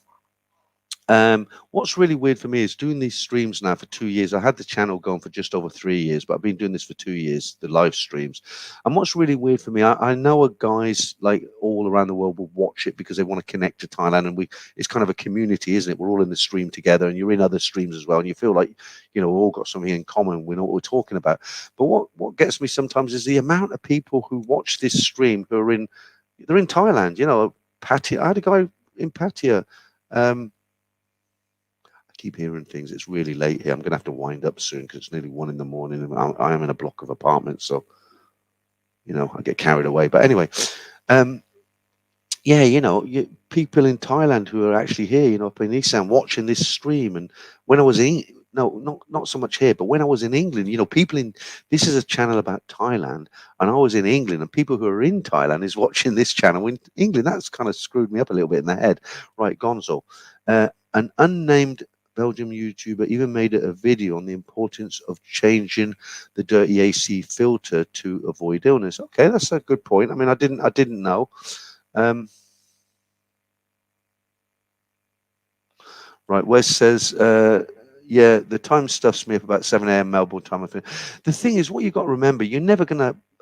What's really weird for me is doing these streams now for 2 years. I had the channel going for just over 3 years, but I've been doing this for 2 years, the live streams. And what's really weird for me, I know guys like all around the world will watch it because they want to connect to Thailand, and it's kind of a community, isn't it? We're all in the stream together, and you're in other streams as well, and you feel like, you know, we've all got something in common. We know what we're talking about. But what gets me sometimes is the amount of people who watch this stream who are they're in Thailand. You know, Pattaya. I had a guy in Pattaya. Keep hearing things. It's really late here. I'm going to have to wind up soon because it's nearly 1 in the morning and I am in a block of apartments. So, you know, I get carried away. But anyway, yeah, you know, people in Thailand who are actually here, you know, up in Isan watching this stream. And when I was not so much here, but when I was in England, you know, this is a channel about Thailand, and I was in England, and people who are in Thailand is watching this channel in England. That's kind of screwed me up a little bit in the head. Right, Gonzo. An unnamed Belgium YouTuber even made a video on the importance of changing the dirty AC filter to avoid illness. Okay, that's a good point. I mean, I didn't know. Right, Wes says, yeah, the time stuffs me up about 7 a.m. Melbourne time. The thing is, what you got to remember,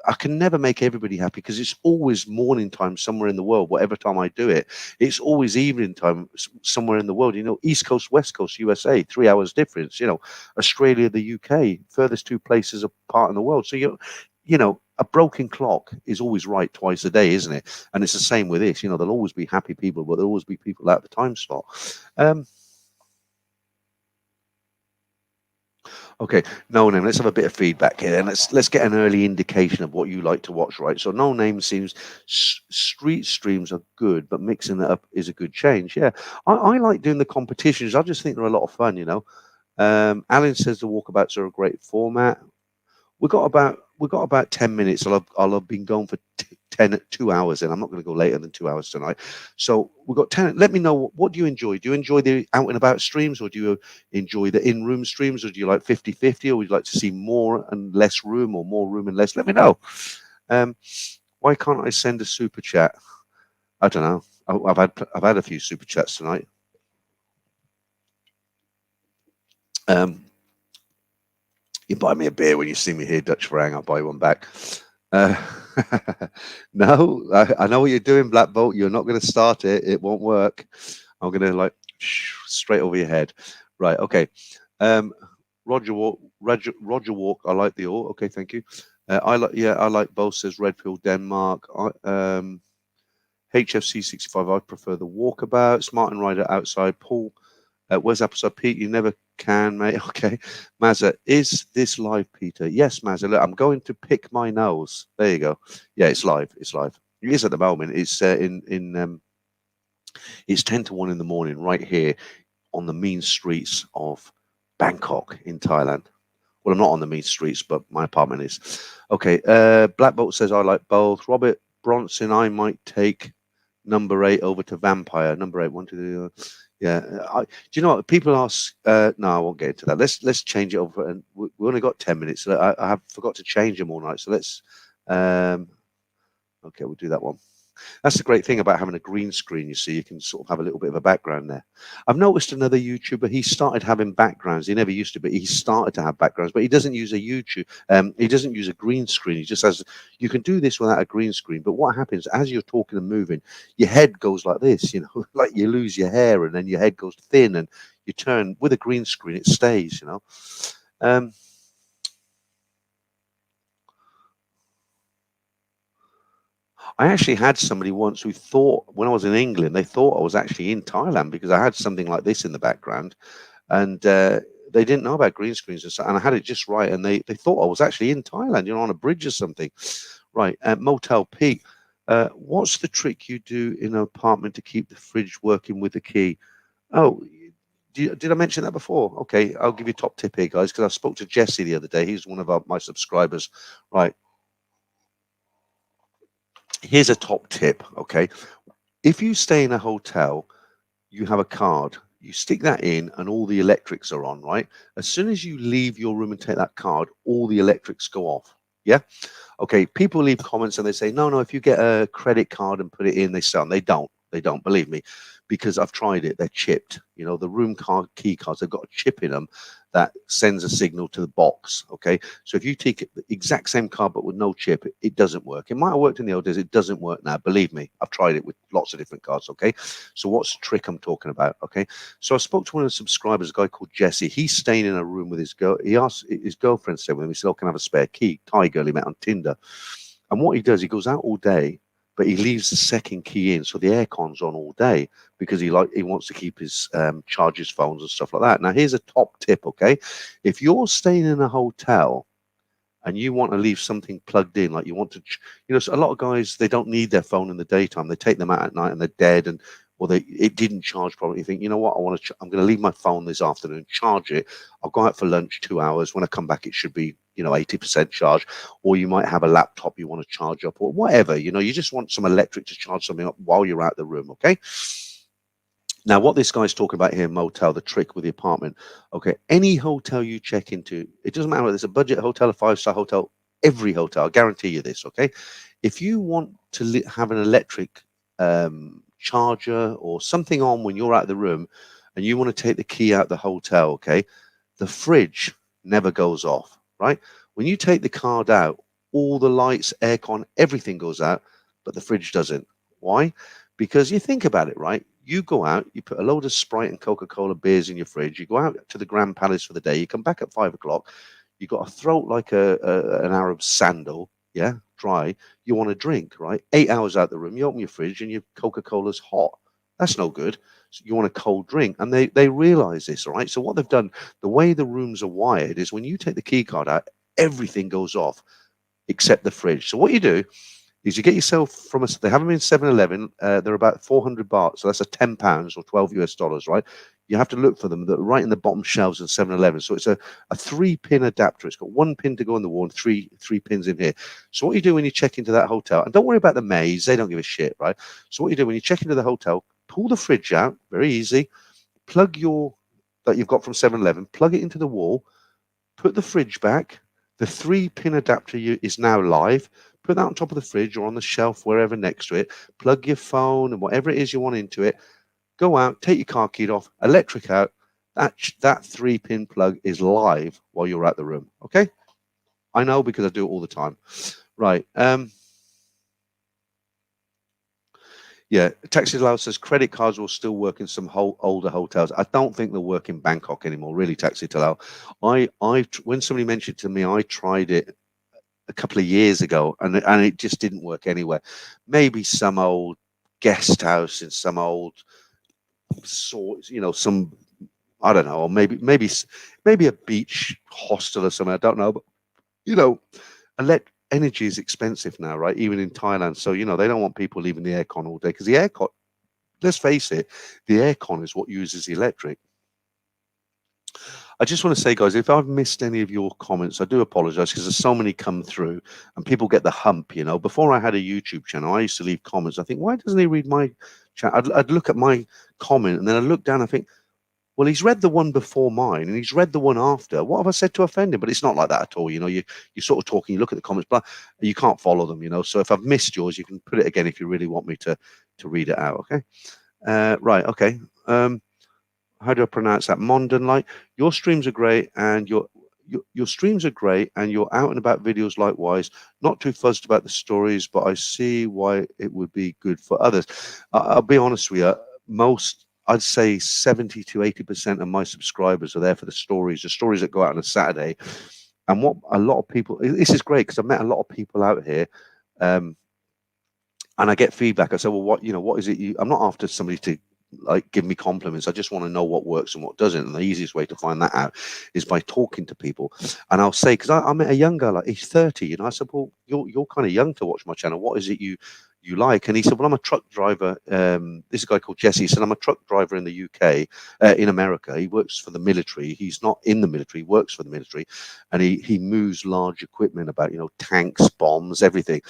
I can never make everybody happy because it's always morning time somewhere in the world. Whatever time I do it, it's always evening time somewhere in the world. East Coast, West Coast, USA, 3 hours difference. Australia, the UK, furthest two places apart in the world. So a broken clock is always right twice a day, isn't it? And it's the same with this. There'll always be happy people, but there'll always be people out of the time slot. Okay, no name. Let's have a bit of feedback here, and let's get an early indication of what you like to watch, right? So no name seems street streams are good, but mixing it up is a good change. Yeah, I like doing the competitions. I just think they're a lot of fun. Alan says the walkabouts are a great format. We've got about 10 minutes. I'll have been going for 2 hours, and I'm not going to go later than 2 hours tonight. So we've got 10. Let me know, what do you enjoy? Do you enjoy the out and about streams, or do you enjoy the in-room streams, or do you like 50-50, or would you like to see more and less room, or more room and less? Let me know. Why can't I send a super chat? I don't know. I've had a few super chats tonight. You buy me a beer when you see me here, Dutch Farang. I'll buy one back. No, I know what you're doing, Black Bolt. You're not going to start it. It won't work. I'm going to straight over your head. Right. Okay. Roger Walk. I like the all. Okay. Thank you. I like both, says Redfield, Denmark. HFC 65. I prefer the walkabout. Smart and Rider outside. Paul. Where's episode Pete? You never can, mate. Okay. Mazza, is this live, Peter? Yes, Mazza. Look, I'm going to pick my nose. There you go. Yeah, it's live. It's live. It is at the moment. It's it's 10 to 1 in the morning right here on the mean streets of Bangkok in Thailand. Well, I'm not on the mean streets, but my apartment is. Okay. Black Bolt says I like both. Robert Bronson, I might take number 8 over to Vampire. Number 8, 1, 2, 3. Yeah, do you know what people ask? No, I won't get into that. Let's change it over, and we only got 10 minutes. So I have forgot to change them all night. So let's. Okay, we'll do that one. That's the great thing about having a green screen. You see, you can sort of have a little bit of a background there. I've noticed another YouTuber. He started having backgrounds. He never used to, but he started to have backgrounds. But he doesn't use a YouTube. He doesn't use a green screen. He just has. You can do this without a green screen. But what happens as you're talking and moving, your head goes like this. Like you lose your hair, and then your head goes thin, and you turn. With a green screen, it stays. I actually had somebody once who thought, when I was in England, they thought I was actually in Thailand because I had something like this in the background, and they didn't know about green screens and stuff, and I had it just right, and they thought I was actually in Thailand, on a bridge or something. Right, Motel Pete, what's the trick you do in an apartment to keep the fridge working with the key? Oh, did I mention that before? Okay, I'll give you a top tip here, guys, because I spoke to Jesse the other day. He's one of my subscribers. Right. Here's a top tip, okay? If you stay in a hotel, you have a card. You stick that in and all the electrics are on, right? As soon as you leave your room and take that card, all the electrics go off. Yeah? Okay, people leave comments and they say, no, if you get a credit card and put it in, they start. And they don't. They don't, believe me, because I've tried it. They're chipped. The room card, key cards, they've got a chip in them that sends a signal to the box. Okay, so if you take the exact same card but with no chip, it doesn't work. It might have worked in the old days. It doesn't work now. Believe me, I've tried it with lots of different cards. Okay, so what's the trick I'm talking about? Okay, so I spoke to one of the subscribers, a guy called Jesse. He's staying in a room with his girl. He asked his girlfriend to stay with him. He said, "Oh, can I have a spare key?" Thai girl he met on Tinder. And what he does, he goes out all day, but he leaves the second key in, so the aircon's on all day because he wants to keep his charge his phones and stuff like that. Now, here's a top tip, okay? If you're staying in a hotel and you want to leave something plugged in, like you want to, so a lot of guys, they don't need their phone in the daytime. They take them out at night and they're dead, or it didn't charge properly. You think, you know what, I'm going to leave my phone this afternoon, charge it. I'll go out for lunch 2 hours. When I come back, it should be 80% charge. Or you might have a laptop you want to charge up, or whatever. You just want some electric to charge something up while you're out the room. Okay. Now, what this guy's talking about here, motel, the trick with the apartment. Okay, any hotel you check into, it doesn't matter whether it's a budget hotel, a 5-star hotel, every hotel, I guarantee you this, okay? If you want to have an electric charger or something on when you're out of the room and you want to take the key out of the hotel, okay, the fridge never goes off, right? When you take the card out, all the lights, aircon, everything goes out, but the fridge doesn't. Why? Because you think about it, right? You go out, you put a load of Sprite and Coca-Cola beers in your fridge, you go out to the Grand Palace for the day, you come back at 5 o'clock, you got a throat like an Arab sandal, yeah, dry, you want a drink, right? 8 hours out the room, you open your fridge and your Coca-Cola's hot. That's no good. So you want a cold drink. And they realize this, all right? So what they've done, the way the rooms are wired is when you take the key card out, everything goes off except the fridge. So what you do is you get yourself from they have them in 7-Eleven. They're about 400 baht. So that's a £10 or 12 US dollars, right? You have to look for them. They're right in the bottom shelves in 7-Eleven. So it's a 3-pin adapter. It's got 1 pin to go in the wall and three pins in here. So what you do when you check into that hotel, and don't worry about the maze, they don't give a shit, right? So what you do when you check into the hotel, pull the fridge out, very easy, plug that you've got from 7-Eleven, plug it into the wall, put the fridge back, the 3-pin adapter is now live, put that on top of the fridge or on the shelf, wherever next to it, plug your phone and whatever it is you want into it, go out, take your car key off, electric out, that 3-pin plug is live while you're at the room, okay? I know because I do it all the time. Right, yeah, Taxi Lao says credit cards will still work in some older hotels. I don't think they'll work in Bangkok anymore, really, Taxi Lao. When somebody mentioned to me, I tried it a couple of years ago, and it just didn't work anywhere. Maybe some old guest house in some old sort, some, I don't know, or maybe a beach hostel or something. I don't know, but energy is expensive now, right? Even in Thailand, so they don't want people leaving the aircon all day because the aircon. Let's face it, the aircon is what uses the electric. I just want to say, guys, if I've missed any of your comments, I do apologize because there's so many come through and people get the hump, Before I had a YouTube channel, I used to leave comments. I think, why doesn't he read my chat? I'd look at my comment and then I'd look down and think, well, he's read the one before mine and he's read the one after. What have I said to offend him? But it's not like that at all. You're sort of talking, you look at the comments, but you can't follow them, So if I've missed yours, you can put it again if you really want me to read it out, okay? Right, okay. How do I pronounce that? Mondan light. Your streams are great, and your streams are great, and your out and about videos likewise. Not too fussed about the stories, but I see why it would be good for others. I'll be honest with you. I'd say 70 to 80% of my subscribers are there for the stories that go out on a Saturday. And what a lot of people, this is great because I've met a lot of people out here, and I get feedback. I say, well, what is it? I'm not after somebody to give me compliments. I just want to know what works and what doesn't. And the easiest way to find that out is by talking to people. And I'll say, because I met a young guy, he's 30, I said, well, you're kind of young to watch my channel. What is it you like? And he said, well, I'm a truck driver. This is a guy called Jesse. He said, I'm a truck driver in the UK, in America. He works for the military. He's not in the military, he works for the military. And he moves large equipment about, tanks, bombs, everything.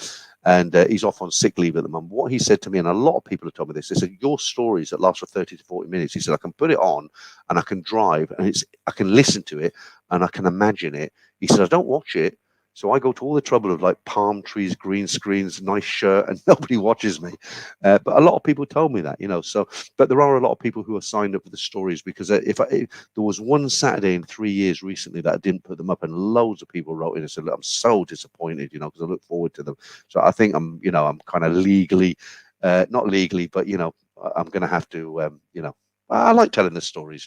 And he's off on sick leave at the moment. What he said to me, and a lot of people have told me this, they said, your stories that last for 30 to 40 minutes, he said, I can put it on and I can drive and I can listen to it and I can imagine it. He said, I don't watch it. So I go to all the trouble of palm trees, green screens, nice shirt, and nobody watches me. But a lot of people told me that, but there are a lot of people who are signed up for the stories because if there was one Saturday in 3 years recently that I didn't put them up and loads of people wrote in and said, look, I'm so disappointed, because I look forward to them. So I think I'm kind of legally, not legally, but, I'm going to have to, I like telling the stories,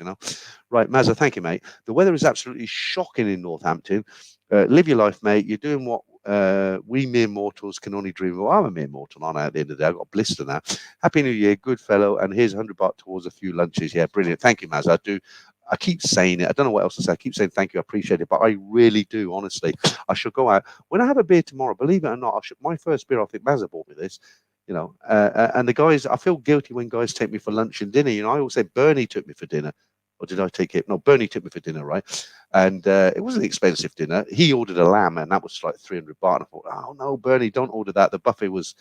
Right, Mazza, thank you, mate. The weather is absolutely shocking in Northampton. Live your life, mate. You're doing what we mere mortals can only dream of. Well, I'm a mere mortal, aren't I? At the end of the day, I've got a blister now. Happy New Year, good fellow. And here's 100 baht towards a few lunches. Yeah, brilliant. Thank you, Maz. I keep saying it. I don't know what else to say. I keep saying thank you. I appreciate it. But I really do, honestly. I should go out. When I have a beer tomorrow, believe it or not, my first beer, I think Mazza bought me this. And the guys, I feel guilty when guys take me for lunch and dinner. I always say Bernie took me for dinner. Or did I take it? No, Bernie took me for dinner, right? And it was an expensive dinner. He ordered a lamb, and that was like 300 baht. And I thought, oh no, Bernie, don't order that. The buffet was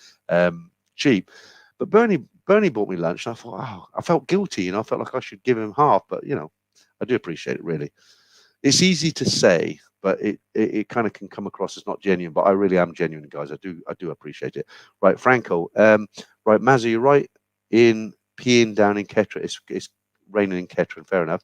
cheap. But Bernie Bernie bought me lunch, and I thought, oh, I felt guilty, you know, I felt like I should give him half, but you know, I do appreciate it, really. It's easy to say, but it kind of can come across as not genuine, but I really am genuine, guys. I do appreciate it. Right, Franco. Right, Mazzy, you're right in peeing down in Kettering. It's raining in Kettering, fair enough.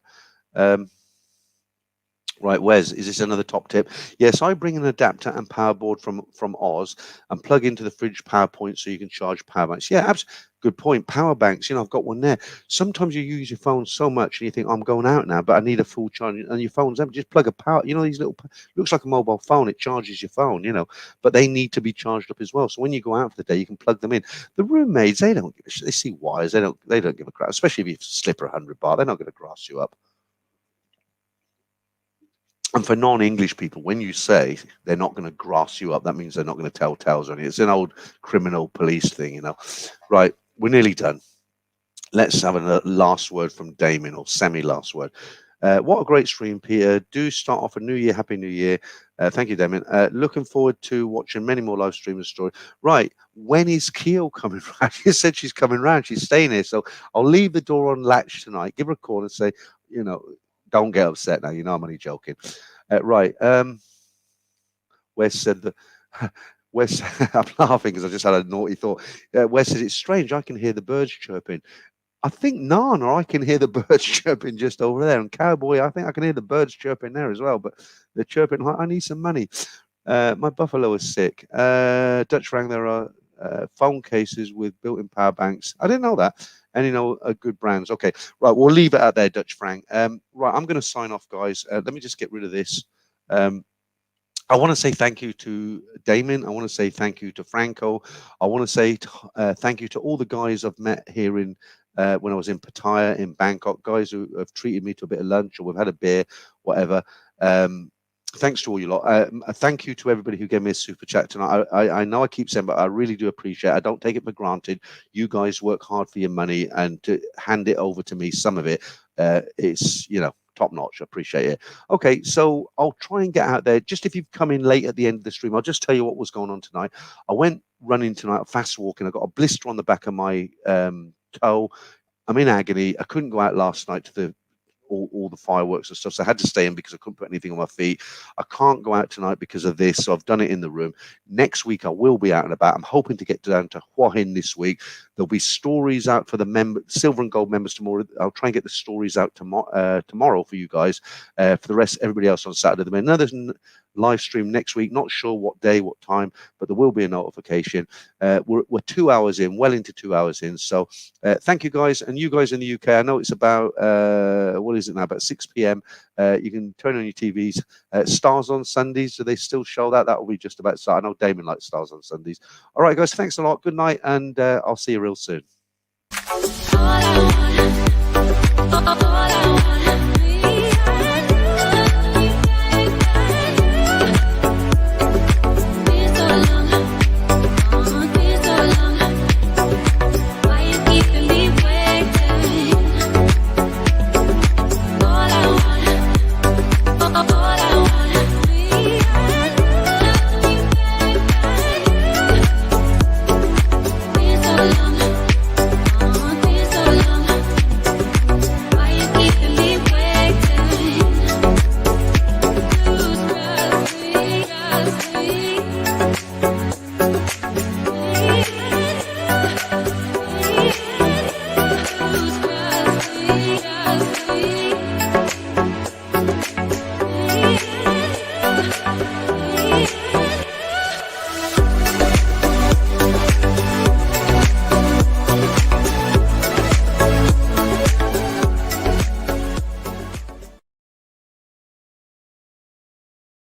Right, Wes, is this another top tip? Yes, I bring an adapter and power board from Oz and plug into the fridge power point so you can charge power banks. Yeah, absolutely. Good point. Power banks, you know, I've got one there. Sometimes you use your phone so much and you think, I'm going out now, but I need a full charge. And your phone's empty. Just plug a power, you know, these little, looks like a mobile phone. It charges your phone, you know, but they need to be charged up as well. So when you go out for the day, you can plug them in. The roommates, they don't give a shit. They see wires. They don't give a crap, especially if you slip a 100 bar. They're not going to grass you up. And for non-English people, when you say they're not going to grass you up, that means they're not going to tell tales on you. It's an old criminal police thing, you know. Right, we're nearly done. Let's have a last word from Damien, or semi-last word. What a great stream, Peter. Do start off a new year. Happy New Year. Thank you, Damien. Looking forward to watching many more live streamers' story. Right, when is Keel coming round? She said she's coming round. She's staying here. So I'll leave the door on latch tonight. Give her a call and say, you know, don't get upset now. You know I'm only joking. Right. Wes said that. Wes, I'm laughing because I just had a naughty thought. Wes says it's strange. I can hear the birds chirping. I think Nan or I can hear the birds chirping just over there. And Cowboy, I think I can hear the birds chirping there as well. But they're chirping. I need some money. My buffalo is sick. Dutch Rang, there are phone cases with built-in power banks. I didn't know that. And, you know, good brands. Okay, right, we'll leave it out there, Dutch Frank. Right, I'm going to sign off, guys. Let me just get rid of this. I want to say thank you to Damien. I want to say thank you to Franco. I want to say thank you to all the guys I've met here in when I was in Pattaya, in Bangkok, guys who have treated me to a bit of lunch, or we've had a beer, whatever. Thanks to all you lot. Thank you to everybody who gave me a super chat tonight. I know I keep saying, but I really do appreciate it. I don't take it for granted. You guys work hard for your money, and to hand it over to me, some of it, it's, you know, top notch. I appreciate it. Okay, so I'll try and get out there. Just if you've come in late at the end of the stream, I'll just tell you what was going on tonight. I went running tonight, fast walking. I got a blister on the back of my toe. I'm in agony. I couldn't go out last night to the all the fireworks and stuff, so I had to stay in because I couldn't put anything on my feet. I can't go out tonight because of this, so I've done it in the room. Next week I will be out and about. I'm hoping to get down to Hua Hin this week. There'll be stories out for the silver and gold members tomorrow. I'll try and get the stories out tomorrow for you guys. For the rest, everybody else on Saturday. There'll be another live stream next week. Not sure what day, what time, but there will be a notification. We're 2 hours in, well into 2 hours in. So thank you guys, and you guys in the UK. I know it's about what is it now? About 6 p.m. You can turn on your TVs. Stars on Sundays. Do they still show that? That will be just about start. I know Damon likes Stars on Sundays. All right, guys. Thanks a lot. Good night, and I'll see you real soon.